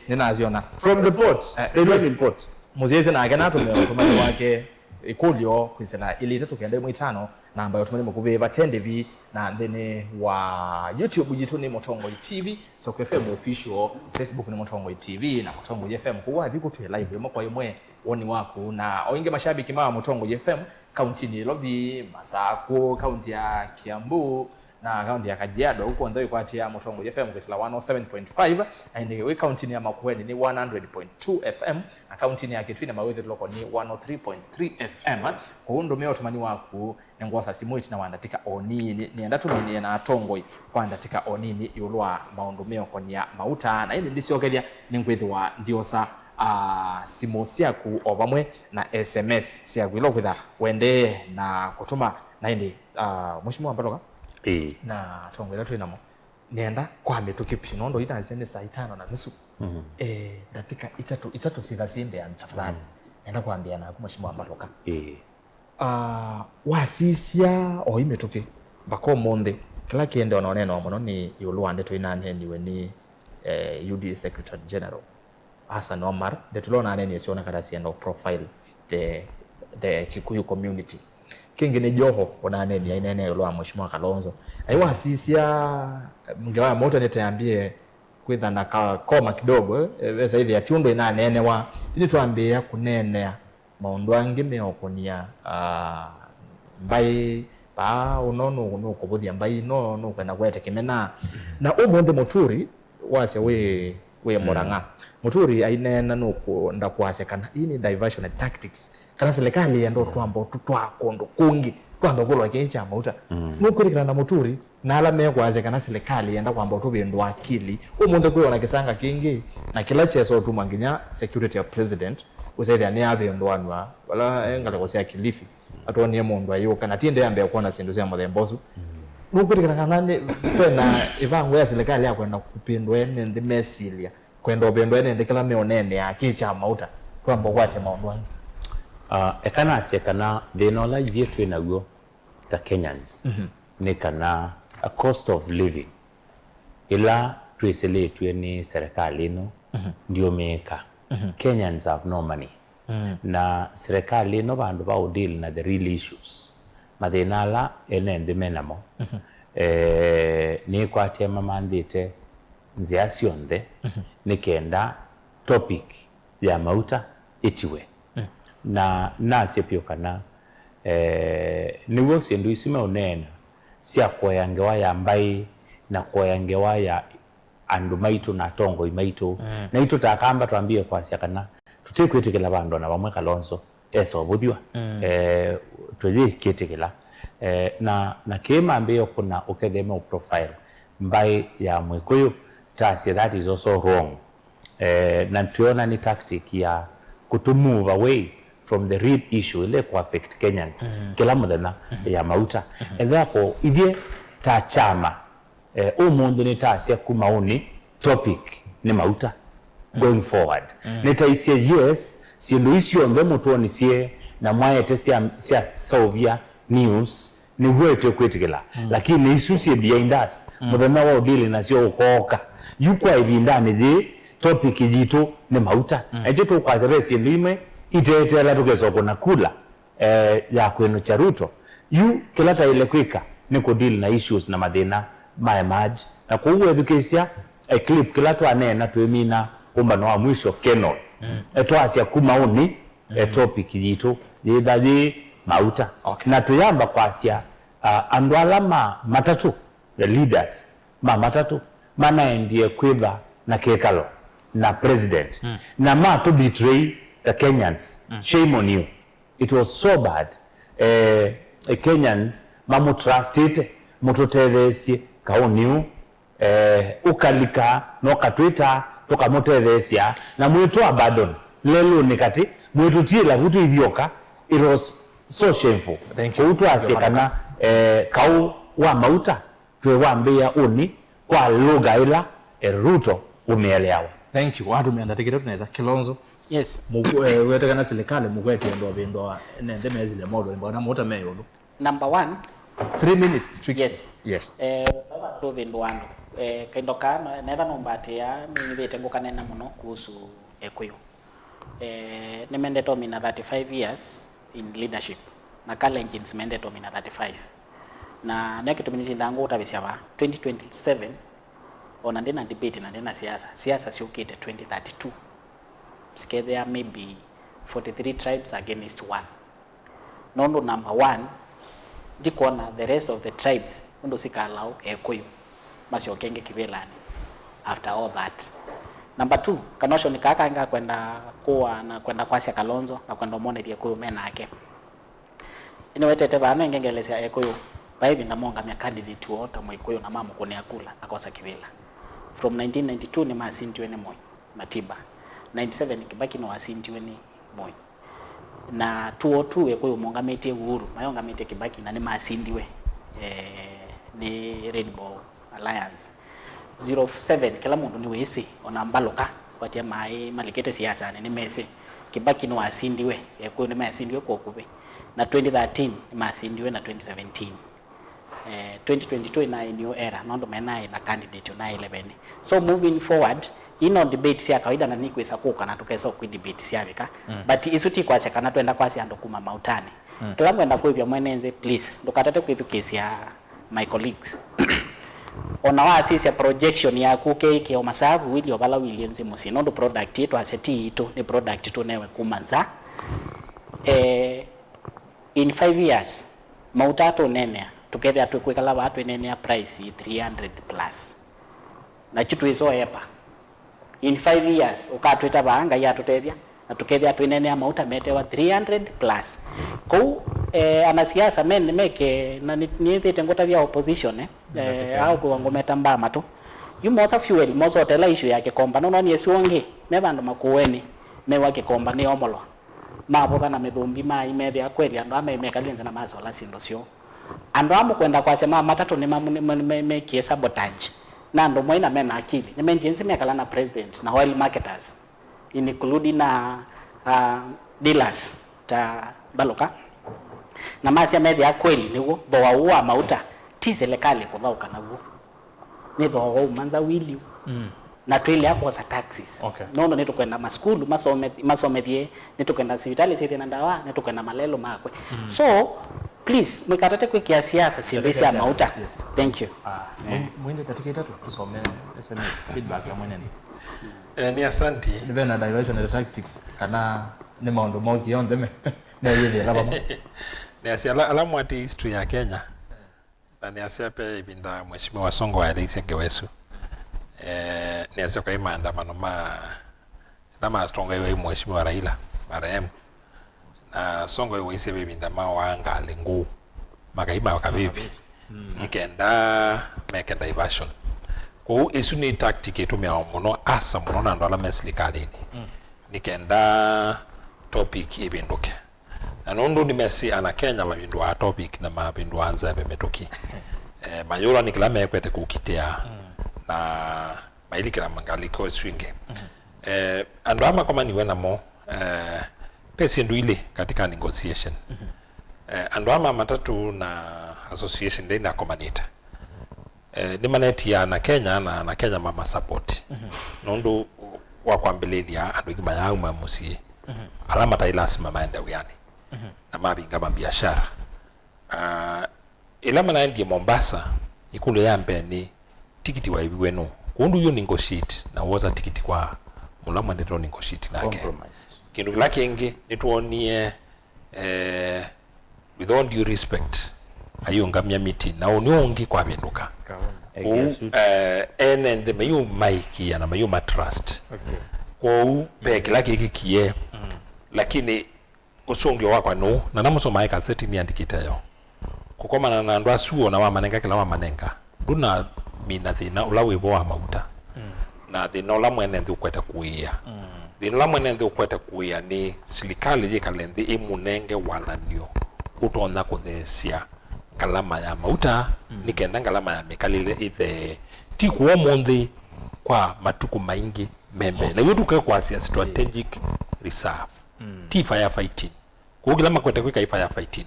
ninaziona from the port they don't import muzeze na agana tumeni wake ikulyo kwisela ili itatu kende mu 5 na ambayo tumeni mukuveva tendevi na then wa YouTube jitu ni Mutongo TV so kwa FM official Facebook ni Mutongo TV na Mutongo FM kuwa viko tu live yemo kwa yemwe woni wako na oinge mashabiki ma Mutongo FM county ni Lovi Masako county ya Kiambu na county ya Kajiado huko ndio kwa tia Mutongo FM kwa 107.5 and we county ni ya Makueni ni 100.2 FM na county ni ya Kitui na Mawethe local ni 103.3 FM kwa ndo meo tumani waku ngwasa simuiti na wandatika onini ni ndatu mini na Tongoi kwa ndatika onini yulwa maondo meo kwa ni ya mauta na ini ndisi okelia ni ngwethi wa ndiosa simu siaku obamwe na SMS siaku ilo kwitha wende na kutuma na indi mheshimiwa Mbaloka na Tongoi tu inamo nienda kwa metukipi nondo ita nzene saa 5:30 ndatika itatu sigasimbe ya tafadhali naenda kuambia na mheshimiwa Mbaloka wasisia oimetoke bako monde kila kiende onaonena omono ni yuluande to inane niwe ni UD Secretary General Hassan Omar de tulona nene siona kada siendo profile the Kikuyu community kingine joho onane ni inene yulwa mheshimiwa Kalonzo aiwa wasisia mngewa moto nitaambie kwitha na koma kidogo sasa hivi atiundo inane wa ili tuambie kunenea maondo ange meokonia mbai unono kubuthia mbai no kwenda gwete kimena na umunthe Muturi wase we Murang'a Muturi ainena nuko ndakwase hii ni diversion tactics kana serikali endo twamba tutwa kondo kungi twamba kulwa kecha mauta nukurikana na Muturi na ala mekwaze kana serikali enda kwamba tubindwa akili umunthe kuona kisanga kingi na kila cheso tumanginya security of president usaithia ni abindwanwa wala engala kosea Kilifi atonie mundu ayo kana tiende ambe kuona sindu cia muthembosu nukurikana kana ni kwena ivangu ya serikali ya kwenda kupindwa ene ndi mesilia kwenda upindwa ene ndi kila meonene ya kicha mauta twamba kwate maundu ekana asekana thinola yetwe naguo ta Kenyans ni kana a cost of living ila twiseletwe ni serikali no ndio meka Kenyans have no money na serikali no bandu ba deal na the real issues mathinala ene ndi menamo ni kwatia mamandite nzia cionthe ni kenda topic ya mauta itiwe na nase pio kana ni works ndu isime onena sia koyangewa ya mbai na koyangewa ya andu maitu na tongo imaitu na ito takamba tuambie kwa sia kana tutekwetekela bandu na bamwe Kalonzo eso buthiwa twezi ketekela na kema mbeo kuna ukethema profile mbai ya Mwikuyu tasi that is also wrong na tuona ni tactic ya to move away from the real issue ile ku affect Kenyans kila muthenya ya mauta and therefore ithie ta chama umundu ni tasia kumauni topic ni mauta going forward nitaisie yes sindu icio ndo mutuoni sie na mwaete cia Sovia news ni gwete kwetikila lakini isu sie behind us muthenya wa udili na cio ukoka yukwa ibindani thi topic jitu ni mauta eje tu kwa zebe silime itetela tukezo na kula ya kwenu cha Ruto yu kila ta ile kwika ni ku deal na issues na mathina my marge na kuwe education a clip kila tu anena tuemina kumba no mwisho Kenon etwasia kumaoni topic jitu yedhaji mauta na tuyamba kwasia andu alama matatu the leaders matatu mana endie kwitha na kekalo na president na ma to betray the Kenyans shame on you it was so bad Kenyans mamu trusted mutotethesie kaoniu ukalika no katwita tukamutethesia na mwitu abandon lelo nikati mwitu tila vitu ivyoka it was so shameful thank you utu asekana kau wa mauta twewambia uni kwa lugha ila Ruto umeelewa. Thank you. Watu miandatikira tunaweza Kilonzo. Yes. Wewe kana serikali mugwete ndo bendo nende mezi le modo mbona mota meyo. Number 1 3 minutes strict. Yes. Baba to bendo wando. Kaindoka never nombate ya mimi ngukanena muno kuhusu Ekuyu. Nimende to mina 35 years in leadership. Na Kalenjins mende to mina 35. Na neke tuminiji ndangu utabisia ba 2027 ona ndena debate na ndena siasa siukite 2032 because there may be 43 tribes against one nondo number 1 dikona the rest of the tribes ndo sikalau Ekuyu masiokenge Kibelani after all that. Number 2 kanosho nikaka nga kwenda kuwa na kwenda kwasia Kalonzo na kwenda mone Ekuyu mena yake inawetete bana ngengelesya Ekuyu baibi na monga mya candidate wota Mwikuyu na mamu kone akula akosa Kibela. From 1992 ni masintiwe ni Moi Matiba 97 Kibaki no asintiwe ni Moi na 202 Ekuyu mongamete Uhuru mayongamete Kibaki na ni masindiwe ni Rainbow Alliance 07 kila mundu ni wesi ona mbaloka kwatia mai malikete siasa ni mese Kibaki no asindiwe Ekuyu ni masindiwe kwa kuwe na 2013 ni masindiwe na 2017 2022 na new era nondo mena na candidate na 11. So moving forward ino debate sia kawaida na nikwesa kuka na tukeso ku debate sia bika but isuti kwa sia kana twenda kwa sia ndo kuma mautani kila mwenda kuipya mwenenze please ndokatate ku case ya my colleagues ona wa sisi projection ya kuke o masabu wili obala Williams musino ndo product yetu aseti ito ni product to newe kumanza in 5 years mauta tunenea tukethia tukwikala watu enenea price 300 plus na chitu izo epa in 5 years ukatwita banga ya tutethia na tukethia twinenea mauta metewa 300 plus kou anasiasa men meke na nithite ngota vya opposition au kuangometa mbama tu yumosa fuel mozo tela issue yake komba no ni esiwonge me bandu makuweni me wake komba ni omolo mabo na methumbi mai methia kweli andu amemeka lenze na mazola sindo sio andu amukwenda kwa sema matatu ni me kie sabotage na ndo moina mena akili ni menjensi mekala na president na oil marketers including na dealers ta baloka na masia methia kweli nigo thoa uwa mauta ti serikali kuthauka naguo ni thoa manza wili na twili hapo za taxes nono nitukwenda maskulu masomethie nitukwenda hospitali sithi na ndawa nitukwenda malelo makwe so please mwikatate kwikia siasa sivisi ya mauta thank you mwende katika itatu tusome SMS feedback ya mwenendo ni asanti nibe na diversion and tactics kana ni maundu mogi on them na yeye raba mo ni asia alamu ati history ya Kenya na ni asia pe ibinda mheshimiwa Songo wa rais Ngewesu ni asia kwa maandamano ma strong hiyo mheshimiwa Raila marehemu na Songo hiyo ise ibinda wanga lengu makaima wakabibi nikenda make diversion ko isu ni tactic itumia muno asa muno na ndola meslikalini nikenda topic ibinduke na nondo ni mesi ana Kenya mabindu wa topic na mabindu anza bemetoki mayola nikilame kwete kukitia na mailikira mangaliko swinge ando ama kama ni wena mo pesi ndu ile katika negotiation ando ama matatu na association ndio na komanita ni maneti ya na Kenya na Kenya mama support nondo wa kwambelelia andu ngima yao mamusi alama tailasima maendeleo yani na mabinga biashara ilama na ndiye Mombasa ikulu yambe ni tikiti wa ibiweno kundu yo negotiate na woza tikiti kwa mulama ndetro negotiate nake kindu lake nge nituonie with all due respect ayo ngamya miti na oniongi kwa binduka and the mayu maiki na mayu trust kwa peke lake kikie lakini usongi wakwa no na namuso maika seti ni andikitayo kukomana na ndo asuo na wa manenga kila wa manenga nduna mina thina ulawe bo wa mauta na thina ula mwene nthi ukweta kuia thina ula mwene nthi ukweta kuia ni silikali ye kalenthi imunenge wananio utona kuthesia kalama ya mauta nikenda kalama ya mikalile ithe ti kuo monthi kwa matuku maingi membe na yotu kwa strategic reserve ti firefighting kugila makwete kwika firefighting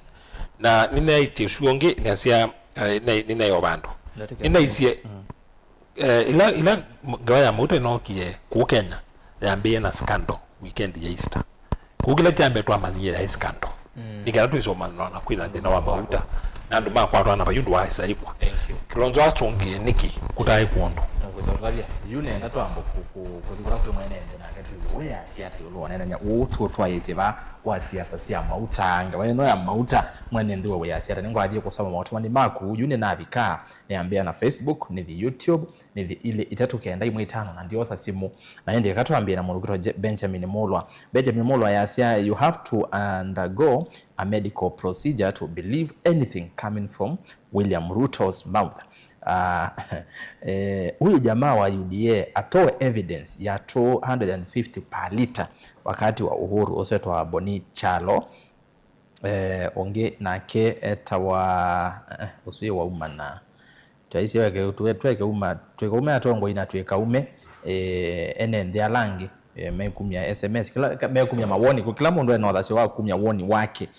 na nina ite suonge ni asia nina yobando nina isie ila ngaya muto no kie ku Kenya yambie na scandal weekend ya Easter kugila jambe twa manyia ya scandal nikala tu iso manno na kwina ndina wa mauta na ndu makwa twa na bayundu wa isa ikwa kilonzo achongie niki kutai kuondo kuzorabia yune ndatu ambo kudikura kwa mwenende na katu we asiata yulo nenya utu twa yesiba wa siasa sia mautanga weno ya mauta mwenende we asiata ningo adie kusoma mauta mani maku yune na vika niambia na Facebook ni the YouTube ni the ile itatu kenda imwe itano na ndio simu na ende katuambia na mulugiro Benjamin Molwa ya asia you have to undergo a medical procedure to believe anything coming from William Ruto's mouth. Huyu jamaa wa UDA atoe evidence ya 250 per liter wakati wa uhuru oseto wa Boni Chalo onge nake etawa usuye wa umana twaisi wake tuweke uma tweka ume atongo ina tweka ume ene ndia langi mekumya SMS kila mekumya mawoni kwa kila mundu enothasyo wa kumya woni wake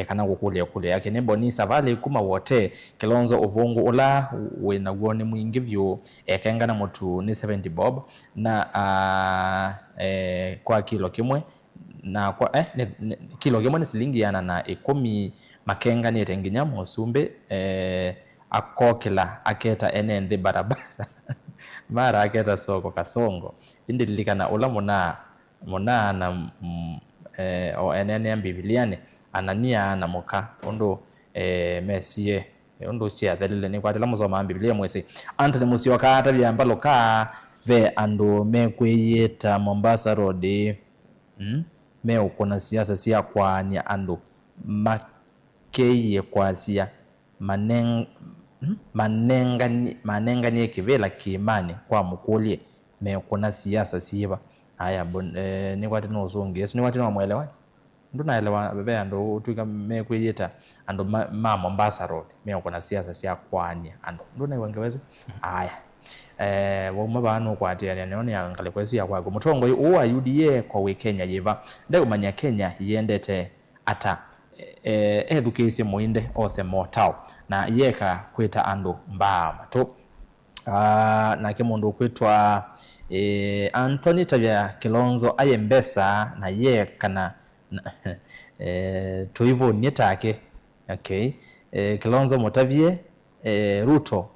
kana gukulia kule yake ne Boni Savale kuma wote Kilonzo Ovungu ula wena woni mwingi vyo ekengana mutu ni 70 bob na kwa kilo kimwe na kwa kilo kimwe ni silingi yana na 10 makenga ni etenginya musumbe akokela aketa enende barabara mara aketa soko kasongo indilikana ula mona na o enene ambibiliane anania na moka ondo mesie ndo cia thelile ni kwatela musoma Biblia mwese Anthony Musyoka atabyamba loka ve andu mekwiyita Mombasa Road me ukona siasa cia kwanya andu makeye kwasia manenganie kivela kiimani kwa mukulie me ukona siasa siva haya ni kwati no zonge yesu ni kwati no mwelewa ndo naelewa bebe andu utuika me kwiyita andu ma Mombasa Road me ukona siasa cia kwanya andu ndo na wangewezo haya woma bano kwatia nione angale kwesi ya kwako mutongo uwa UDA kwa we Kenya yiva ndegumanya Kenya yendete ata education muinde ose motao na yeka kwita andu mbama to na kemundu kwitwa Anthony Tavia Kilonzo ayembesa na yekana tuivo nitake okay Kilonzo Mutavie Ruto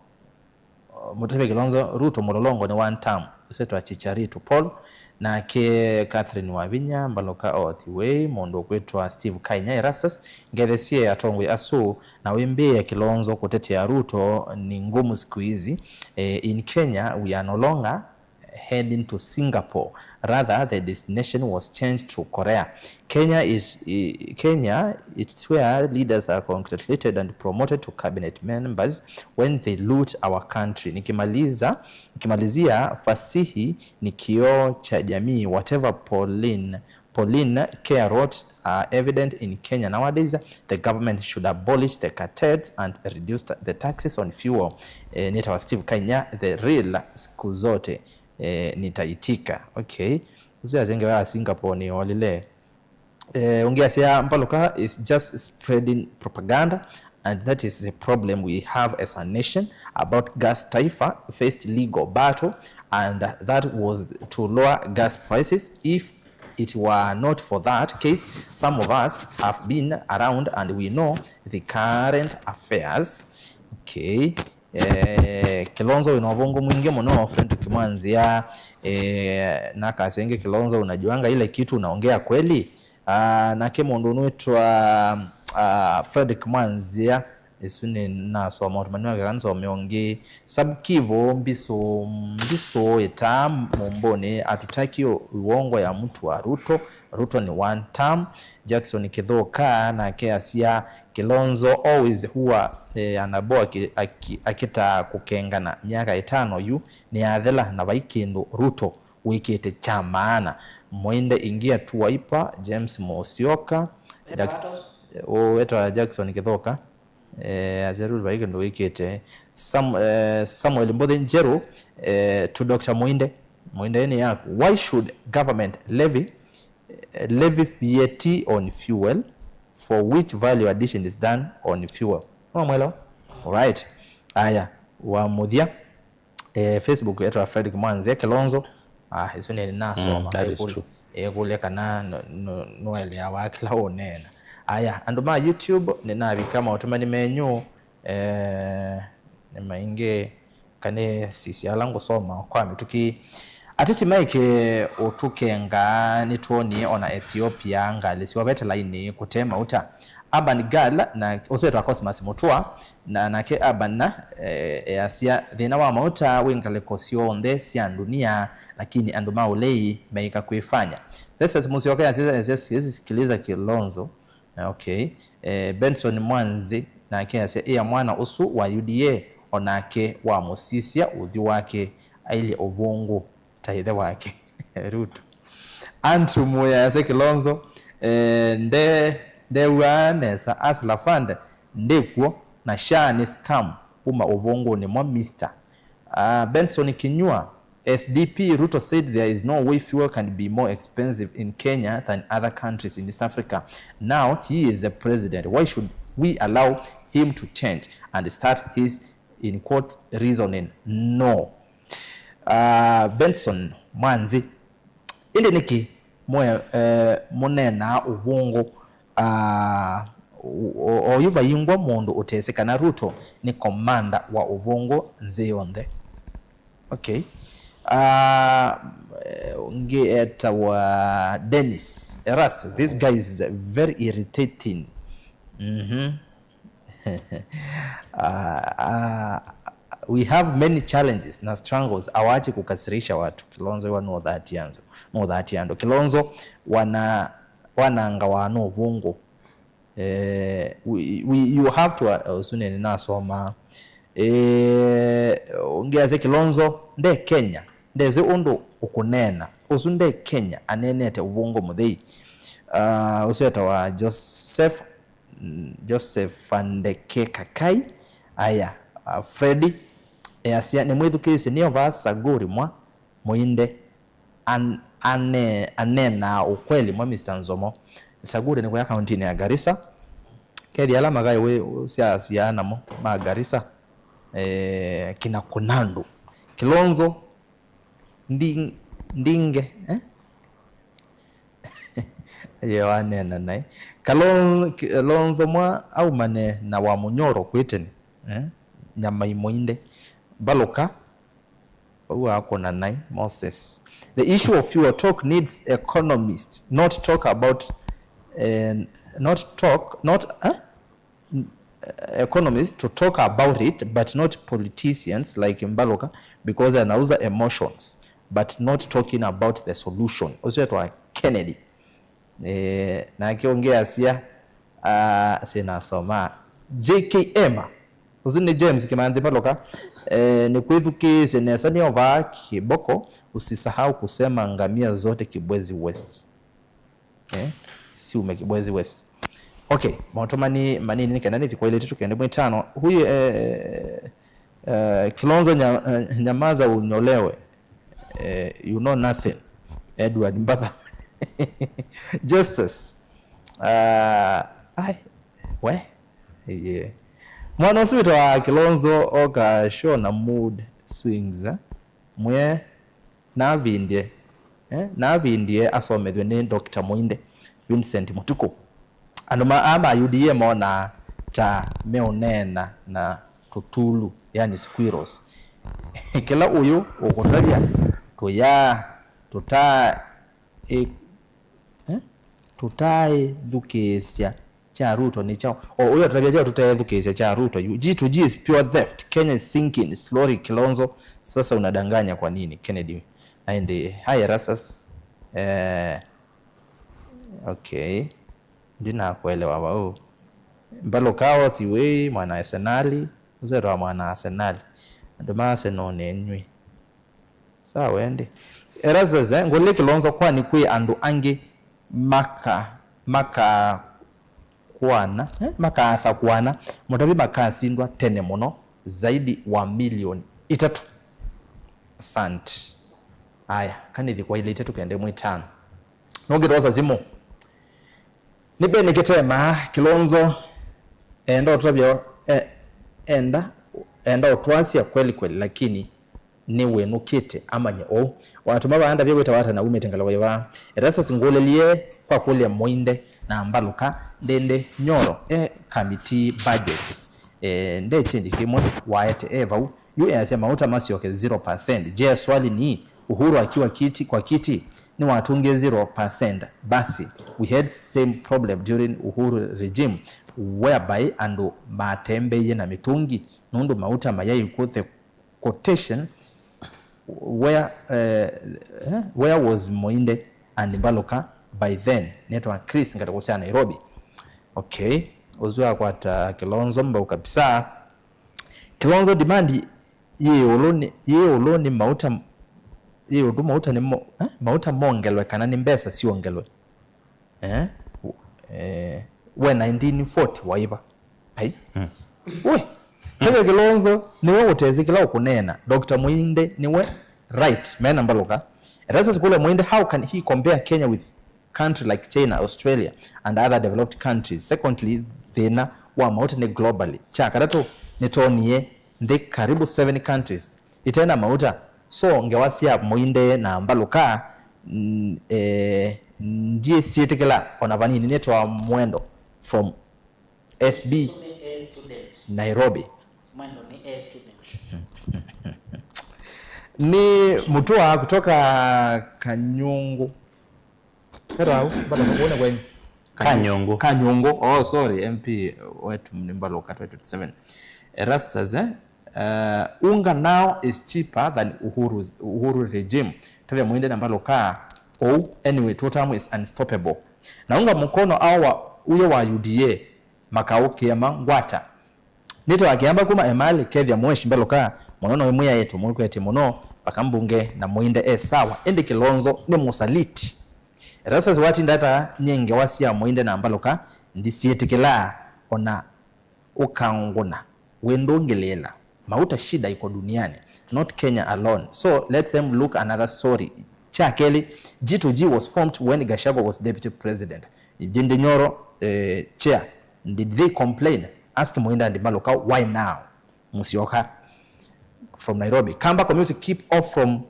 Mutavie Kilonzo Ruto mulolongo ni one term usetwa Chicharitu Paul na ke Catherine Wavinya mbaloka Othiway mondo kwetwa Steve Kainya Erastus ngeresie atongwe asu na wembe Kilonzo kutetea Ruto ni ngumu siku hizi in Kenya we are no longer heading to Singapore. Rather, the destination was changed to Korea. Kenya, it's where leaders are congratulated and promoted to cabinet members when they loot our country. Nikimalizia fasihi ni kioo cha jamii. Whatever Pauline Care wrote are evident in Kenya nowadays. The government should abolish the cartels and reduce the taxes on fuel. Nita wa Steve Kainya, the real siku zote. Nitaitika. Okay. Uzia zenge wa Singapore ni walile. Ungeasia mpaloka is just spreading propaganda and that is the problem we have as a nation. About gas Taifa faced legal battle and that was to lower gas prices. If it were not for that case, some of us have been around and we know the current affairs. Okay. Kilonzo inobongo mwingi muno friend Kimwanzia na kasenge Kilonzo unajuanga ile kitu unaongea kweli na kemundu nwetwa Fred Kimwanzia isune naso amotumaniwa kanzo meonge sabkivo mbiso eta mumbone atutaki uongo ya mtu wa Ruto ni one term. Jackson Kithoka na keasia Kilonzo always huwa anaboa akita kukengana miaka 5 yu ni athela na vaikindu Ruto wikite cha maana mwende ingia tu waipa James Musyoka etwa Jackson Kithoka azerul vaikindu wikite Samuel Mbodhe Njeru to Dr. Mwinde ni yako. Why should government levy VAT on fuel for which value addition is done on fuel? Mwelo. Alright. Aya wa mudia Facebook yetu Fred Kimwanzia Kilonzo hizo ni naso kule kana noel ya wakila onena. Aya anduma YouTube ninabi kama otumani menyu nemainge kane sisi alango soma kwa mituki atiti mike otukenga nituoni ona Ethiopia ngalisi wabete line kutema uta Urban Girl na oswetwa Cosmas Mutua na nake Urban na asia thina wa mauta wingale kosio onde cia dunia lakini andu maulei meika kuifanya. Sasa Musyoka yasikiliza Kilonzo. Okay. Benson Mwanzi na kiasi ya mwana usu wa UDA onake wa musisia uthi wake aile ovungu taithe wake Ruto Andrew Moya Kilonzo ndewanesa Asla Fund ndekwo na shani scam uma ovungu ni mwa Mr. Benson Kinyua SDP Ruto said there is no way fuel can be more expensive in Kenya than other countries in East Africa. Now he is the president. Why should we allow him to change and start his in quote reasoning? No. Benson Mwanzi ili niki munena uvungu oyuva yingwa mundu uteseka na Ruto ni komanda wa uvungu nzeyonde. Okay. Ngeta wa Dennis Eras, this guy is very irritating. We have many challenges na struggles. Awache kukasirisha watu. Kilonzo wa no that yando Kilonzo wananga wano bungo. You have to usune ninasoma ungeaze Kilonzo nde Kenya ndeze undo ukunena usunde Kenya anenete ubungo muthei usweta wa Joseph Fandeke Kakai aya Freddy asia ni mwithukise niyo vasaguri mwa muinde anena ukweli mwa Mr. Nzomo saguri ni kwa kaunti ya Garissa kedi alama gai we siasa na mo ma Garissa kina Kunandu Kilonzo ndinge yewanena nai Kalonzo mwa au mane na wa Munyoro kwiteni nyama imoinde baloka uwa kona nai Moses. The issue of fuel talk needs economists not talk about economists to talk about it, but not politicians like Mbaloka, because anauza emotions but not talking about the solution. Oswetwa Kennedy na akiongea sia sina soma JKM uzuni James Kimandhi Mbaloka ni kwithuki senesa ni ova Kiboko. Usisahau kusema ngamia zote Kibwezi West. Si ume Kibwezi West. Okay, mautomani manini nikanani kwa ile tutu kende mwitano. Huyu Kilonzo nyamaza unyolewe. You know nothing. Edward Mbatha. Justice. Yeah. Mwana swito wa Kilonzo oka show na mood swings. Mwe nabindie asomethwe ni Dr. Muinde Vincent Mutuku. Anduma ama UDA mona ta meonena na tutulu yani squirrels. Kila uyu ukutaria tuya tutai dhukesya cha Ruto ni chao. Uyo tutabia chao tutai dhukesya cha Ruto. G2G is pure theft. Kenya is sinking slowly. Kilonzo sasa unadanganya kwa nini Kennedy? Aende haya rasas okay ndina kuelewa wao Mbaloka thiwe mwana Arsenal zero mwana Arsenal ndoma Arsenal nenywe sawa wende erazaze ngole Kilonzo kwani kwi andu angi maka asa kwana mutabi makasindwa tene muno zaidi wa milioni 3. Asante. Aya kanidi kwa ile itetu kende mwitano nogiroza zimo nibe nikitema Kilonzo enda otrabyo enda otwasia kweli lakini niwe nukite amanye watuma baanda byo gweta wata na umetengala wa erasa singolelie kwa kule Muinde na Mbaluka ndende Nyoro committee budget nde change kimwe waete eva yu yasema utamasyoke 0%. Je, swali ni Uhuru akiwa kiti ni watunge 0%. Basi we had same problem during Uhuru regime whereby ando matembe ye na mitungi nundu mauta mayai kuthe quotation where was Muinde and Mbaloka by then network Chris ngatakosia Nairobi. Okay, uzwa kwa Kilonzo mbao kabisa. Kilonzo demand ye oloni mauta ye odu mauta ni mauta mongelwe kana ni mbesa si ongelwe we 1940 waiba ai we Kaya Kilonzo niwe utezikila ukunena Dr. Muinde niwe right mena Mbaloka erasa sikule Muinde how can he compare Kenya with country like China, Australia and other developed countries? Secondly, thina wa mauta ni globally chakarato nitonie ndi karibu 7 countries itena mauta so ngewasia Muinde na Mbaloka ndiye siyetekela onavanini netwa mwendo from SB Nairobi. Mwendo ni A student. Ni mutua kutoka Kanyungu. Pero bado kuona kwenye Kanyongo. Oh sorry, MP wetu Mnimbaloka 2027. Erastus unga now is cheaper than Uhuru regime. Tavya muinde Nambaloka anyway total is unstoppable. Na unga mkono awa uyo wa UDA makauki ya mangwata. Nito akiamba kuma emali kevya mweshi Mbaloka monono emuya yetu mwiko eti mono pakambunge na muinde sawa endi Kilonzo ni musaliti. Erastus wati ndata nyenge wasia muinde na Mbaloka ndisietikila ona ukanguna wendongelela mauta shida iko duniani, not Kenya alone, so let them look another story. Chakeli G2G was formed when Gachagua was deputy president. Jindi Nyoro chair, did they complain? Ask Muinda and Mbaloka why now. Musyoka from Nairobi, Kamba community keep off from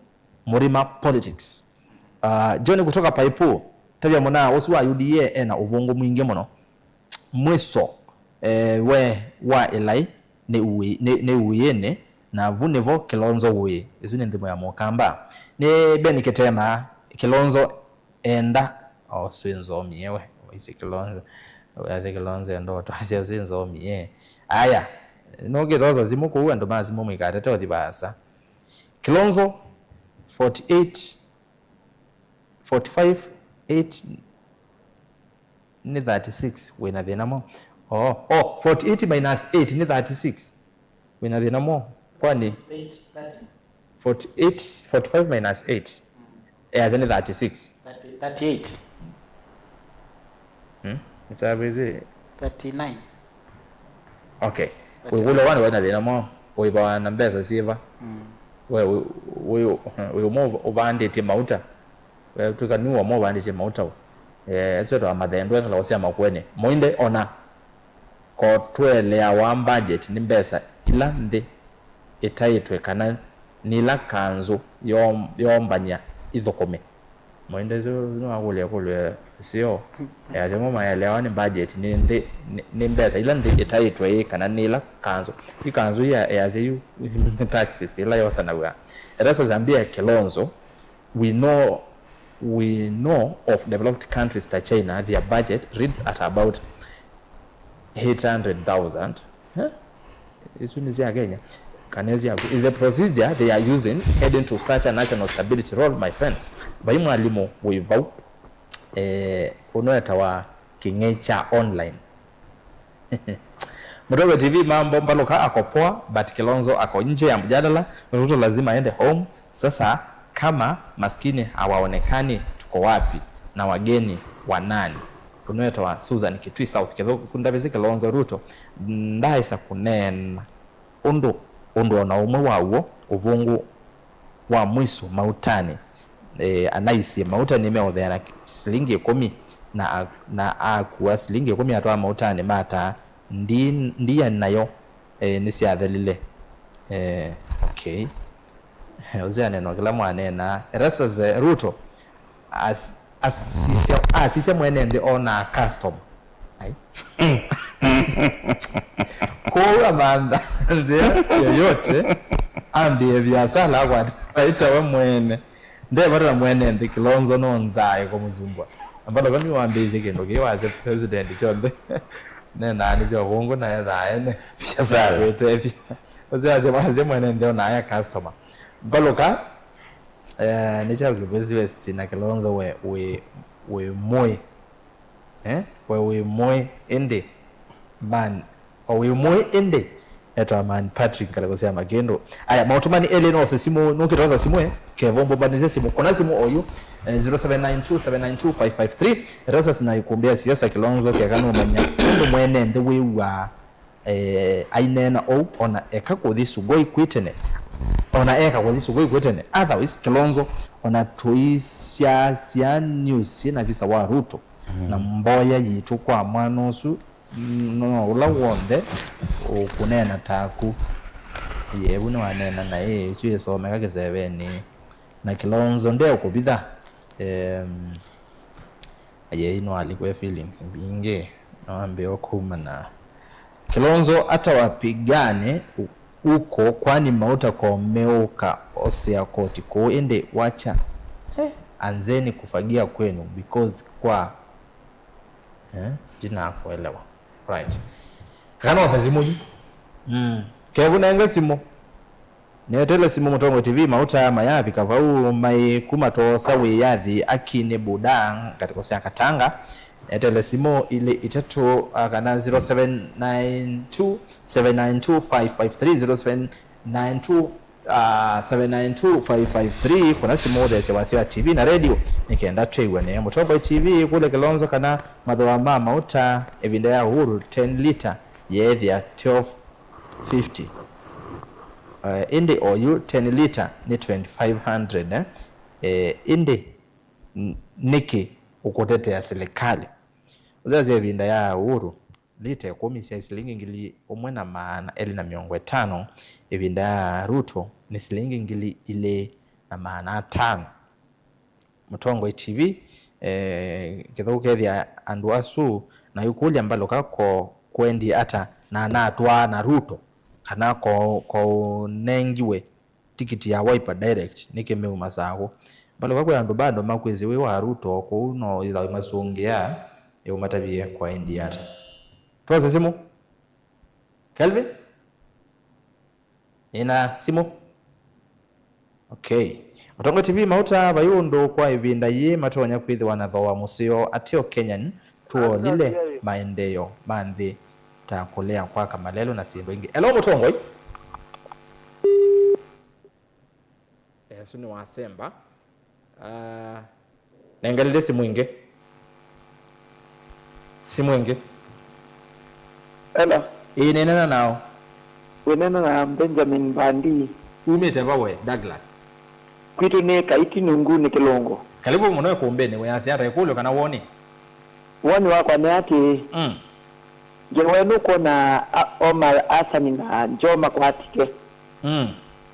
Murima politics. Johnny kutoka Paipu tavya mona oswa UDA na uvungu mwingi mono mweso we wa elai ne uyene na vunevo Kilonzo we izuni ndimo ya Mukamba ne beni ketema Kilonzo enda swinzo miewe isi Kilonzo ndo twasya swinzo mie aya noge roza zimuko uwa ndo mazimu mwikate to dibasa Kilonzo 45 ni 36 wina dhinamo 48 minus 8 ni 36 wina dhinamo kwani 45 minus 8 as any 36 38 it's a 39 okay we wana wina dhinamo we ba na mbeza siva we move ubandite mauta we tukanuwa mo bandite mauta etso amadhendwe ngala osya makwene moinde ona ko twelea wa budget ni mbesa ila ndi itaitwe kana nila kanzu yombanya ithokome moinde zo no agule kule sio ya jemo maelewa ni budget ni mbesa ila ndi itaitwe kana nila kanzu ikanzu ya zeyu taxes ila yosana wa erasa zambia Kilonzo we know of developed countries to China, their budget reads at about 800,000. Is a procedure they are using heading to such a national stability role, my friend. Baimu alimu wivau unoeta wa kingecha online. Mdogo TV mambo Mbaloka akopoa but Kilonzo ako nje ya mjadala. Ruto lazima aende home. Sasa kama maskini hawaonekani tuko wapi na wageni wa nani? Kunoeta wa Susan Kitui South kundabeze Kilonzo Ruto ndaisa kunena undo na umwe wawo uvungu wa mwisu mautani anaisi mautani meodhera shilingi 10 na akuwa shilingi 10 atwa mautani mata ndiya nayo nisi athelile okay uzane no kila mwane na rasa za Ruto asisia mwene ndi ona custom ai kwa manda nzia yoyote ambie biasala kwa aita we mwene nde bata mwene ndi Kilonzo no nzaye kwa muzumbwa ambalo kwani waambie kendo kiwaze president chonde nena ani jo bongo na ya ene biasala wetu efi waze mwene ndi ona ya customer Mbaloka nicha kubezi west na Kilonzo we moy we moy ende man we moy ende eto man Patrick kala kusema magendo aya mautumani ele no simu no kitoza simu kevombo banize simu kona simu oyu 0792792553 rasa sinaikumbia siasa Kilonzo kekano manya ndo mwene ndi wewa ainena ona ekakuthi sugoi kwitene ona eka kwa zisu kwetene otherwise Kilonzo ona tuisya sia news na visa wa Ruto na mboya yitu kwa mwanosu no ula wonde ukunena taku yebu no anena na siwe so meka kezebeni na Kilonzo nde okubitha aye ino alikwe feelings mbinge no ambe okuma na Kilonzo hata wapigane uko kwani mauta kwa meuka osea koti kwa ende wacha anzeni kufagia kwenu because kwa Jina kuelewa. Right. Kana wasazimuji. Kevu nenga simu. Netele simu Mutongo TV mauta mayavi kavau mai kumato sawi yathi akine budang katika siya Katanga. Netele simu ile itatu kana 0792 792 553 792 kuna simu desi wasiwa TV na radio nikienda twewe ne Mutongo TV kule Kilonzo kana madhowa mama uta evinda ya Uhuru 10 liter yethi ya 1250 indi oyu 10 liter ni 2500 indi niki ukotete ya serikali uzazi evinda ya Uhuru lita ya 10 sia shilingi ngili umwe na maana 150 evinda ya Ruto ni shilingi ngili ile na maana 5 Mutongo TV kithuke ya anduasu na yukuli ambalo kako kwendi ata na natwa na Ruto kana ko nengiwe tikiti ya Wiper Direct nikemeu masago balo kako yandu bando makweziwe wa Ruto ko uno ila masongea matabiye kwa India. Tuanze simu. Kelvin? Ina simu? Okay. Mutongo TV mauta bayundo kwa ivinda ye matonya kwithi wanathoa musio atio Kenyan tuo lile maendeleo bandhi takolea kwa kamalelo na sindo ingi. Hello Mutongo. Yesu ni wasemba. Nengalile simu inge. Simu inge. Hello. Nena nao. Wenena na Benjamin Bandi. Umete bawe Douglas. Kwitu ne kaiti nungu ni Kilongo. Karibu munoe kuombeni weyansi ata ikulo kana woni. Woni wako ni ati. Jewenu kona Omar Asani na Njoma kwa tike.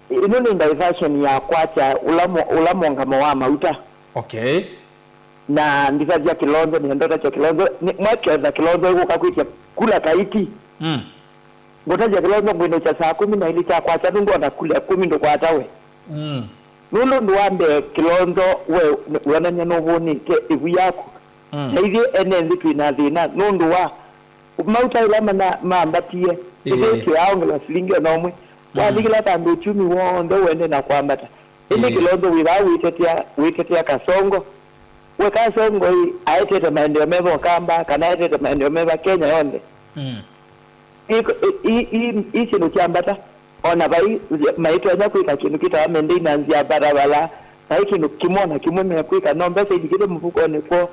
Inu ni diversion ya kwacha ulamo ngamo wa mauta. Okay. Na ndizajia Kilonzo ni ndota cha Kilonzo mwake za Kilonzo yuko kakwitia kula kaiti. Ngotaja Kilonzo mwene cha saa 10 na ili cha kwacha nungu wanakula 10 ndo kwa atawe. Nulu nduambe Kilonzo we wananya novoni ke ivu yako. Na hivi ene nzitu inazina nundu wa mauta ilama na maambatie ile kiao ngala silingi nomwe waligila tambe uchumi wondo wende na kwambata ile Kilonzo witetia Kasongo we Kasongo aitete maendeleo meva kamba kana aitete maendeleo meva Kenya yonde hii chino kiambata ona bai maito ya kuika kinu kita amende inanzia barabara na hiki kimona kimweme kuika nombe sasa ikide mfuko ne kwa.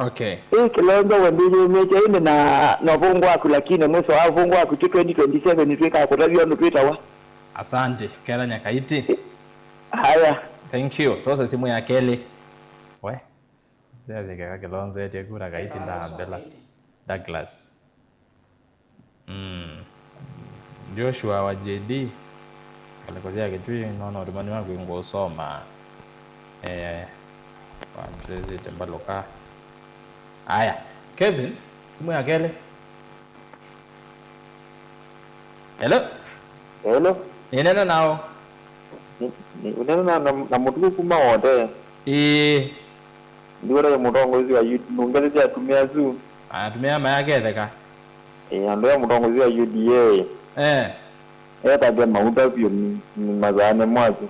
Okay. Kilonzo wembili meje ine na novungu waku lakini mweso wavungu waku 2027 nitweka kutavyo nutwita wa. Asante, kera nyakaiti. Haya. Thank you. Tosa simu ya Kelly. We. Zazi kaka Kilonzo eti kura kaiti nda Bella Douglas. Joshua wa JD. Kalikozea kitui nono rumani wangu ingo soma. Kwa mtrezi tembaloka. Aya, Kevin, simu ya Kelly. Hello? Hello? Nena nao. Unena na mutuku kuma wote. Ndiwara ya Mutongo hizi wa nungalizi ya tumia zu. Tumia mayake theka. Ando ya Mutongo hizi wa UDA. Tabia mauta vyo ni mazane mwazi.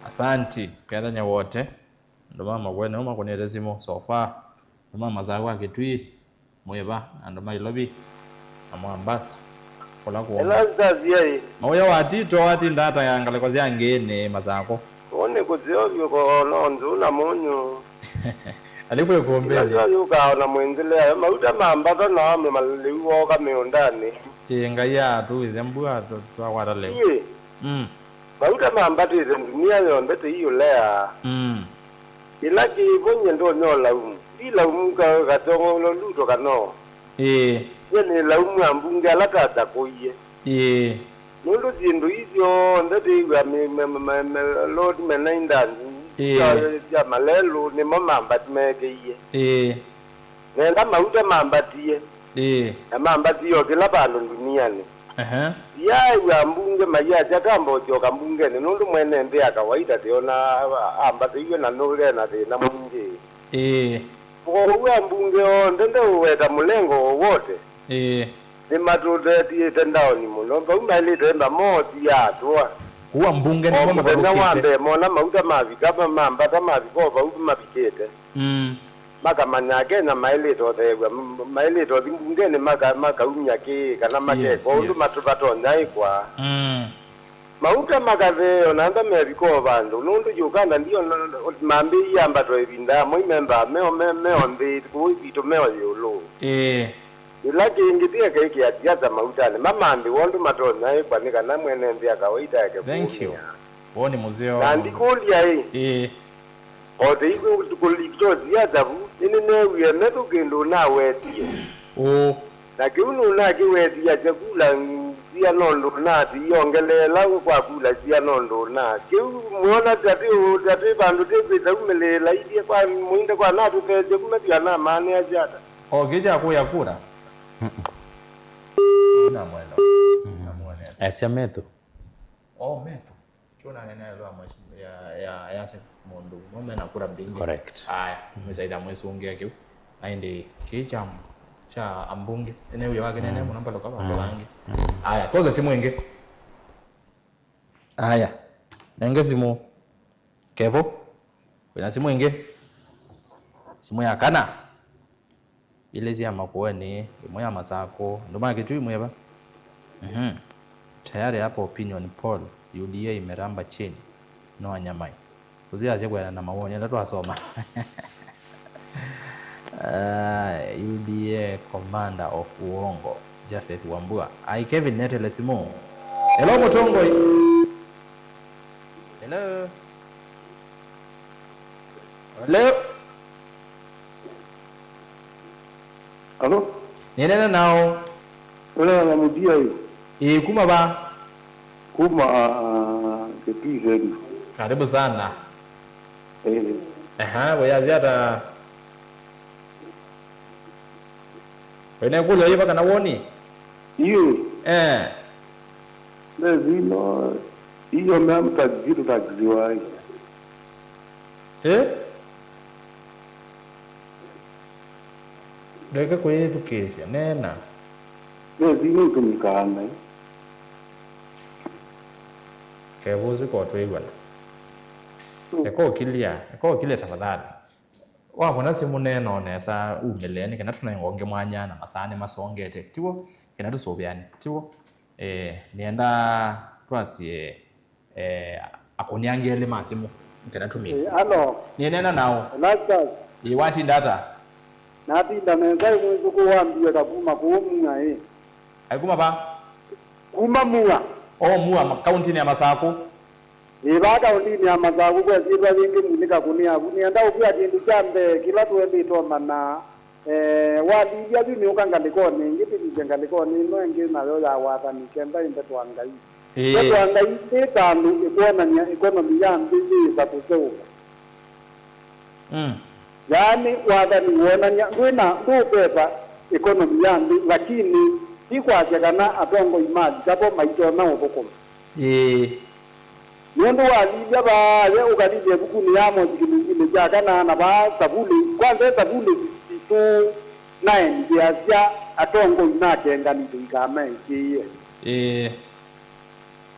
Asanti, kera nya wote. Ndo mama kwene uma kwenye simu so far. Ndo mama zawa kitui mweba ndo mailobi na mwambasa kola ko. Elazaziye. Moyo watito wati ndata yangale kwa ziangene mazako. One kuziovyo ko lonzo na monyo. Alipo kuombele. Ndio yuka na mwendelea mauta mambata na ame maliwo kama ondani. Ngaya tu izembua twa kwata leo. Mauta mambata dunia yondete hiyo lea. Ilaki bonye ndo nyola ila umuka katongo lo luto kano yene la umu ambunga la kata koye nulo zindu hizo ndete ya lord menainda ya malelo ni mama mbatmeke ye nenda mauta mambatie na mambatiyo kila balo duniani ya mbunge maya jakambo joka mbunge nulo mwene ndi akawaida tiona ambatiyo na nule na na munge Uwe mbunge ondende uweta mulengo wowote. Ni matuteti tendao ni muno. Umeli tenda moti ya tuwa. Uwa mbunge ni mwema barukite. Wambe mona mauta mavikaba mambata mavikova upi mavikete. Maka manyake na mailito tewa. Mailito di mbunge ni maka unyake kana makeko. Undu matubato nyaikwa. Mauta makave onanda mevikova ndo. Nundu yukanda ndiyo mambi yamba to ebinda. Moi memba meo ndi kuwibito meo yolo. Ilaki ingitia keki ya tiaza mautani. Mama ambi wandu matona kwa nika na mwene mbia kawaida yake. Thank you. Woni muzeo. Na ndikulia hii. Ote hiku kulikito ziyaza vu. Nini newe metu kendo na wetie. Na kiunu na kiweti ya chakula siya nondo na tiyongele lau kwa kula siya nondo na. Kiu muona tati bandu tepita umele laidi kwa muinde kwa natu teje kumetia na maani ya jata. Geja kuya kura. Na mwelo. Na mwone. Asia metu. Metu. Kuna nene lwa ya se mundu. Mweme na kura mbingi. Correct. Aya, mwezaida mwesu ungia kiu. Aindi kichamu. Cha ambunge. Ene uya wake nene munamba loka wakolangi. Aya, toza simu inge. Aya. Nenge simu. Kevo. Wina simu inge. Simu ya kana. Ilezi ya makuweni, imu ya masako, ndoma kitu imu ya ba? Tayari hapo opinion poll, UDA imeramba chini, no Wanyamai. Kuzia aziagwa na maoni, ndatu asoma. UDA commander of Uongo, Japheth Wambua. Kevin Netele Simo. Hello Mutongo. Hello. Hello. Halo? Nenena nao. Wala na mudia hiyo. Kuma ba? Kuma kipise. Karibu sana. Wayazi hata. Wene kule hiyo kana woni? Hiyo. Lazima hiyo mamta jitu takiziwa. Deka kwenye tukesi nena. Lazima tumikana. Kevuzi kwa tuigwana. Eko kilia tafadhali. Wabona simu neno nesa umeleni kana tunayonge mwanya na masane masongete. Tiwo kana tusobyani. Tiwo nienda twasi akonyangele masimu kana tumile. Hello. Nienena nao. Lasta. Iwati data. Natinda menza mwezo kuambia kabuma kuumwa Aikuma ba? Kuma muwa. Muwa kaunti ni ya Masako. Ibaka undini ya Masako kwa zirwa vingi munika kunia. Kunianda upia jindu chambe kila tuwebi itoma na wadi ya bimi ukangalikoni. Ngiti nijengalikoni ino engi na yoya wata nikenda indetu wangai. Indetu wangai itandu ikonomi ya mbili za kuseuka. Yani wadani wonanya ndubeba economy yandi lakini ikwajagana atongo imaji kapo maito na obokoma nendo walija baye ukalije bukuni yamo jikini jagana na ba sabuli kwanza sabuli tu naye ndiasia atongo inake ngalije ikame iye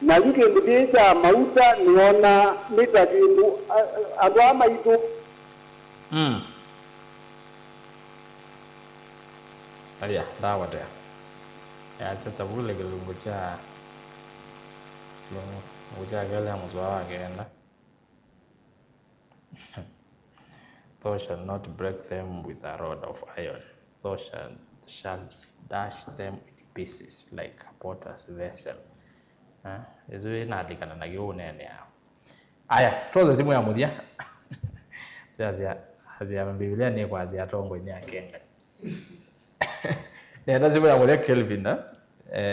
na yuke ndibisa mauta niona nitakindu andwa maito Alia, dawa dia. Ya sasa vule kilungu cha gele mzwa agenda. Thou shall not break them with a rod of iron. Thou shall dash them in pieces like a potter's vessel. Ezo inaandikana na gyo nene yao. Aya, toza simu ya mudia. Azia Biblia ni kwa azia tongo ni akenga. Nenda simu ya mudia Kelvin na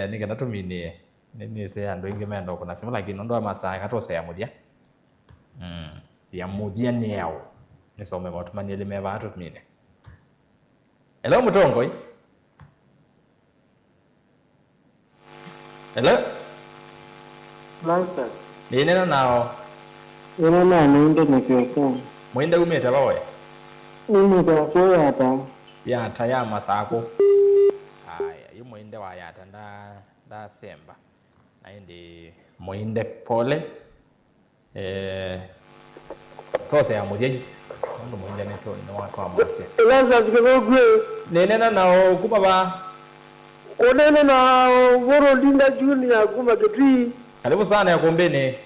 nika natumini nini se ando inge mendo kuna simu lakini ndo masaa katose ya mudia. Ya mudia ni yao. Nisome matumani elime watu tumine. Hello Mutongo. Hello. Lasta. Nina nao. Ina na mwinde nikiweka. Mwinde umeta bawe. Mimi kwa hata. Yata ya masako. Haya, yu muinde wa yata nda semba. Naindi muinde pole. Tose ya mujeji. Mundu muinde neto ni watu wa mwase. Elaza zikegwe. Nenena na kuma ba. Onene na Oburu Odinga Junior kuma Kitui. Karibu sana ya kombene.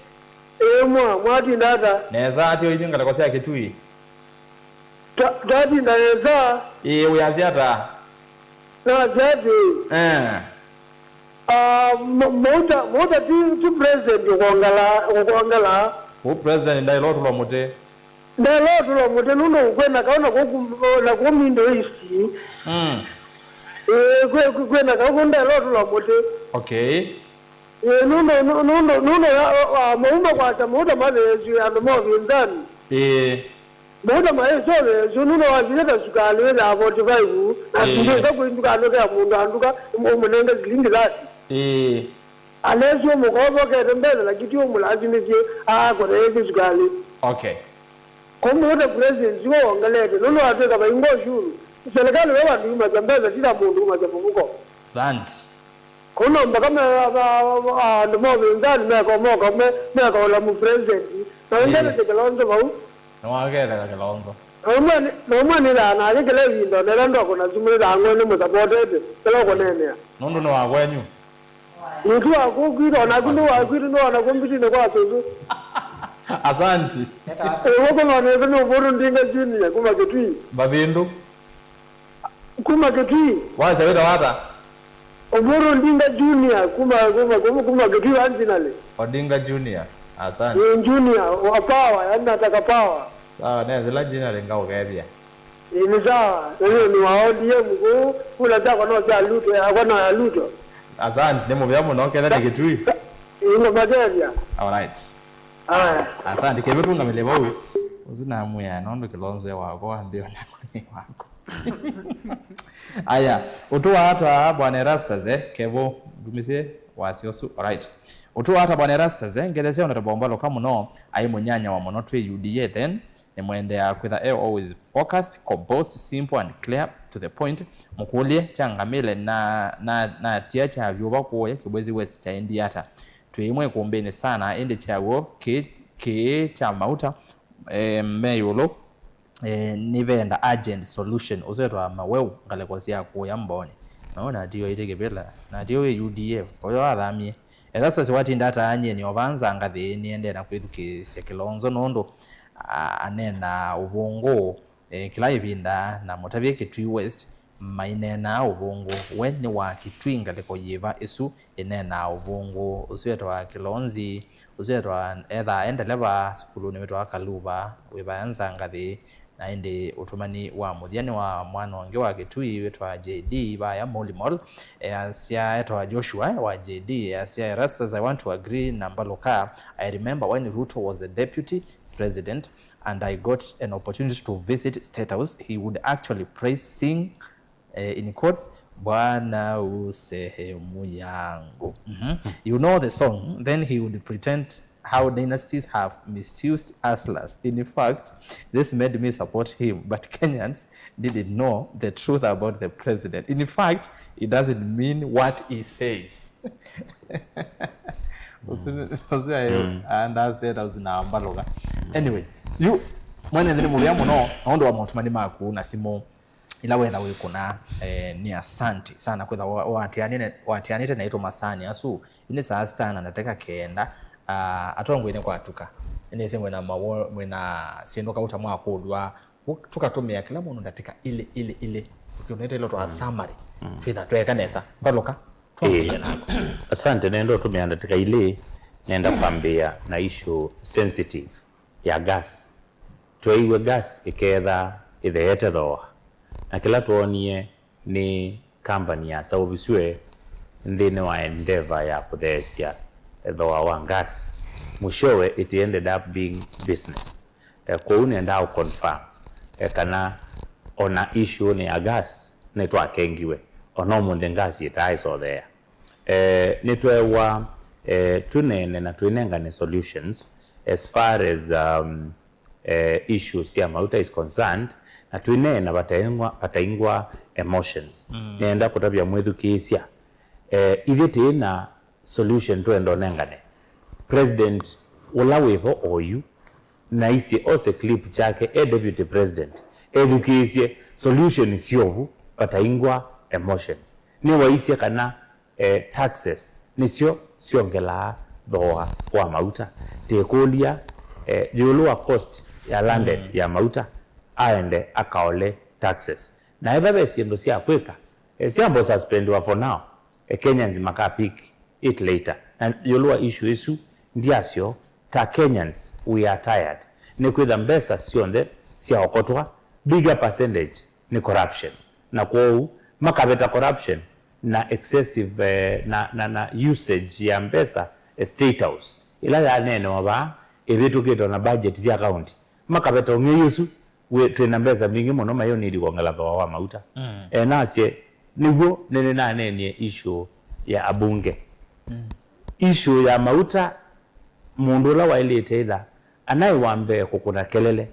Mwati ndata. Neza ati oyinga lakosea Kitui. Tati ndaweza. Uyazi hata. Na jadi. Moja tu president ukongala. Who president ndai lotu lo mote. Ndai lotu lo mote nuno kwenda kaona na kumindo isi. Kwenda kaona lotu lo mote. Okay. Nuno maumba kwa samuda mazezu ya ndomo vinzani. Muda mazezu nuno wazileta sukali na 45 na kuinduka anoka mundu anduka umunenge zilingi zati. Alesio mukobo kete mbele la kitio mulazimisi korezi sukali. Okay. Muda president zuo ngalete nuno ateka baingo shuru. Serikali wewa ndima zambeza kila mundu majamuko. Asante. Kuno mbakame ndomo vinzani meko la mu president. Na ngene tekelonzo bau. Nwagera Kalonzo. Nomani la na kile vindo nendo kuna zumira ngone mu supported kelo konene. Nondo no agwenyu. Nitu akugwira na kundu agwira no na kombiti ne kwa sozu. Asante. Woko ngone no Oburu Odinga Junior kuma Kitui. Bavindu. Kuma Kitui. Wacha weta wata. Oburu Odinga Junior kuma Kitui anjinale. Odinga Junior. Asante. Junior wa power, yani nataka power. Sawa, zila jina lenga ugebia. Ni sawa. Ni wa ODM go kula zako no za luto, akona luto. Asante, nemo bya muno kenda Kitui. Ino magebia. All right. Asante, kebe tunga meleba wewe. Uzuna muya nondo Kilonzo ya wako ambio na kuni wako. Aya, utuwa hata Bwana Erastus kebo dumise wasiosu. All right. Utuwa hata Bwana Erastus ngelezeo na bombalo kama no ai munyanya wa monotwe UDA then ni mwende ya kwitha always focused, boss, simple and clear to the point. Mukulie changamile na tia cha vyuba kuoya kibwezi west cha Indiata. Tuimwe kuombeni sana ende chawo ke cha mauta meyulo nivenda urgent solution uzetwa maweu ngalekozia kuya mbone. Naona ndio itekebela na ndio UDA oyo athamie. Erastus wati ndata anye ni obanza ngathi niende na kwithukisia Kilonzo nondo anena ubongo kila ibinda na mutavye Kitui West mainena ubongo weni wa Kitui ngaleko yiva isu inena ubongo uswetwa Kilonzi uswetwa etha endeleva skulu ni wetu akaluba wibanza ngathi na indi utumani wa muthiani wa mwana wange wa Kitui wetwa JD baya Molimol asia etwa Joshua wa JD asia Erastus. I want to agree Nambaloka. I remember when Ruto was the deputy president and I got an opportunity to visit State House, he would actually sing in quotes Bwana usehemu yangu. You know the song. Then he would pretend how dynasties have misused hustlers. In fact, this made me support him, but Kenyans didn't know the truth about the president. In fact, it doesn't mean what he says. Anyway, you mwana ndine mulia muno naondo wa mautumani maku na simu ila wetha wikuna ni asante sana kwetha watianite na ito masani asu ini saa stana nateka kenda atongo ine kwa tuka ine se mwena siendoka uta mwa kodwa tukatumia kila mundu ndatika ile ukioneta ilo to summary twitha tweka nesa ngaloka asante nendo tumia ndatika ile nenda kwambia na issue sensitive ya gas tuiwe gas iketha ithete thoa na kila tuonie ni company ya saubiswe ndine wa endeavor ya kuthesia thoa wa gas mwishowe it ended up being business kwa unenda confirm kana ona issue ni ya gas netwa kengiwe ono munde gas itaiso there netwa tunene na tuinengane solutions as far as issues ya mauta is concerned na twine na bataingwa emotions nenda kutabia mwithukisia ithiti na solution twendo nengane president ulawevo oyu na isi ose clip chake deputy president edukisie solution siovu bataingwa emotions ni waisia kana taxes nisio siongela doa wa mauta tekulia yulu cost ya landed ya mauta aende akaole taxes na eba besiendo sia kweka siambo suspendiwa for now Kenyans maka pick it later and yulu issue ndiasio ta Kenyans we are tired ni kwitha mbesa sionde sia okotwa bigger percentage ni corruption na kwa makabeta corruption na excessive na usage ya mbesa state house ila ya neno waba ebitu kito na budget ya account makabeta ongeyusu we twina mbesa mingi muno mayo nidi kuongala wa mauta nasie niguo nene na nene issue ya abunge issue ya mauta mundu la wailete ida anaiwambe kukuna kelele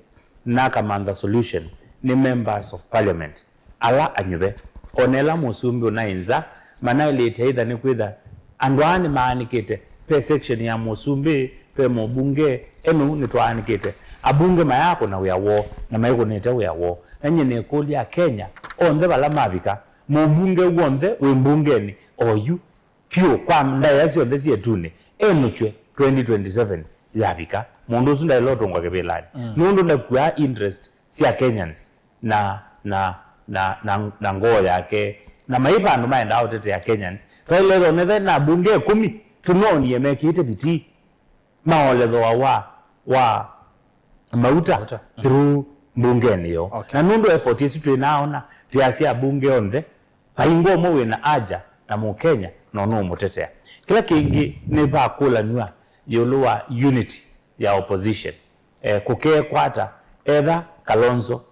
na kamanda solution ni members of parliament ala anyube onela musumbi unainza manailete ida ni kwitha andwani maanikite pe section ya musumbi pe mobunge enu nitwaanikite abunge mayako na we war na mayiko nete we war enye ne kulia Kenya onde bala mabika mobunge wonde we mbungeni oyu pio kwa ndayasio ndesi etune enuchwe 2027 yabika mundu sunda iloto ngwa kebelani nundu na kwa interest sia Kenyans na ngoo yake na maipa ndo maenda out ya Kenyans toilero nethe na bunge 10 tunoni yemekite biti maolezo wa mauta through bungeni yo na nundu effort yesu tunaona tiasia bunge onde paingo mo wina aja na mu Kenya no mutetea kila kingi ne ba kula nwa yoluwa unity ya opposition kukee kwata either Kalonzo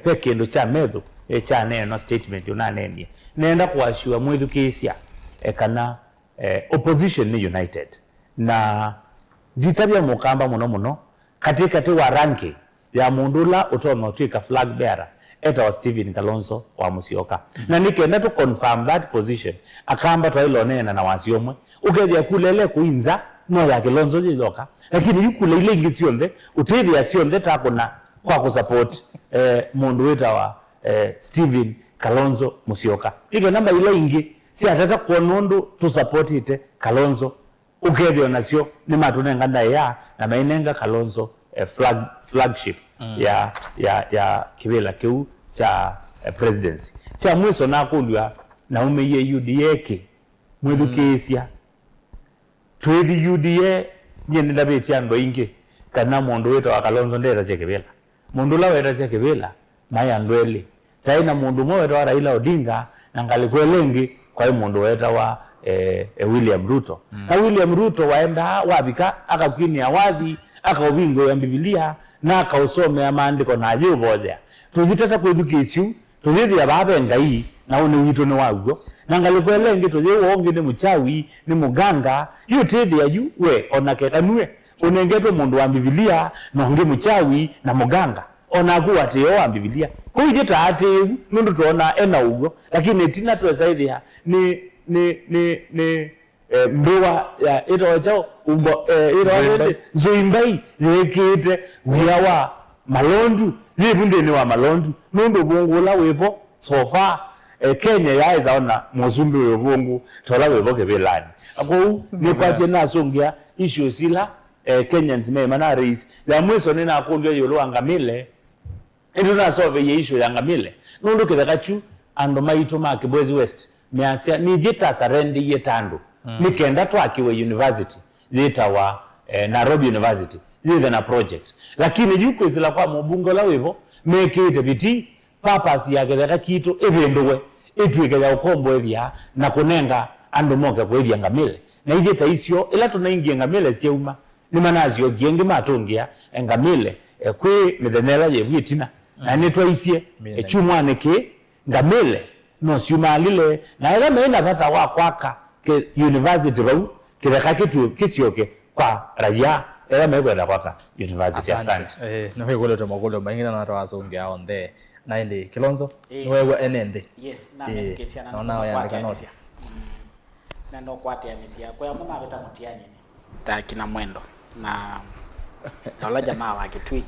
pekendo cha medho cha neno statement unanenie nenda kuashua mwithukisia kana opposition ni united na jitabia mukamba muno katika wa ranking ya mundula utono twika flag bearer wa Stephen Kalonzo wa Musyoka na nikenda to confirm that position akamba twailonena na wasiomwe ukethia kulele kuinza no ya Kalonzo jiloka lakini yukule ile ingisionde utethia sionde takona kwa kusupport mundu weta wa Stephen Kalonzo Musyoka ige namba ile ingi si atata kuonundu to support ite Kalonzo ukethia nasio ni matunenga ndaya na mainenga Kalonzo flagship ya kibela kiu cha presidency cha mwiso na kulwa na umeye UDA ke mwithukisia twethi UDA nyene ndabetia ndo ingi kana mundu wetu wa Kalonzo ndera cia kibela mundu la wera cia kibela maya ndweli taina mundu mwe wa Raila Odinga na ngalikwelengi kwa mundu weta wa William Ruto na William Ruto waenda wabika akakwini awadhi akaubingo ya Biblia na akausome maandiko na ajuboja tuzitata kwithukisyu tuzithi ababe ngai na une wito ni waguo na ngalikwelengi tuzi wongi ni muchawi ni muganga yotethi aju we onaketanue unengetwe mundu wa Biblia na onge muchawi na muganga onakuwa ati wa Biblia kuijita ati nundu tuona ena ugo lakini tina tuwesaithia ni mbewa ya ito chao umbo ito zoimbai yekete wiawa malondu yebunde ni wa malondu nundu bungula wepo sofa Kenya yaiza ona mozumbi webungu tola weboke belani ako ni kwati nasongia issue sila Kenyans me mana raise ya mweso nina akulwa yolo angamile ndo na solve ye issue ya angamile nundu kithakachu ando maito make Boys West miasia ni jeta sarendi yetandu nikenda twakiwe university jeta wa Nairobi University yithe na project lakini yuko zila kwa mubungo la wevo mekete biti purpose yake thaka kitu ebendwe etwike ya ukombo ethia na kunenga andu moke kwa ethia ngamile na ijeta isio ila tunaingia ngamile sieuma ni manazio gienge matungia ngamile kwe mithenela ye witina na nitwa isie chumwane ke ngamile no siumalile na ila mena pata wa kwaka ke university bau kithaka kitu kisioke kwa raja era mekwenda kwaka university. Asante. Na wewe gole tomogolo mangina na tawazonge on there na ndi Kilonzo wewe enende. Yes, na medication na naona yandika notes na ndo kwate amisia kwa mama beta mutiani ta kina mwendo na ola jamaa wa Kitui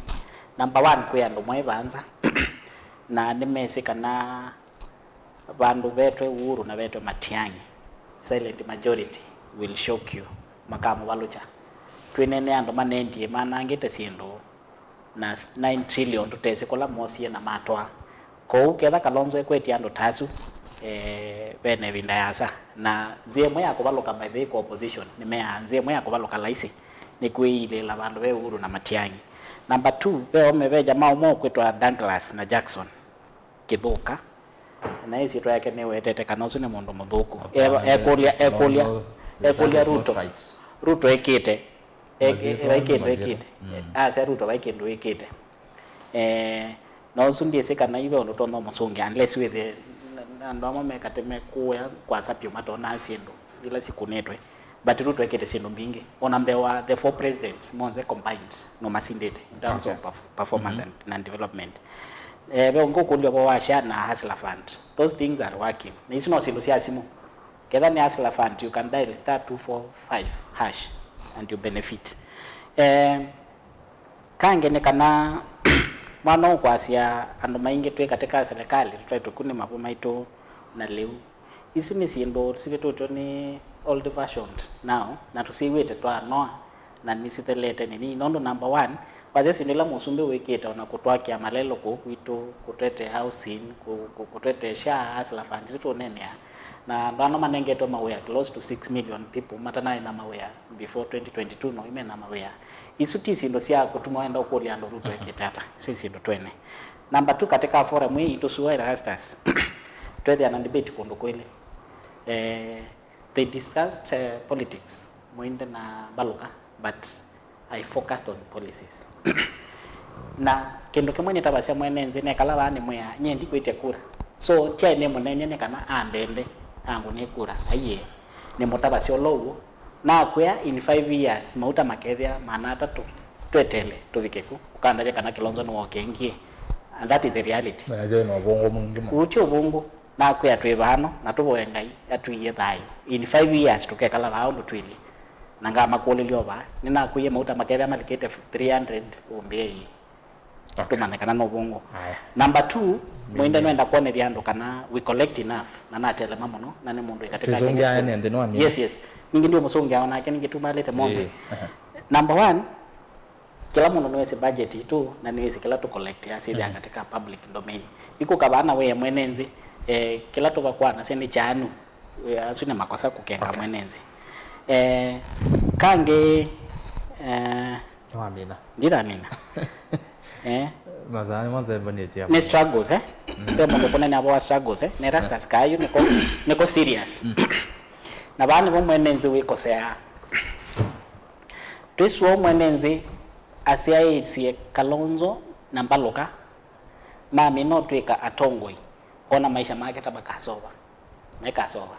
number 1 kwa ndo mwebanza na nimesika na bandu betwe Uhuru na betwe Matiang'i silent majority will shock you makamu balucha twinene ando manendi mana ngete sindu na 9 trillion tutese kola mosie na matwa ko uketha Kalonzo ekweti ando tasu bene binda yasa na ziemwe yako baloka by the opposition nimeanze mwe yako baloka laisi ni kuile la bandu be Uhuru na Matiang'i. Number 2 be omebe jamaa umo kwetwa Douglas na Jackson Kithuka na hizi to yake newe tete Kanozu ni mundu muthuku ekulia Ruto ekite asa Ruto baikendo ekite no sundie sika na ibe ono tono musungi unless with the ndo ameka temekuya kwa sapio matona asindo ila siku netwe but Ruto ekite sindo mbingi onambewa the 4 presidents monze combined no masindete in terms of performance and development be kulio kwa washa na Hustler Fund. Those things are working. Na isi no sindo siasimu. Kedha ni Hustler Fund, you can dial *245# and you benefit. Kange ne kana mwana kwa asia ando mainge tuwe katika serikali tutwae tukune mapoma ito na leo. Isi ni sindo siveto ni old fashioned now na tusiwete twa noa na nisitelete nini nondo number 1 wazesi ndela musumbe weketa na kutwakia malelo kuito kutete housing kutete sha Hustler Fund zito nene ya na ndano manenge to mawea close to 6 million people matana ina mawea before 2022 no ime na mawea isutisi ndo sia kutumaenda ukoli ando Ruto eketata sisi ndo twene. Number 2 katika forum hii itusuwa rastas twede ana debate kondo kweli they discussed politics mwinde na baluka but I focused on policies na kendo kemwe nitabasia mwenenze ne kala bane mwe nyendi kwite kura so tia ine munene ne kana ambende angu ne kura aye ne mutabasio lowo na kwa in 5 years mauta makethia manata twetele tuvikeku ukanda kana Kilonzo no wokengie and that is the reality bazo no bongo mungima uchi ubungu na kwa twebano na tuboengai atuiye thayo in 5 years tukekala bao ndo twili nanga makolelio ba nina kuye mauta makethia malikete 300 ombei tumanekana no bongo. Number 2 mwenda noenda kuone viando kana we collect enough na natele mamono na ne mundu ikatika tuzongia ende no amini yes ningi ndio musongia ona yake ningi tumalete monze number 1 kila mundu nwese budget tu na niwese kila to collect ya sidi katika public domain iko kabana we mwenenzi kila to kwa na sendi chanu asune makosa kukenga mwenenzi kange amina ndira amina mazani mwanza boneti hapo ne struggles ndio mambo kuna ni abo struggles ne rastas kayo niko serious na bani bo mwenenzi wiko sea twiswo mwenenzi asiaisi Kalonzo na Mbaluka mami no twika atongoi ona maisha make tabakasova mekasova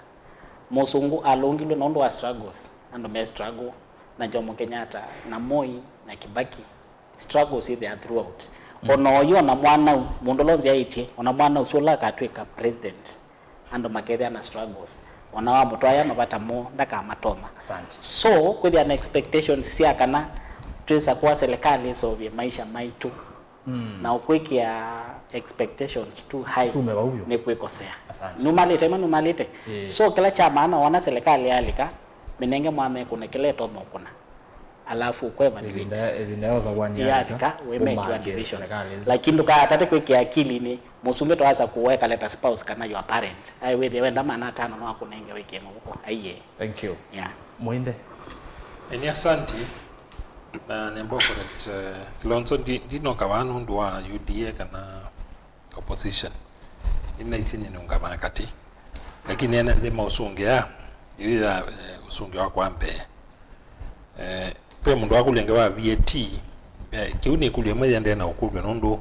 musungu alongilo nondo wa struggles ando me struggle na Jomo Kenyatta na Moi na Kibaki struggles is there throughout ono yo na mwana mundolonzi aitie ona mwana usola katwika president ando makethia na struggles ona wa mutwaya mabata mo ndaka matoma asante so with an expectation sia kana tuweza kuwa serikali so vya maisha maitu na ukwikia expectations too high ni kuikosea numalete so kila chama ana wana serikali alika minenge mwame kuna kile tomo kuna alafu kwema ni vinaweza kuania alika we make your decision lakini nduka tate kwikia akili ni musumbe to asa kuweka leta spouse kana your parent ai we they wenda mana tano no akunenge wiki huko aiye thank you yeah muinde ni asanti na nembo correct Kilonzo dino kabanu ndo wa UDA kana opposition ina isini nungama kati lakini ena ndema usongea yuya usongea wa kwambe pe mundu wakulenge wa VAT kiuni kulie mwe ndena ukulwe nondo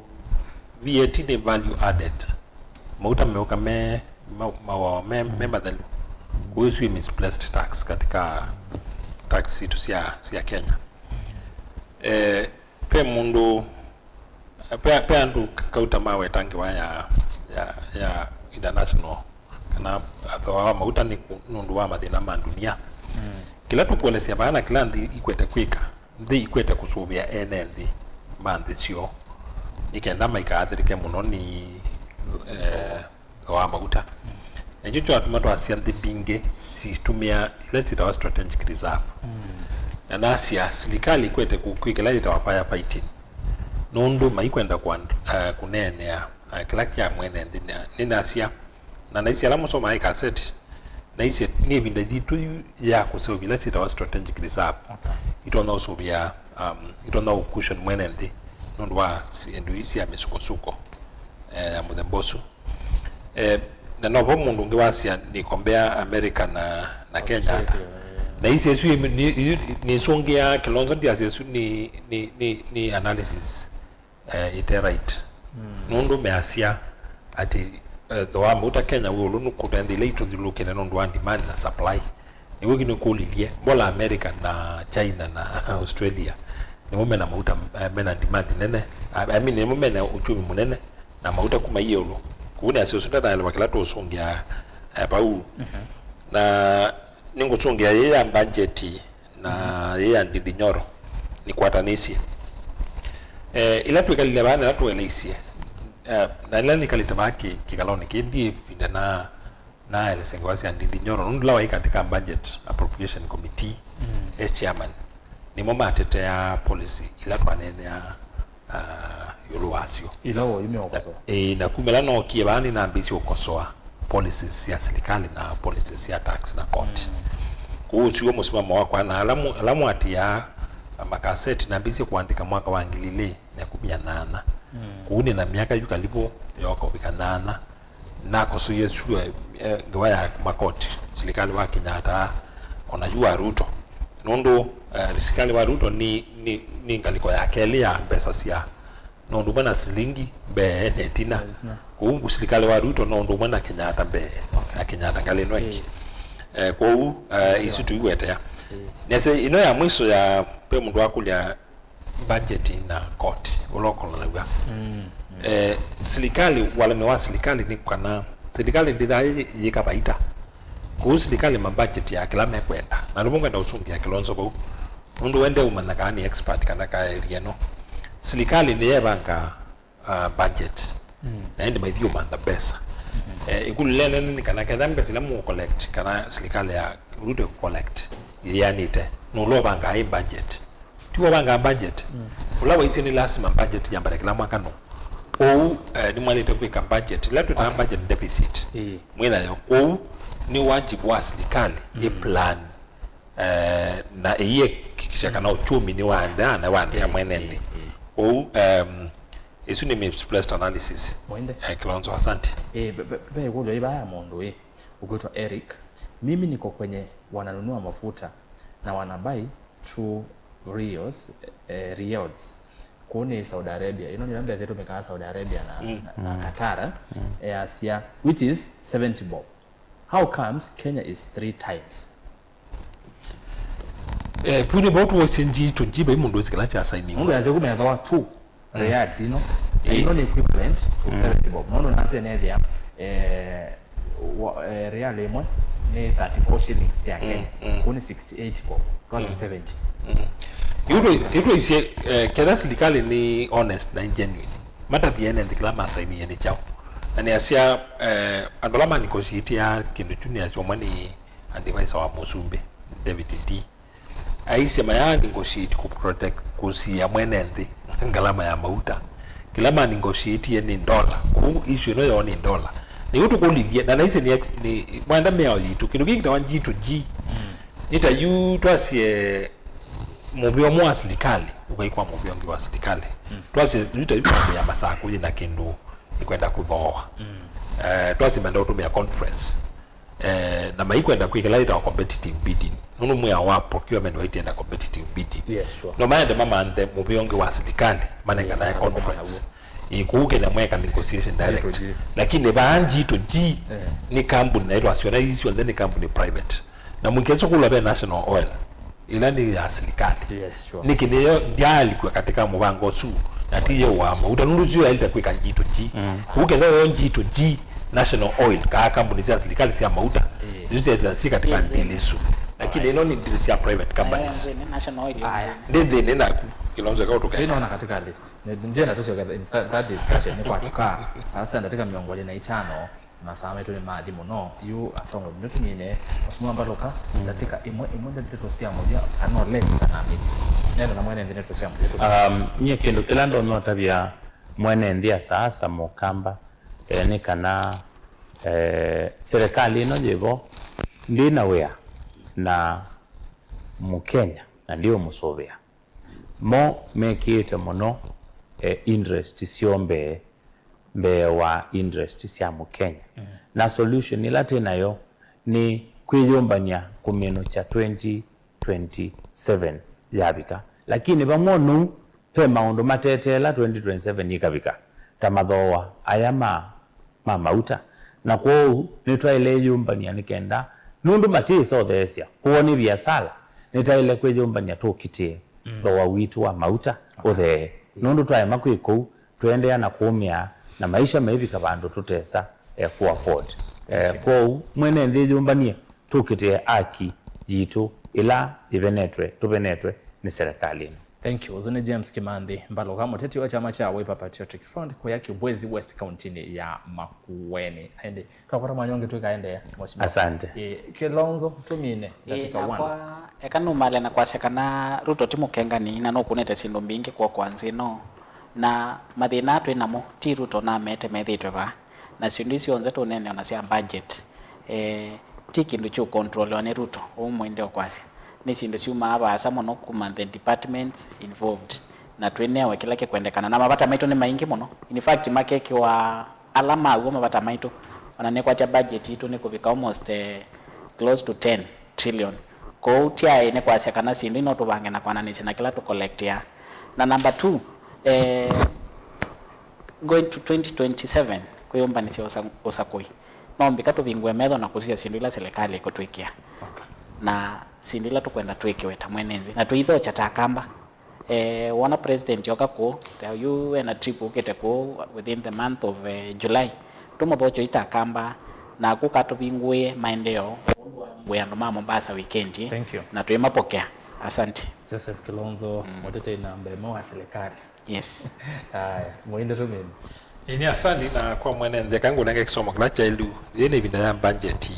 VAT ni value added mauta meuka me badal kuhusu misplaced tax katika tax situ sia Kenya pe mundu pe andu kauta mawe tangi wa ya international kana athawa mauta ni nundu wa mathina ma dunia kila tukuelesia bana kila ndi ikwete kwika ndi ikwete kusubia enendi manthi cio ikenda maika athirike muno ni wa mauta enjo tu atuma asia ndi binge situmia ile sitawa strategic reserve na asia serikali ikwete kukwikela itawa firefighting nundu maikwenda kwa kunenea kila kia mwene ndi nina asia na naisi alamu soma ai cassette naisi ni binda ditu ya kusubila sitawa strategic reserve itona usubia itona cushion mwene ndi nundu wa ndu isi ya misuko mudembosu na novo mundu ngiwasia ni kombea America na Kenya na isi yesu ni songia Kilonzo ndi yesu ni analysis ite right nundu measia ati thoa muta Kenya we ulu nukutendi ile ituthiluke nundu wa demand na supply ni wiki nukulilie bola America na China na Australia ni mume na mauta mena demand nene ni mume na uchumi munene na mauta kuma yelo kuna asosunda na wakala to songia pau na ningo songia ya budget na ya ndidi nyoro ni kwatanisi ila tukalile bana la tueleisia na ila nikalitabaki kikaloni kindi pinda na ile sengwasi ndidi nyoro ndula wa katika budget appropriation committee chairman ni mama atetea policy ila twanene ya yuluwasio ilawo imeokosoa na kumela no kiebani na ambisi ukosoa policies ya serikali na policies ya tax na court kuhusu msimamo wako na alamu atia makaseti na ambisi kuandika mwaka wa 2018 kuune na miaka yukalipo yoko bikanana na koso yesu ngwaya makoti serikali wa Kenyatta onajua Ruto nondo serikali wa Ruto ni ngaliko ya kelia pesa sia nondo bana silingi be netina kuungu serikali wa Ruto nondo bana Kenyatta be Kenyatta galeno iki kwa isi tuiwete ya nese ino ya mwiso ya pe mundu wakulia budget na court local na serikali wala mewa serikali ni kana serikali ndida yikabaita kwa serikali ma budget ya kila mekwenda na lumunga na usungi ya Kilonzo kwa mundu wende umanakani expert kana ka area no serikali ni yebanga budget na ndi maithio manda pesa ikulele ni kana kadhambe silamu collect kana serikali ya Ruto collect yanite no lo banga hii budget tiwo banga budget ulawa isi ni lazima budget yambare kila mwaka no ou ni mwalete kwa budget la tuta budget deficit mwina yo ou ni wajibu wa serikali plan na iye kikisha kana uchumi ni waanda na waanda ya mwenende ou isu ni misplaced analysis mwende Kilonzo asante bebe kulo ibaya mundu ukiitwa Eric mimi niko kwenye wananunua mafuta na wanabai 2 riyals kuni Saudi Arabia niambia zetu mekaa Saudi Arabia na Qatar Asia which is 70 bob. How comes Kenya is 3 times? Puni botu wasenji tunjiba imundu zikala cha signing mundu yaze kumenya 2 riyals ni equivalent to 70 bob nono nase nevya real imwe ni 34 shillings ya Kenya kuni 68 bob kwa 70 Yuto isi keda serikali ni honest na genuine mata biene ndikila masaini yene chao na ni asia andolama negotiate ya kindu chuni ya chomani advisor wa Musumbe David D aisi maya negotiate ku protect kusi ya mwenendi ngalama ya mauta kilama negotiate ya ni $1 ku issue no yo ni $1 ni utu kulilia na naisi ni mwanda meo yitu kindu kiki tawa G2G nita yu tuasie mubio mwa serikali ukaikwa mubio ngi wa serikali tuasie yuta ya masaku na kindu ikwenda kuthoa tuasie menda utumia conference na maikwenda kuikala ita competitive bidding nunu mwa wa procurement waiti enda competitive bidding no maana mama ande mubio ngi wa serikali manenga na conference ikuke na mweka negotiation direct lakini baanji to G ni company na ito asiona issue and then company private na mwekezo kula be national oil ila ni ya serikali. Yes, sure. Nikineo ndiali kwa katika mubango su na tiye wa mauta nunduzu ya ilita kweka njito G. Uke leo njito G National Oil ka kampuni za serikali si ya mauta. Ndizo ya si katika ndilisu. Lakini ino ni ndilisi ya private companies. National Oil. Ndende nena ku Kilonzo kwa kutoka. Tunaona katika list. Njena tusio that discussion ni kwa tuka. Sasa ndatika miongoni na 5 masama yetu ni maadhi muno yu atongo mtu nyine osumwa mbaloka ndatika imwe ndito sia moja ano less than a minute. Nenda na mwene ndito sia moja. Nye kendo kilando nota bya mwene ndia sasa mukamba ni kana serikali ino jebo ndina wea na Mukenya na ndio musovea mo mekiete mono interest siombe wa interest sia Mukenya na solution ilate nayo ni kwiyombania kumeno cha 2027 yabika lakini bamonu pe maundu matetela 2027 ikabika tamadhowa ayama mauta na kwa nitwaile yombania nikenda nundu matiso thesia kuoni biasala nitaile kwiyombania tukitie thowa witu wa mauta othe nundu twae makwiko twende na kumia na maisha mebika bandu tutesa ku afford kwa mwene nthi yombania tukitie aki jitu ila tubenetwe ni serikali. Thank you. Uzuni James Kimandhi mbalo kama teti wa chama cha Wiper Patriotic Front kwa yake Bwezi West County ya Makueni. Aende kwa manyonge tu kaende mheshimiwa. Asante. Kilonzo tumine katika wana. Kwa ekanu male na kwasekana Ruto timukenga ni na no kunete sindo mbingi kwa kwanzi no na mathina twe namo ti Ruto na mete methitwe ba na sindisi onze to nene ona cia budget ti kindu chu control one Ruto umwende okwasi ni sindu ciuma abasa muno kuma the departments involved na twenewe kila kwendekana na mabata maitu ni maingi muno. In fact makeki wa alama uo mabata maitu wanane kwa cha budget itu ni kubika almost close to 10 trillion ko utia ine kwa sekana sindu ino tubange na kwana nisi na kila to collect ya na number 2 going to 2027 kuyomba nisi osakoi nombika tubingwe medho na kuzia sindu ila serikali iko twikia na sindila tukwenda twekiweta mwenenzi na tuitho chata kamba wana president yoka ko you and a trip ukete ko within the month of July tumothocho ita kamba na kukato bingwe maendeleo bwana mama Mombasa weekend. Thank you. Na tuemapokea asante Joseph Kilonzo modete na mbemo wa serikali. Yes. Haya muinde tumini Ini asante na kwa mwene ndekangu nange kisomo klacha ilu yene binda ya budget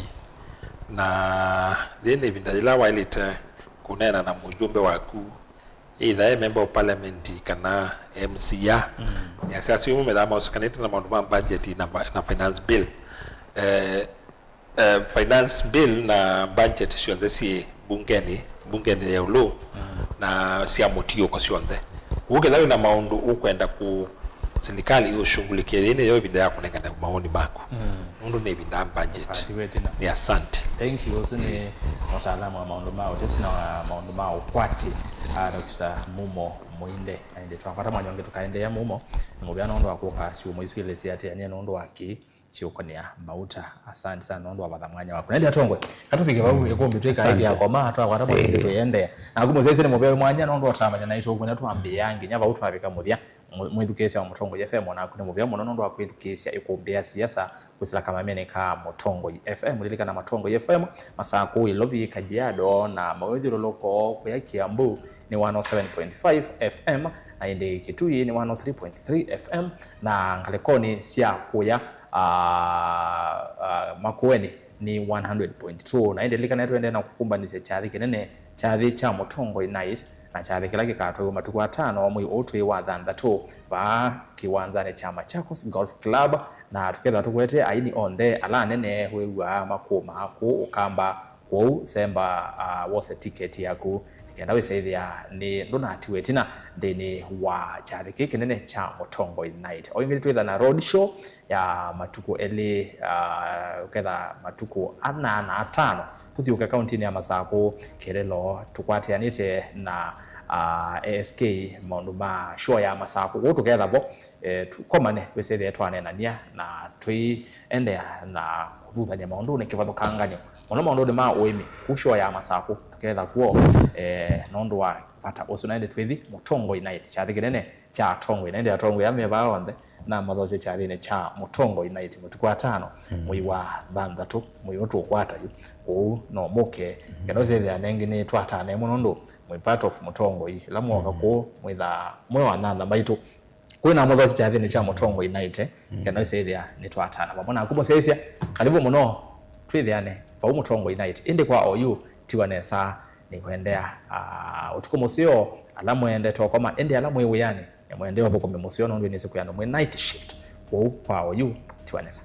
na thene vindajila wailite kunena na mujumbe waku either member of parliament kana MC ya siasi umu medama usukanite na maundu ma budget na finance bill finance bill na budget sionde si bungeni ya ulo na siya motio kwa sionde uke dhawi na maundu ukwenda ku serikali ushughulikie yene yo binda ya kunenga na maoni mako mundu ne binda budget ni asante. Thank you. Usuni mtaalamu wa maundu mao tete na maundu mao kwati Dr. Mumo Muinde aende twapata manyonge tukaende ya Mumo mubyana ndo akoka sio moiswile siate anye ndo waki sio konia mauta. Asante sana ndo abadha mwanya wako nende atongwe katupike babu ekombi tweka hivi yako ma atwa kwata mwende tuyende na kumuzese ne mubye mwanya ndo atamanya na ito kunya tuambe yangi nyaba utwabika muthia mwithukesha wa Mutongo FM na kune mubya muno ndo akwithukesha ikumbea siasa kusila kama mene ka Mutongo FM lilika na Mutongo FM masaku ilovi Kajiado na mawedhiro loko kwa Kiambu ni 107.5 FM na inde Kitui ni 103.3 FM na Ngalekoni sia kuya Makueni ni 100.2 na inde lika na tuende na kukumba ni chathi kinene chathi cha Mutongo Night na chathi kila kikato matuku 5 mwi otwe wa thanda tu ba kiwanzane chama Chakos Golf Club na tuketha tukwete aini onde ala nene wewa makuma ku ukamba ku semba wose ticket yaku kenda wesethia ni donati wetina thini wa chathi kiki nene cha Mutongo Night oingiri twitha na road show ya matuku eli uketha matuku 4 na 5 kuthiuka kaunti ya Masako Kerelo tukwatianite na ASK maundu ma show ya Masako gutuketha bo tukomane wesethia twanenania na twi endea na kuthuthania maundu ne kivathukanganyo ono maundu de ma oimi kusho ya masaku tuketha kuo nondo wa pata osunaende twithi Mutongo United chathigirene cha Tongo United ya Tongo ya meba onde na mathoche chathine cha Mutongo United mutukwa 5 mwi wa thanthatu mwi utu kwata yu no muke keno zethe anengine twatane munondo mwi part of Mutongo i la mwoka ku mwitha mwe wa nanda baitu kwina mathoche chathine cha Mutongo United keno zethe ni twatana babona kubo sesia karibu muno twithiane pa Mutongo United indi kwa OU tiwanesa ni kuendea utuko musio alamu ende tokoma ende alamu yewe yani mwendeo thoko musio no ndwe ni siku ya no night shift kwa OU tiwanesa